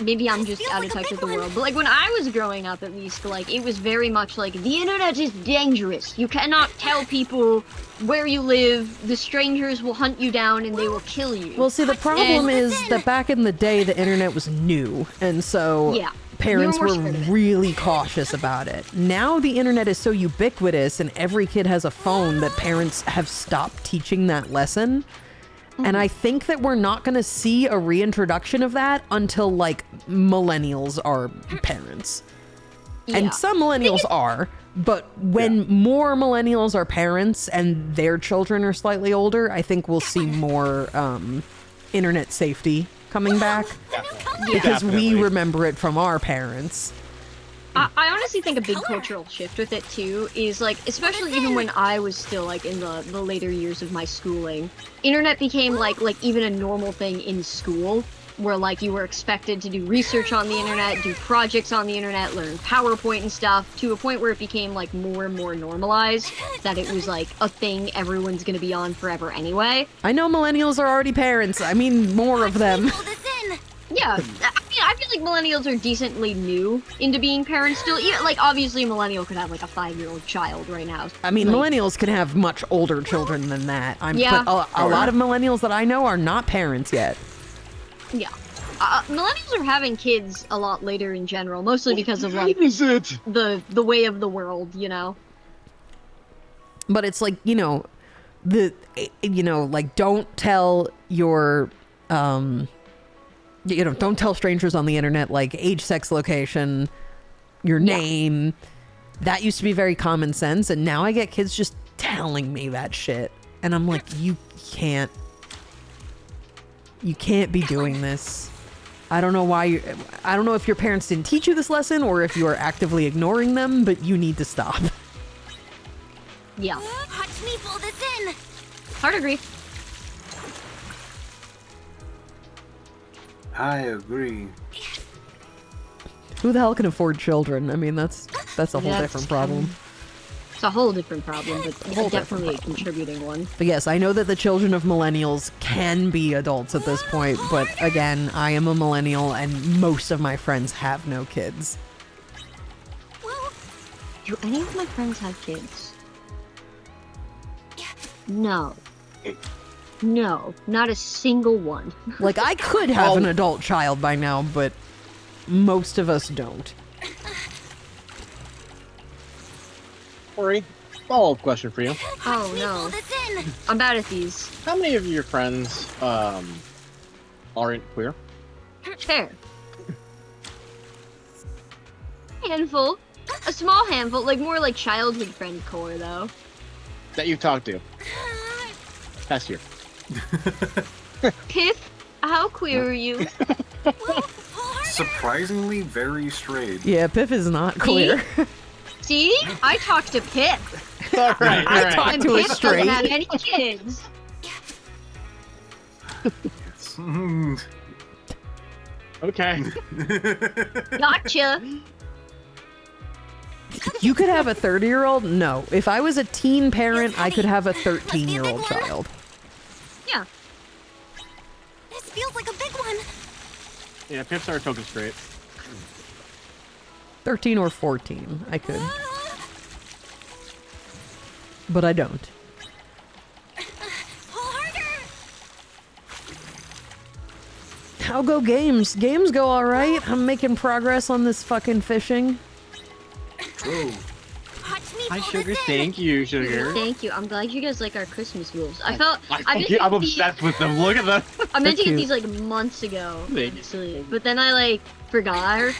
maybe I'm just out of touch with the world. But like when I was growing up, at least, like it was very much like the internet is dangerous. You cannot tell people where you live. The strangers will hunt you down and they will kill you. Well, see, the problem is that back in the day, the internet was new. And so parents were really cautious about it. Now the internet is so ubiquitous and every kid has a phone that parents have stopped teaching that lesson. And I think that we're not going to see a reintroduction of that until, like, millennials are parents. And some millennials are, but when more millennials are parents and their children are slightly older, I think we'll see more internet safety coming back. Because we remember it from our parents. I honestly think a big cultural shift with it too is like, especially even when I was still like in the later years of my schooling, internet became like even a normal thing in school, where like you were expected to do research on the internet, do projects on the internet, learn PowerPoint and stuff, to a point where it became like more and more normalized that it was like a thing everyone's gonna be on forever anyway. I know millennials are already parents. I mean, more of them. Yeah, I mean, I feel like millennials are decently new into being parents still. Yeah, like, obviously a millennial could have, like, a 5-year-old child right now. I mean, like, millennials can have much older children than that. But a lot of millennials that I know are not parents yet. Yeah. Millennials are having kids a lot later in general, mostly because of, like, the way of the world, you know? But it's like, you know, like, don't tell your, don't tell strangers on the internet, like, age, sex, location, your name. That used to be very common sense, and now I get kids just telling me that shit. And I'm like, you can't be doing this. I don't know why I don't know if your parents didn't teach you this lesson or if you are actively ignoring them, but you need to stop. Yeah. Watch me pull this in. Hard agree. I agree. Who the hell can afford children? I mean, that's a whole different problem. It's a whole different problem, but definitely a contributing one. But yes, I know that the children of millennials can be adults at this point, but again, I am a millennial and most of my friends have no kids. Do any of my friends have kids? No. No, not a single one. Like, I could have an adult child by now, but most of us don't. Ori, follow-up question for you. Oh no. I'm bad at these. How many of your friends aren't queer? Fair. Handful. A small handful, like more like childhood friend core though. That you've talked to? Past year. Piff, how queer are you? Surprisingly very straight. Yeah, Piff is not queer. See? I talked to Piff. Alright, I talked to a Piff straight. doesn't have any kids. Yes. Okay. Gotcha. You could have a 30-year-old? No. If I was a teen parent, I could have a 13-year-old child. Yeah. This feels like a big one. Yeah, Pips are token straight. 13 or 14, I could. But I don't. Pull harder. How go games? Games go alright. I'm making progress on this fucking fishing. Whoa. Watch me Hi, pull Sugar. this in. Thank you, Sugar. Thank you. I'm glad you guys like our Christmas rules. I'm I'm obsessed with them. Look at them. I meant to They're get these like months ago, Thank you. honestly. But then I like forgot.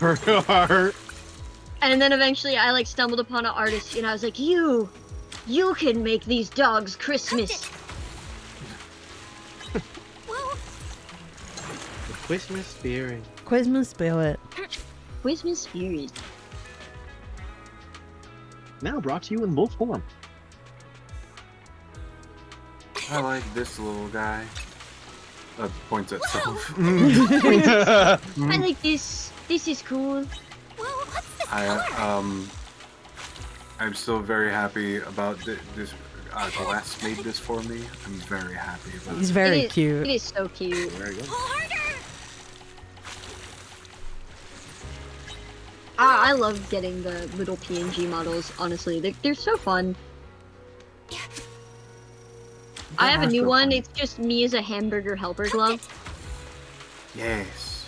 Heart. And then eventually I like stumbled upon an artist and I was like, you can make these dogs Christmas. Whoa. The Christmas spirit. Christmas spirit. Christmas spirit. Now brought to you in wolf form. I like this little guy. Points at self. I like this. This is cool. Whoa, what's this color? I'm still very happy about this. Glass made this for me. I'm very happy about He's it. very It cute. is so cute. Very good. Pull harder. I love getting the little PNG models, honestly. They're so fun. I have a new one. It's just me as a hamburger helper glove. Yes.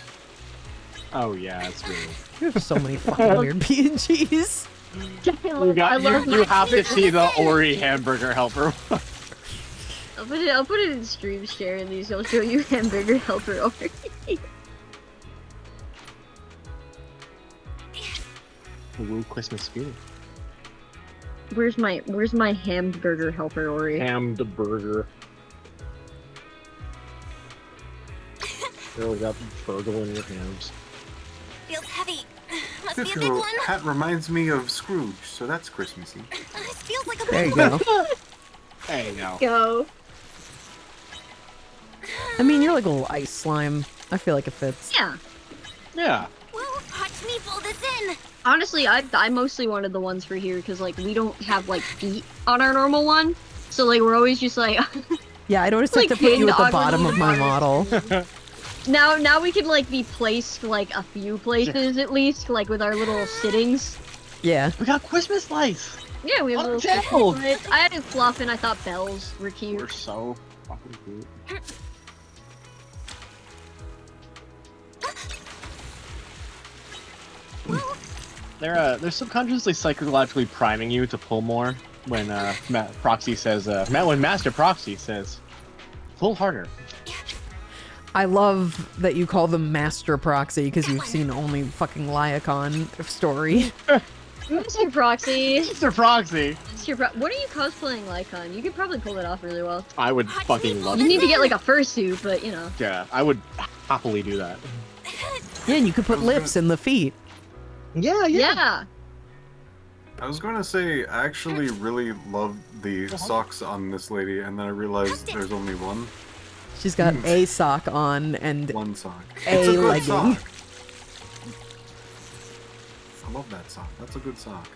Oh yeah, it's really. You have so many fucking weird PNGs. You have to see the Ori hamburger helper. I'll put it in stream share and these. I'll show you hamburger helper over. Woo Christmas spirit. Where's my hamburger helper, Ori? Hamburger. Really got burgle in your hands. Feels heavy. Must be a big Your one. hat reminds me of Scrooge, so that's Christmassy. This feels like a There big you one. go. There you go. Go. I mean, you're like a little ice slime. I feel like it fits. Yeah. Yeah. Whoa, watch me pull this in. Honestly, I mostly wanted the ones for here because like we don't have like feet on our normal one, so like we're always just like. Yeah, I noticed Like I have to put you at the pinned bottom on of my the model. Now we can like be placed like a few places at least, like with our little sittings. Yeah. We got Christmas lights. Yeah, we have On little the table. Christmas lights. I added fluff and I thought bells were We're cute. so fucking cute. They're subconsciously psychologically priming you to pull more when Proxy says when Master Proxy says pull harder. I love that you call them Master Proxy because you've seen only fucking Lyacon story. Mr. Proxy. Mr. Proxy. What are you cosplaying Lycon? You could probably pull it off really well. I would fucking love You it. need to get like a fursuit, but you know. Yeah, I would happily do that. Yeah, and you could put lifts in the feet. Yeah, Yeah. I was going to say, I actually really love the socks on this lady, and then I realized there's only one. She's got a sock on and One sock. A It's a good legging. sock. I love that sock. That's a good sock.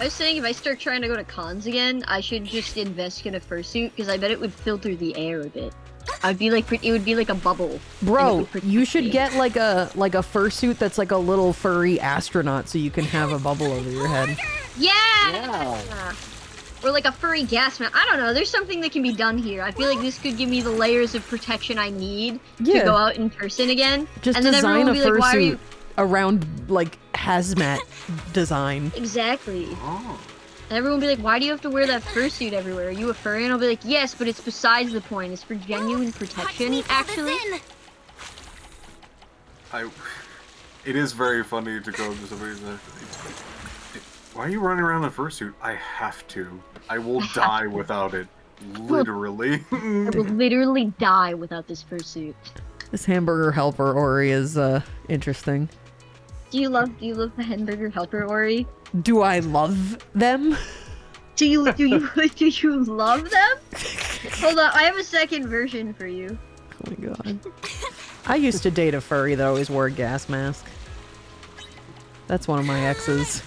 I was saying if I start trying to go to cons again, I should just invest in a fursuit because I bet it would filter the air a bit. I'd be like, it would be like a bubble. Bro, you should get like a fursuit that's like a little furry astronaut so you can have a bubble over your head. Yeah! Or like a furry gas mask. I don't know. There's something that can be done here. I feel like this could give me the layers of protection I need Yeah. to go out in person again. Just and then design everyone a will be like, why are fursuit you... around like hazmat design. Exactly. Oh. And everyone will be like, why do you have to wear that fursuit everywhere? Are you a furry? And I'll be like, yes, but it's besides the point. It's for genuine protection, actually. It is very funny to go to somebody's why are you running around in a fursuit? I have to. I will die without it. Literally. I will literally die without this fursuit. This hamburger helper Ori is interesting. Do you love the hamburger helper, Ori? Do I love them? Do you love them? Hold on, I have a second version for you. Oh my god. I used to date a furry that always wore a gas mask. That's one of my exes.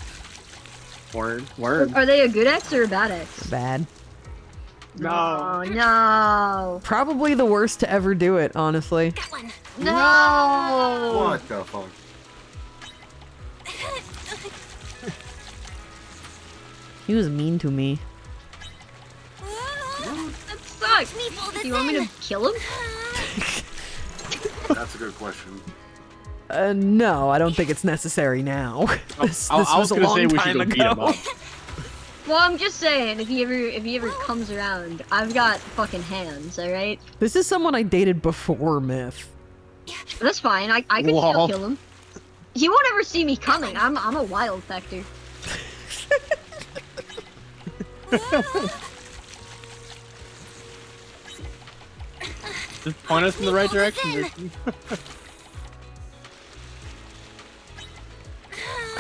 Word. Are they a good ex or a bad ex? Bad. No. Oh, no. Probably the worst to ever do it, honestly. Got one. No. What the fuck? He was mean to me. That sucks. Me pull this Do you want me in. to kill him? That's a good question. No, I don't think it's necessary now. This was a long time ago. Well, I'm just saying, if he ever comes around, I've got fucking hands, alright? This is someone I dated before Myth. That's fine, I can still kill him. He won't ever see me coming, I'm a wild factor. Just point us in the right direction.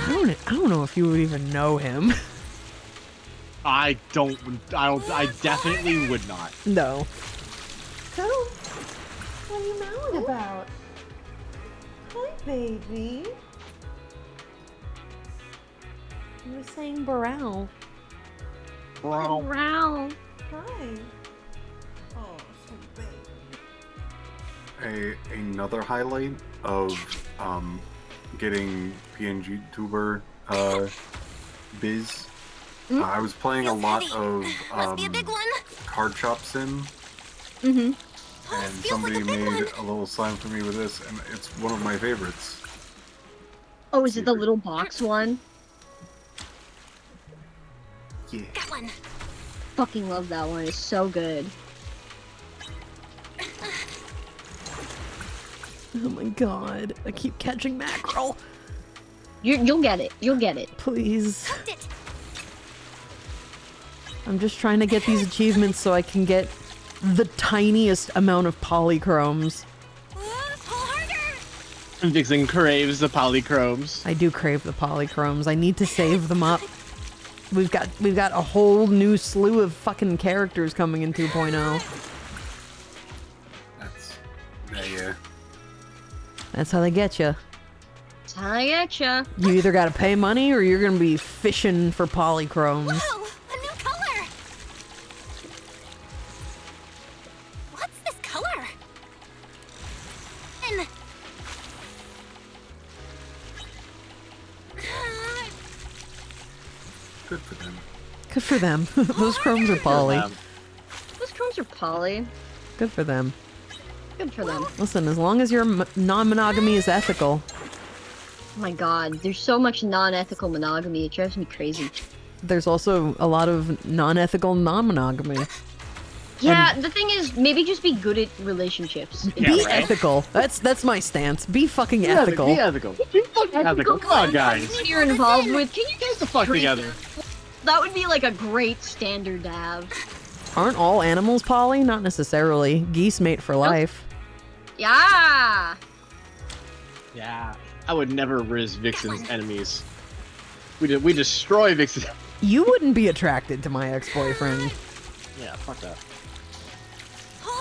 I don't know if you would even know him. I definitely would not. No. So, what are you mowing about? Hi, baby. You were saying Burrell. Wow. Hi. Oh, so baby. Another highlight of getting PNG tuber biz. I was playing a lot of Must be a big one. Card Shop Sim, Mm-hmm. and Feels somebody like a big made one. a little slime for me with this, and it's one of my favorites. Oh, is it the little box one? Yeah. Got one. Fucking love that one, it's so good. Oh my god. I keep catching mackerel. You'll get it, you'll get it. Please. Hooked it. I'm just trying to get these achievements so I can get the tiniest amount of polychromes. Pull harder. Vixen craves the polychromes. I do crave the polychromes. I need to save them up. We've got a whole new slew of fucking characters coming in 2.0. That's yeah. That's how they get you. That's how I getcha. You either gotta pay money or you're gonna be fishing for polychromes. Whoa, a new color. What's this color? And Good for them. Good for them. Those chromes are poly. Those chromes are poly. Good for them. Good for them. Listen, as long as your non-monogamy is ethical. Oh my god, there's so much non-ethical monogamy, it drives me crazy. There's also a lot of non-ethical non-monogamy. Yeah, the thing is, maybe just be good at relationships. Be ethical. That's my stance. Be fucking ethical. Be ethical. Be fucking ethical. Come on, guys. What you're involved with, can you Get the fuck together. That would be like a great standard to have. Aren't all animals poly? Not necessarily. Geese mate for life. Yeah! Yeah. I would never risk Vixen's enemies. We destroy Vixen. You wouldn't be attracted to my ex-boyfriend. Yeah, fuck that. pull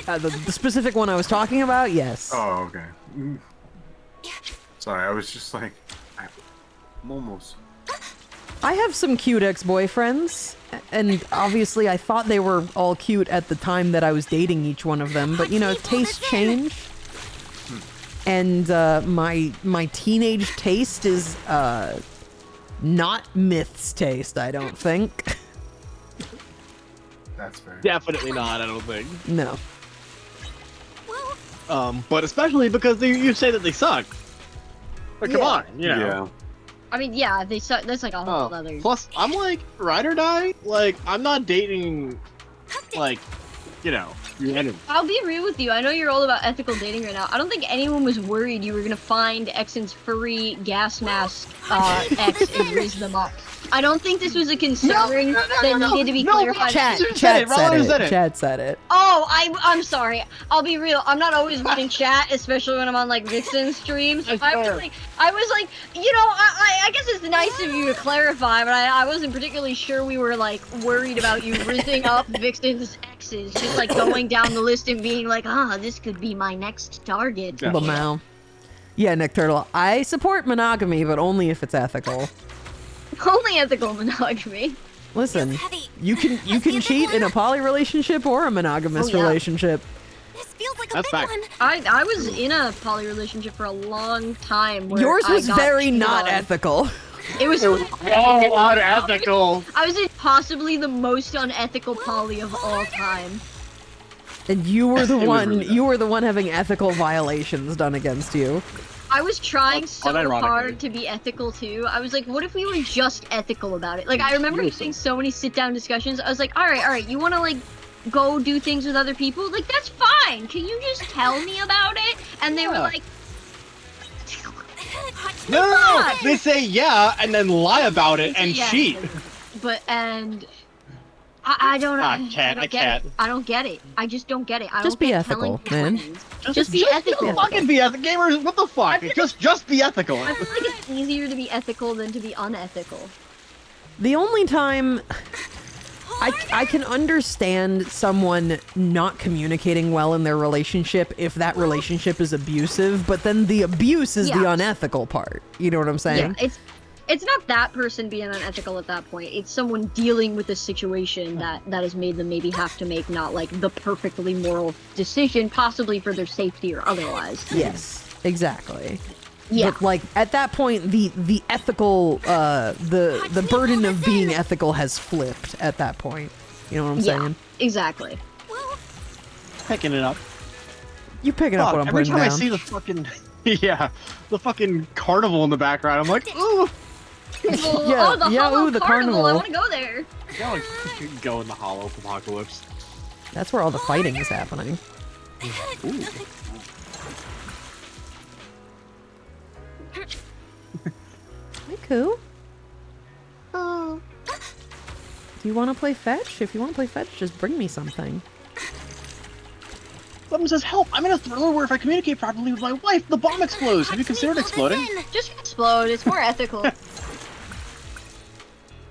harder. The specific one I was talking about, yes. Oh, okay. Sorry, I was just like, I'm almost. I have some cute ex-boyfriends, and obviously I thought they were all cute at the time that I was dating each one of them, but you know, tastes change. And my teenage taste is not Myth's taste, I don't think. That's fair. Definitely not, I don't think. No. But especially because you say that they suck. But come on, you know. Yeah. I mean, yeah, they suck. That's like a whole other. Plus, I'm like, ride or die. Like, I'm not dating, like, you know, your enemy. I'll be real with you. I know you're all about ethical dating right now. I don't think anyone was worried you were gonna find Exon's furry gas mask ex and raise them up. I don't think this was a concern that needed to be clarified. Chat said it. Chat said it. Oh, I'm sorry. I'll be real. I'm not always reading chat, especially when I'm on like Vixen streams. I was like, you know, I guess it's nice of you to clarify, but I wasn't particularly sure we were like worried about you rizzing up Vixen's exes, just like going down the list and being like, this could be my next target. Lamau. Yeah, Nick Turtle. I support monogamy, but only if it's ethical. Only ethical monogamy. Listen, you can cheat in a poly relationship or a monogamous relationship. This feels like a That's big fact. one. I was in a poly relationship for a long time. Where Yours I was got very cheated not on. ethical. It was all unethical. I was in possibly the most unethical poly of all time. And you were the It was one really you were the one having ethical violations done against you. I was trying so unironically. hard to be ethical too. I was like, what if we were just ethical about it? Like, I remember having so many sit-down discussions. I was like, all right, you want to like go do things with other people? Like, that's fine. Can you just tell me about it? And they were like, No. They say yeah and then lie about it and Yeah. cheat. but and. I don't know. I can't. I don't get it. I just don't get it. I Just don't be get ethical, telling man. people Just be ethical. Fucking be ethical, gamers. What the fuck? Just be ethical. I feel like it's easier to be ethical than to be unethical. The only time I can understand someone not communicating well in their relationship if that relationship is abusive, but then the abuse is the Yeah. unethical part. You know what I'm saying? Yeah, it's not that person being unethical at that point. It's someone dealing with a situation that has made them maybe have to make not like the perfectly moral decision, possibly for their safety or otherwise. Yes, exactly. Yeah. But like at that point, the ethical the burden of being ethical has flipped at that point. You know what I'm saying? Exactly. Picking it up. You picking up Fuck, what I'm every putting time down. I see the fucking the fucking carnival in the background, I'm like, ooh. Yeah, oh, the yeah, Hollow ooh, the Carnival. I carnival. want to go there. Go in the hollow apocalypse. That's where all the fighting is happening. Hey, Koo. Do you want to play fetch? If you want to play fetch, just bring me something. Someone says, help! I'm in a thriller where if I communicate properly with my wife, the bomb explodes. Have you considered exploding? Just explode. It's more ethical.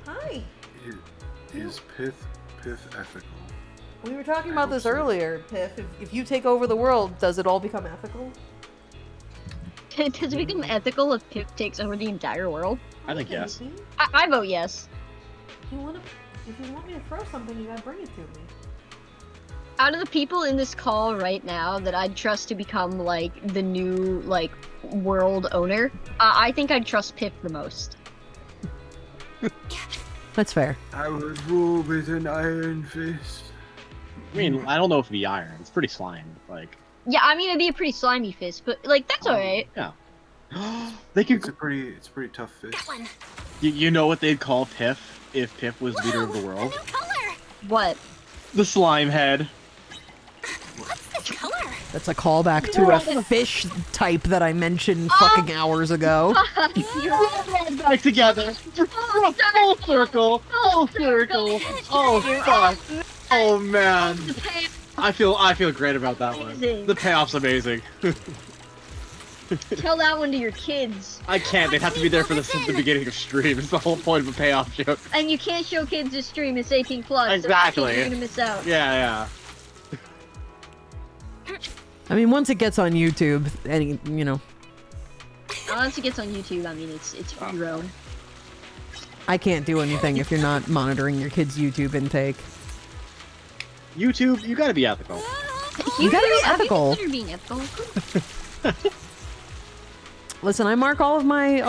Hi. Is Pith ethical? We were talking I about hope this so. earlier, Piff. If you take over the world, does it all become ethical? Does it become ethical if Pip takes over the entire world? I think yes. Baby. I vote yes. If you want me to throw something, you gotta bring it to me. Out of the people in this call right now that I'd trust to become like the new like world owner, I think I'd trust Pip the most. That's fair. I would rule with an iron fist. I mean, I don't know if it'd be iron. It's pretty slime. Like, Yeah, I mean it'd be a pretty slimy fist, but like that's alright. yeah. They could. It's a pretty tough fist. One. You know what they'd call Piff if Piff was leader of the world? New color. What? The slime head. What's this color? That's a callback to a fish type that I mentioned fucking hours ago. Back together. Full circle. Full circle. Oh fuck. Oh man. I feel great about that one. Amazing. The payoff's amazing. Tell that one to your kids. I can't. They'd have to be there for the beginning of stream. It's the whole point of a payoff joke. And you can't show kids this stream, it's 18 plus. Exactly. So you're gonna miss out. Yeah. I mean, once it gets on YouTube, you know, Once it gets on YouTube, I mean it's free roam. I can't do anything if you're not monitoring your kids' YouTube intake. YouTube, you gotta be ethical. You gotta be Have ethical. you considered being ethical? Listen, I mark all of my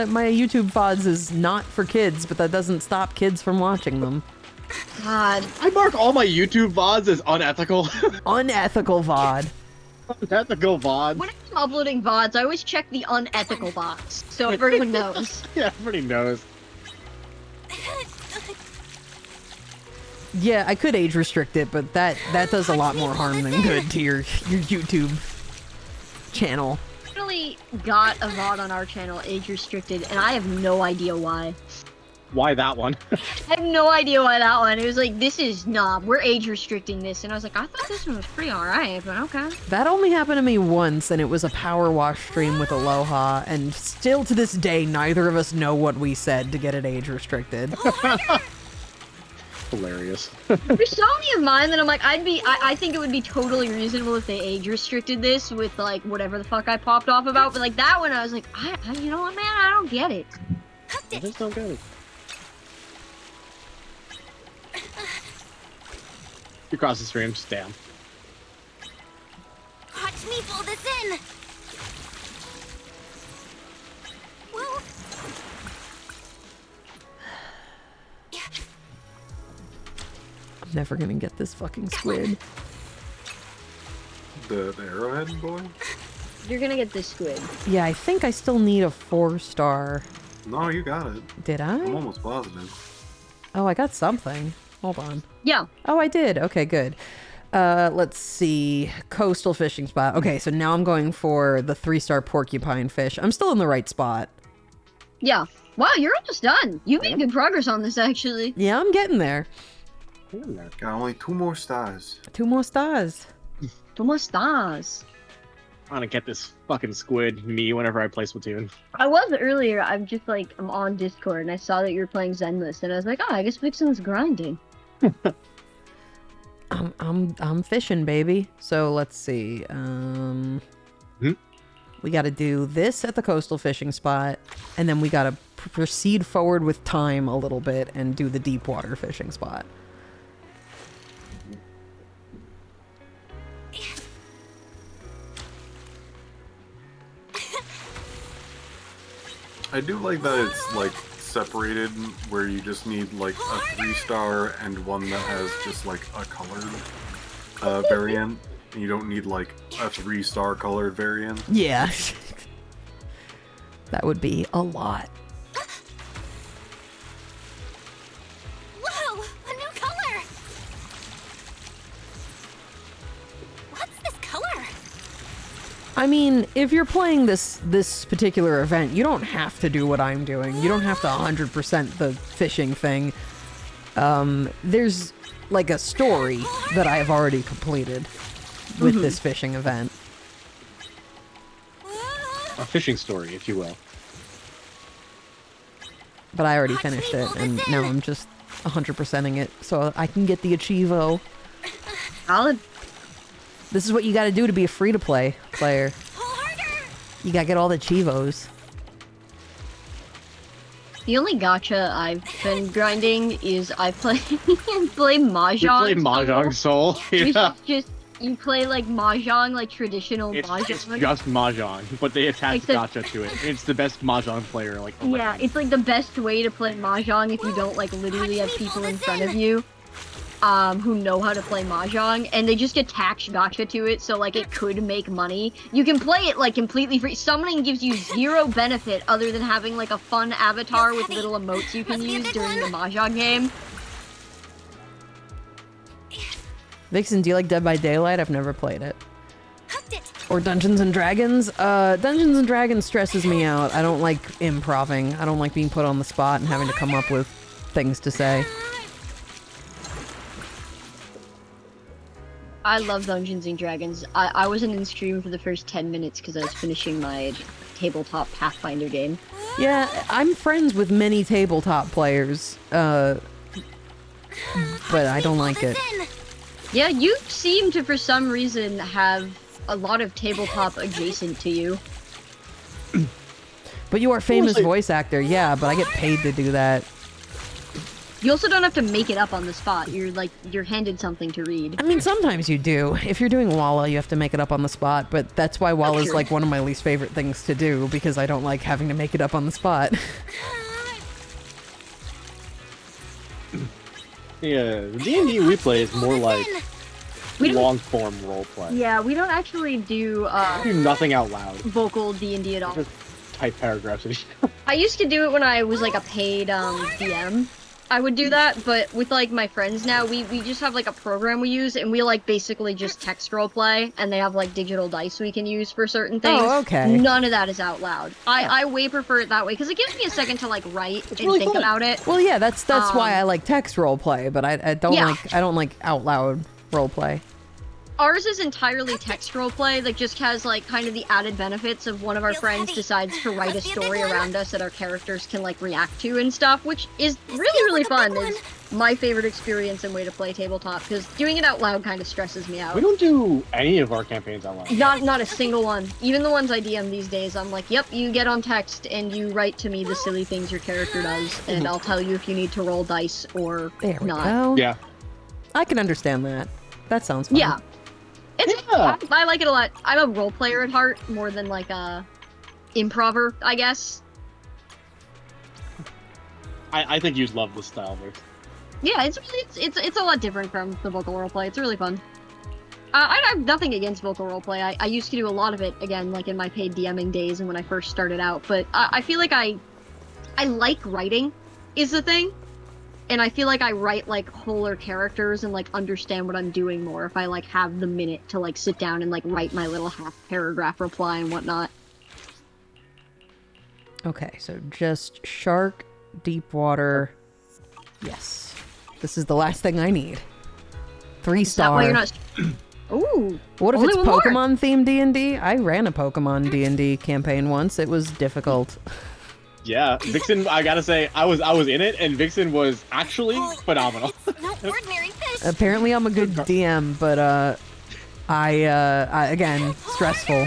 my YouTube VODs as not for kids, but that doesn't stop kids from watching them. God. I mark all my YouTube VODs as unethical. Unethical VOD. Unethical VODs. When I'm uploading VODs, I always check the unethical box, so everyone knows. Yeah, everybody knows. Yeah, I could age restrict it, but that does a lot more harm than good to your YouTube channel. Finally got a VOD on our channel age restricted, and I have no idea why. Why that one? I have no idea why that one. It was like, this is not. We're age restricting this, and I was like, I thought this one was pretty alright, but okay. That only happened to me once, and it was a power wash stream with Aloha, and still to this day, neither of us know what we said to get it age restricted. Hilarious. There's so many of mine that I'm like, I think it would be totally reasonable if they age restricted this with like whatever the fuck I popped off about, but like that one, I was like, you know what, man, I don't get it. I just don't get it. You cross the streams, damn. Watch me pull this in. Whoa. I'm never gonna get this fucking squid. The arrowhead boy? You're gonna get this squid. Yeah, I think I still need a 4-star. No, you got it. Did I? I'm almost positive. Oh, I got something. Hold on. Yeah. Oh, I did. Okay, good. Let's see. Coastal fishing spot. Okay, so now I'm going for the 3-star porcupine fish. I'm still in the right spot. Yeah. Wow, you're almost done. You made good progress on this, actually. Yeah, I'm getting there. Got only 2 more stars. 2 more stars. Two more stars. I'm gonna get this fucking squid me whenever I play Splatoon. I was earlier. I'm just like, I'm on Discord, and I saw that you were playing Zenless, and I was like, oh, I guess Vixen's grinding. I'm fishing, baby. So let's see. We got to do this at the coastal fishing spot, and then we got to proceed forward with time a little bit and do the deep water fishing spot. I do like that it's like separated, where you just need like a 3-star and one that has just like a colored variant. And you don't need like a 3-star colored variant. Yeah. That would be a lot. Whoa, a new color. What's this color? I mean, if you're playing this particular event, you don't have to do what I'm doing. You don't have to 100% the fishing thing. There's like a story that I have already completed with this fishing event. A fishing story, if you will. But I already finished it, and now I'm just 100%ing it so I can get the Achievo. Solid. This is what you gotta do to be a free-to-play player. You gotta get all the Chivos. The only gacha I've been grinding is I play Mahjong. You play Mahjong Soul? Which Yeah. is just, you play like Mahjong, like traditional It's Mahjong. just Mahjong, but they attach Except- Gacha to it. It's the best Mahjong player, like, Yeah, around. it's like the best way to play Mahjong if you don't like literally have people in front of you who know how to play Mahjong, and they just attach gacha to it, so like it could make money. You can play it like completely free. Summoning gives you 0 benefit other than having like a fun avatar with little emotes you can use during the Mahjong game. Vixen, do you like Dead by Daylight? I've never played it. Hooked it. Or Dungeons and Dragons? Dungeons and Dragons stresses me out. I don't like improving. I don't like being put on the spot and having to come up with things to say. I love Dungeons and Dragons. I wasn't in stream for the first 10 minutes because I was finishing my tabletop Pathfinder game. Yeah, I'm friends with many tabletop players, but I don't like it. Yeah, you seem to, for some reason, have a lot of tabletop adjacent to you. But you are a famous voice actor, yeah, but I get paid to do that. You also don't have to make it up on the spot. You're handed something to read. I mean, sometimes you do. If you're doing Walla, you have to make it up on the spot, but that's why Walla's true. like one of my least favorite things to do, because I don't like having to make it up on the spot. Yeah, the D&D we play is more like We don't- long-form roleplay. Yeah, we don't actually do Do nothing out loud. vocal D&D at all. Just type paragraphs. I used to do it when I was like a paid DM. I would do that, but with like my friends now, we just have like a program we use, and we like basically just text roleplay, and they have like digital dice we can use for certain things. Oh, okay. None of that is out loud. I way prefer it that way because it gives me a second to like write and really think fun. about it. Well, yeah, that's why I like text roleplay, but I don't like out loud roleplay. Ours is entirely text roleplay that just has like kind of the added benefits of one of our friends decides to write a story around us that our characters can like react to and stuff, which is really fun. It's my favorite experience and way to play tabletop because doing it out loud kind of stresses me out. We don't do any of our campaigns out loud. Not a single one. Even the ones I DM these days, I'm like, yep, you get on text and you write to me the silly things your character does, and I'll tell you if you need to roll dice or There we not. go. Yeah. I can understand that. That sounds fun. Yeah. Yeah. I like it a lot. I'm a role player at heart more than like a improver, I guess. I think you'd love this style, Vic. Yeah, it's a lot different from the vocal roleplay. It's really fun. I have nothing against vocal roleplay. I used to do a lot of it again, like in my paid DMing days and when I first started out. But I feel like I like writing, is the thing. And I feel like I write like wholer characters and like understand what I'm doing more if I like have the minute to like sit down and like write my little half paragraph reply and whatnot. Okay, so just shark, deep water. Yes. This is the last thing I need. 3 Is that why star. you're not? Ooh. What if only it's one more. Pokemon themed D&D? I ran a Pokemon D&D campaign once. It was difficult. Yeah, Vixen. I gotta say, I was in it, and Vixen was actually phenomenal. It's no ordinary fish. Apparently I'm a good DM, but I again, stressful.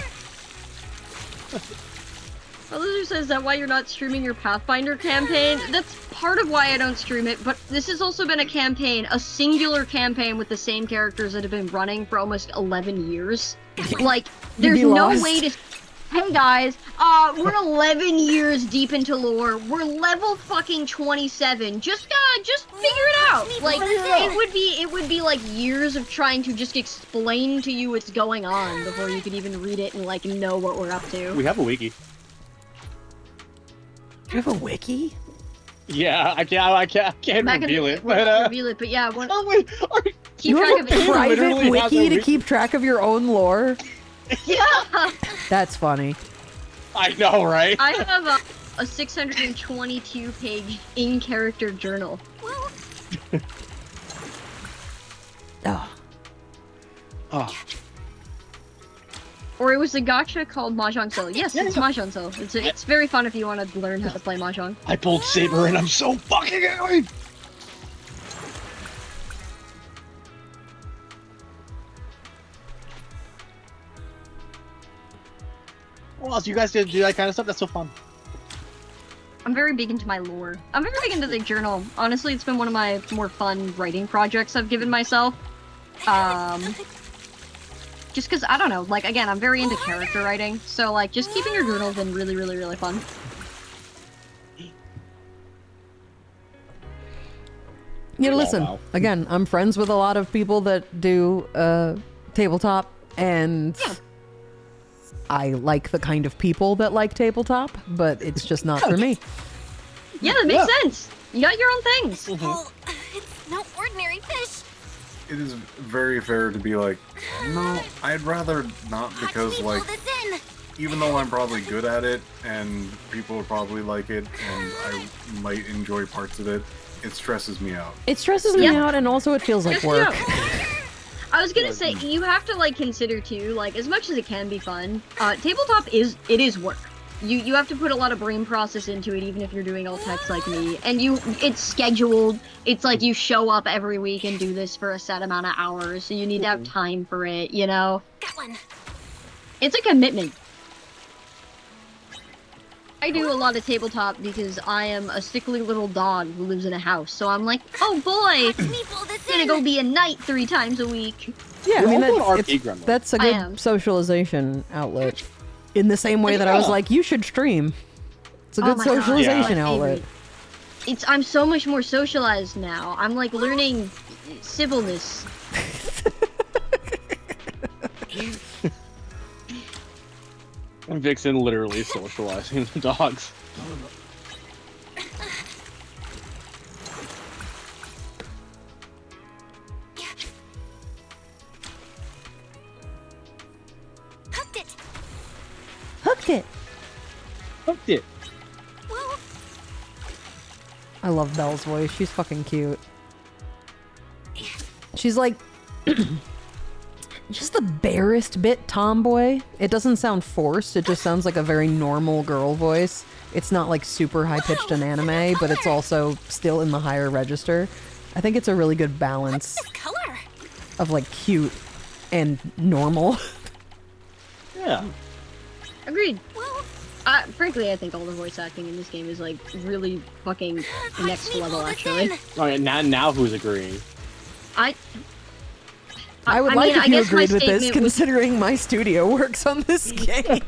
Lizard says that why you're not streaming your Pathfinder campaign. That's part of why I don't stream it, but this has also been a campaign, a singular campaign with the same characters that have been running for almost 11 years. Like, there's be no lost. way to... Hey guys, we're 11 years deep into lore. We're level fucking 27. Just figure it out. Like, it would be like years of trying to just explain to you what's going on before you could even read it and like know what we're up to. We have a wiki. Do you have a wiki? Yeah, I can't reveal it, We'll but not reveal it, but yeah, one, oh wait, keep You track have of a it. private literally has wiki a to wiki. keep track of your own lore? Yeah. That's funny. I know, right? I have a 622-page in-character journal. Well, Oh. Oh, Or it was a gacha called Mahjong So. Yes, it's Mahjong So. It's very fun if you want to learn how to play Mahjong. I pulled Saber, and I'm so fucking angry. Well, so you guys did do that kind of stuff? That's so fun. I'm very big into my lore. I'm very big into the journal. Honestly, it's been one of my more fun writing projects I've given myself. Just because, I don't know, like, again, I'm very into character writing, so, like, just keeping your journal has been really fun. Yeah, Oh, listen, wow. again, I'm friends with a lot of people that do tabletop, and I like the kind of people that like tabletop, but it's just not for me. Yeah, that makes sense. You got your own things. well, it's no ordinary fish. It is very fair to be like, no, I'd rather not, because Actually, like, pull this in. even though I'm probably good at it and people will probably like it and I might enjoy parts of it, it stresses me out. It stresses me Yeah. out, and also it feels like Just, work. I was gonna say, you have to, like, consider, too, like, as much as it can be fun, tabletop is work. You have to put a lot of brain process into it, even if you're doing all text like me. And it's scheduled. It's like you show up every week and do this for a set amount of hours, so you need to have time for it, you know? Got one. It's a commitment. I do a lot of tabletop because I am a sickly little dog who lives in a house, so I'm like, oh boy, Let me pull this gonna in. go be a knight 3 times a week. Yeah, I You're mean, also an that's, arcade it's- gremlin. that's a I good am. socialization outlet. In the same way that I was Yeah. like, you should stream. It's a Oh good my God, socialization my outlet. favorite. I'm so much more socialized now. I'm like learning civilness. Vixen literally socializing the dogs. Fucked it. Fucked it. Well, I love Belle's voice. She's fucking cute. She's like just the barest bit tomboy. It doesn't sound forced. It just sounds like a very normal girl voice. It's not like super high pitched in anime, but it's also still in the higher register. I think it's a really good balance this color. of like cute and normal. Yeah. Agreed. Well, Frankly, I think all the voice acting in this game is like really fucking punch next me level, full actually. again. All right, now who's agreeing? I would I like mean, if I you guess my agreed with this, statement was- considering my studio works on this game.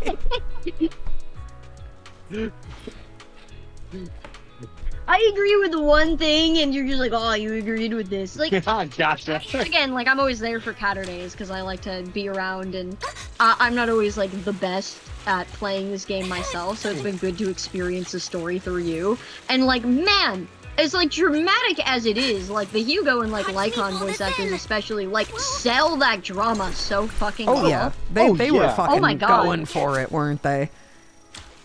I agree with one thing, and you're just like, oh, you agreed with this. Like, Gotcha. again, like, I'm always there for Saturdays because I like to be around, and I'm not always, like, the best at playing this game myself, so it's been good to experience the story through you. And, like, man, as, like, dramatic as it is, like, the Hugo and, like, Lycon voice actors especially, like, sell that drama so fucking well. Oh yeah, they were yeah. fucking Oh my God. going for it, weren't they?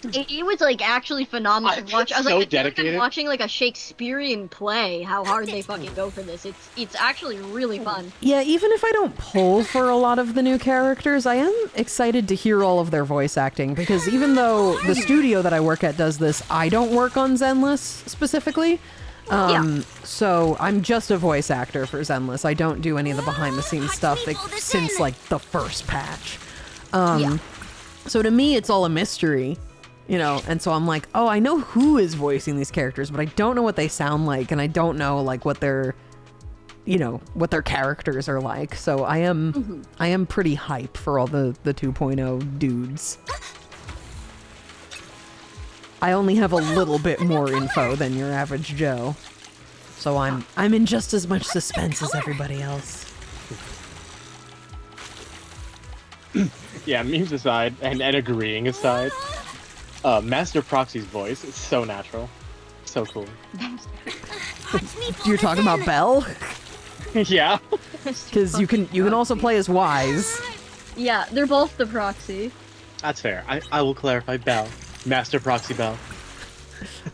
It was like actually phenomenal to watch. I was so like, I feel like I'm dedicated. watching like a Shakespearean play. How hard they fucking go for this. It's actually really fun. Yeah, even if I don't pull for a lot of the new characters, I am excited to hear all of their voice acting, because even though the studio that I work at does this, I don't work on Zenless specifically. So I'm just a voice actor for Zenless. I don't do any of the behind the scenes stuff since like the first patch. So to me, it's all a mystery. You know, and so I'm like, oh, I know who is voicing these characters, but I don't know what they sound like, and I don't know like what their, you know, what their characters are like. So I am pretty hype for all the 2.0 dudes. I only have a little bit more info than your average Joe, so I'm in just as much suspense as everybody else. Yeah, memes aside, and agreeing aside, Master Proxy's voice is so natural. So cool. You're talking about Belle? Yeah. Because you can also play as Wise. Yeah, they're both the proxy. That's fair. I will clarify Bell. Master Proxy Bell.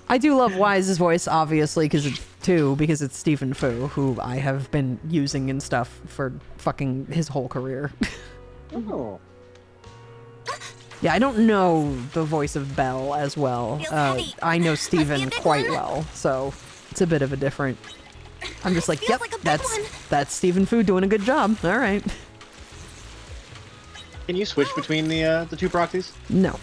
I do love Wise's voice, obviously, because it's Stephen Fu, who I have been using and stuff for fucking his whole career. Oh. Yeah, I don't know the voice of Belle as well. I know Stephen quite well, so it's a bit of a different. I'm just like, yep, that's Stephen Fu doing a good job. All right. Can you switch between the two proxies? No,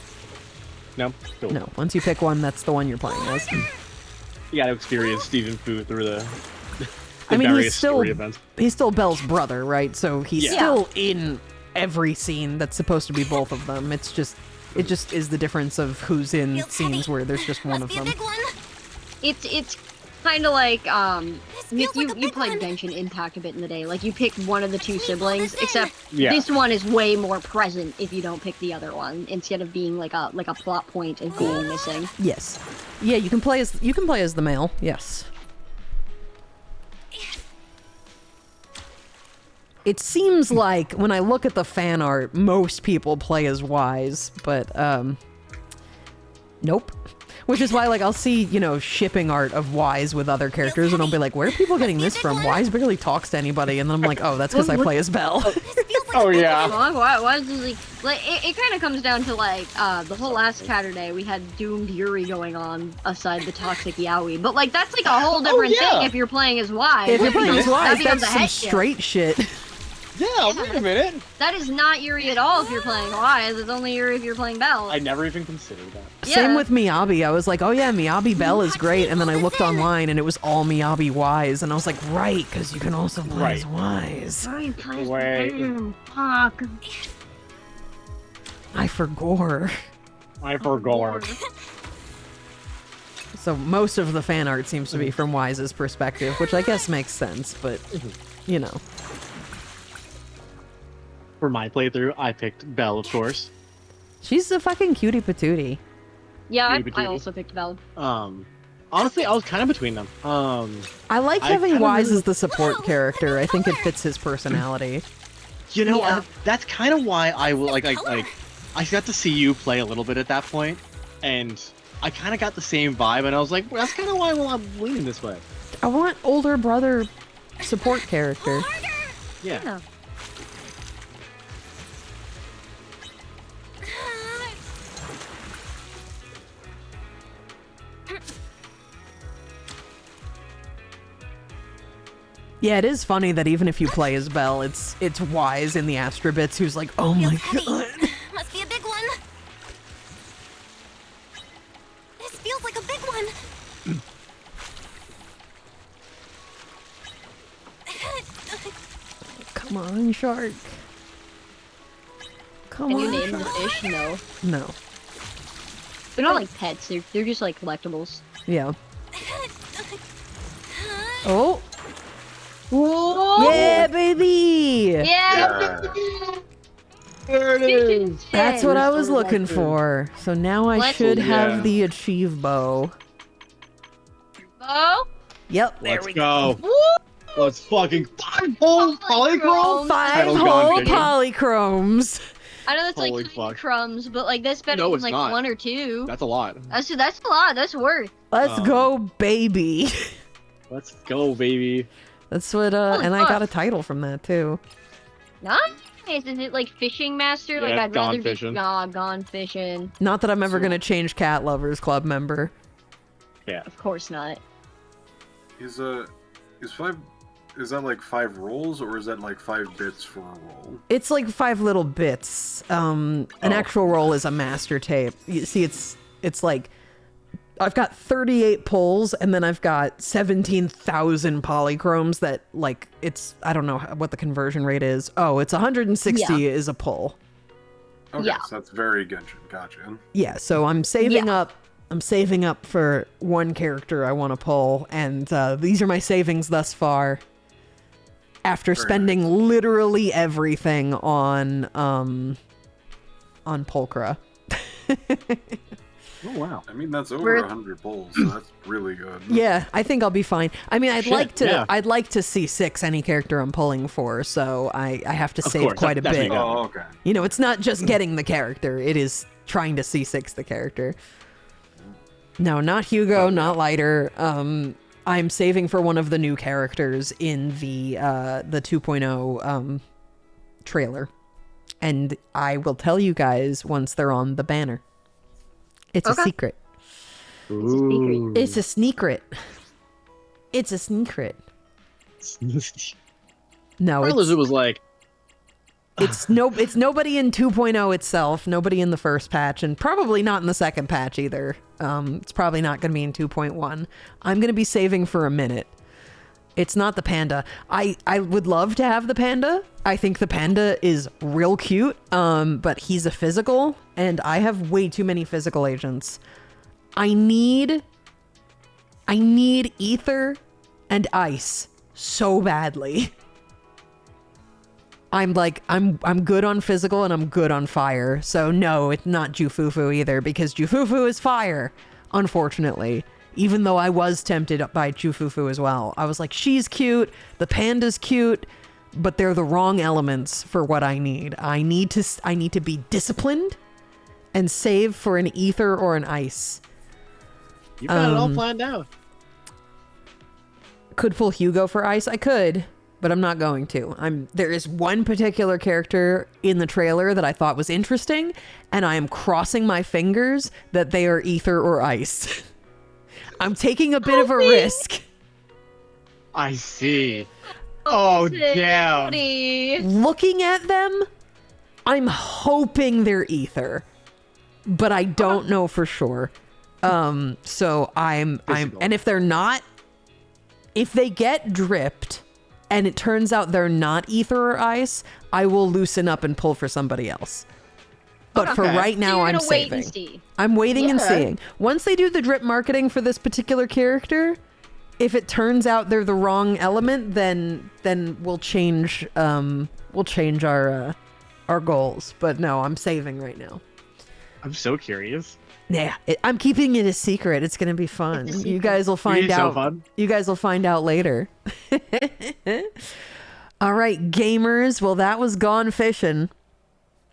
No. Cool. no. Once you pick one, that's the one you're playing as. You got to experience Stephen Fu through the I mean, various story events. he's still Belle's brother, right? So he's Yeah. still in every scene that's supposed to be both of them. It just is the difference of who's in Feels scenes heavy. where there's just one Must of be a them. big one. It's kind of like Nick, feels like a you big played one. Genshin Impact a bit in the day. Like you pick one of the two siblings, listen. except Yeah. this one is way more present if you don't pick the other one, instead of being like a plot point and being missing. Yes. Yeah, you can play as the male. Yes. It seems like when I look at the fan art, most people play as Wise, but nope. Which is why, like, I'll see, you know, shipping art of Wise with other characters, and I'll be like, where are people getting this from? Wise barely talks to anybody, and then I'm like, oh, that's because I play as Belle. Oh yeah. Why is this like it kind of comes down to like the whole last Saturday we had Doomed Yuri going on aside the Toxic Yaoi, but like that's like a whole different yeah. thing if you're playing as Wise. If you're playing as Wise, That becomes that's a some head kill. straight shit. Yeah. Wait a minute. That is not Yuri at all if you're playing Wise. It's only Yuri if you're playing Belle. I never even considered that. Yeah. Same with Miyabi. I was like, oh yeah, Miyabi Belle is great, and then I looked online, and it was all Miyabi Wise, and I was like, right, because you can also play as Wise. Wait. Fuck. I forgot. I forgot. So most of the fan art seems to be from Wise's perspective, which I guess makes sense, but, you know. For my playthrough, I picked Belle, of course. She's a fucking cutie patootie. Yeah, Maybe I two. also picked Belle. Honestly, I was kind of between them. I like I having kinda Wise really- as the support character. I think it fits his personality. You know, Yeah. that's kind of why I will like I got to see you play a little bit at that point, and I kind of got the same vibe, and I was like, well, that's kind of why I'm leaning this way. I want older brother support character. Yeah. Yeah, it is funny that even if you play as Belle, it's Wise in the Astrobits who's like, oh my Feels god. heavy. Must be a big one. This feels like a big one. Come on, shark. Come Can on, you name the shark. fish? No. No. They're not like pets. They're just like collectibles. Yeah. Oh. Whoa! Yeah, baby! Yeah! There it is. That's what I was Restore looking that for. So now I Let's- should Yeah. have the achieve bow. Oh! Yep. Let's go. Woo! Let's fucking 5-hole polychrome. Five Title's whole gone, Fishin. polychromes. I know that's Holy like fuck. crumbs, but like that's better No, than it's like not. 1 or 2. That's a lot. That's a lot. That's worth. Let's go, baby. Let's go, baby. That's what, Holy and I fuck. got a title from that too. Nice. Is it like fishing master? Like Yeah, I'd gone rather fishing. be gone fishing. Not that I'm ever So- gonna change Cat Lovers Club member. Yeah. Of course not. Is that like 5 rolls, or is that like 5 bits for a roll? It's like 5 little bits. An actual roll is a master tape. You see, it's like I've got 38 pulls, and then I've got 17,000 polychromes that like I don't know what the conversion rate is. Oh, it's 160 Yeah. is a pull. Okay, Yeah. so that's very Genshin. Gotcha. Yeah, so I'm saving Yeah. up. I'm saving up for one character I want to pull, and these are my savings thus far. After Very spending literally everything on Pulchra. Oh wow. I mean, that's over We're- 100 pulls, so that's really good. Yeah, I think I'll be fine. I mean, I'd Shit, like to. yeah. I'd like to see 6 any character I'm pulling for, so I have to Of save course, quite a that's what bit. you got. Oh, okay. You know, it's not just getting the character; it is trying to C6 the character. No, not Hugo, not Lighter. I'm saving for one of the new characters in the 2.0 trailer, and I will tell you guys once they're on the banner. It's a Okay. secret. Ooh. It's a secret. It's a secret. No, Well, it's it was like, it's nobody in 2.0 itself, nobody in the first patch, and probably not in the second patch either. It's probably not going to be in 2.1. I'm going to be saving for a minute. It's not the panda. I would love to have the panda. I think the panda is real cute, but he's a physical, and I have way too many physical agents. I need ether and ice so badly. I'm good on physical and I'm good on fire. So no, it's not Jufufu either, because Jufufu is fire, unfortunately. Even though I was tempted by Jufufu as well. I was like, she's cute, the panda's cute, but they're the wrong elements for what I need. I need to be disciplined and save for an ether or an ice. you got it all planned out. Could pull Hugo for ice? I could, but I'm not going to. There is one particular character in the trailer that I thought was interesting, and I am crossing my fingers that they are ether or ice. I'm taking a bit of a risk. I see. Oh, damn. Buddy. Looking at them, I'm hoping they're ether, but I don't know for sure. So I'm Physical. and if they're not, if they get dripped and it turns out they're not ether or ice, I will loosen up and pull for somebody else. But for Okay. right now, You're I'm gonna wait saving. and see. I'm waiting and Yeah. seeing. Once they do the drip marketing for this particular character, if it turns out they're the wrong element, then we'll change our goals. But no, I'm saving right now. I'm so curious. Yeah, I'm keeping it a secret. It's gonna be fun. It's a You secret. guys will find It's so out. fun. You guys will find out later. All right, gamers. Well, that was Gone Fishing.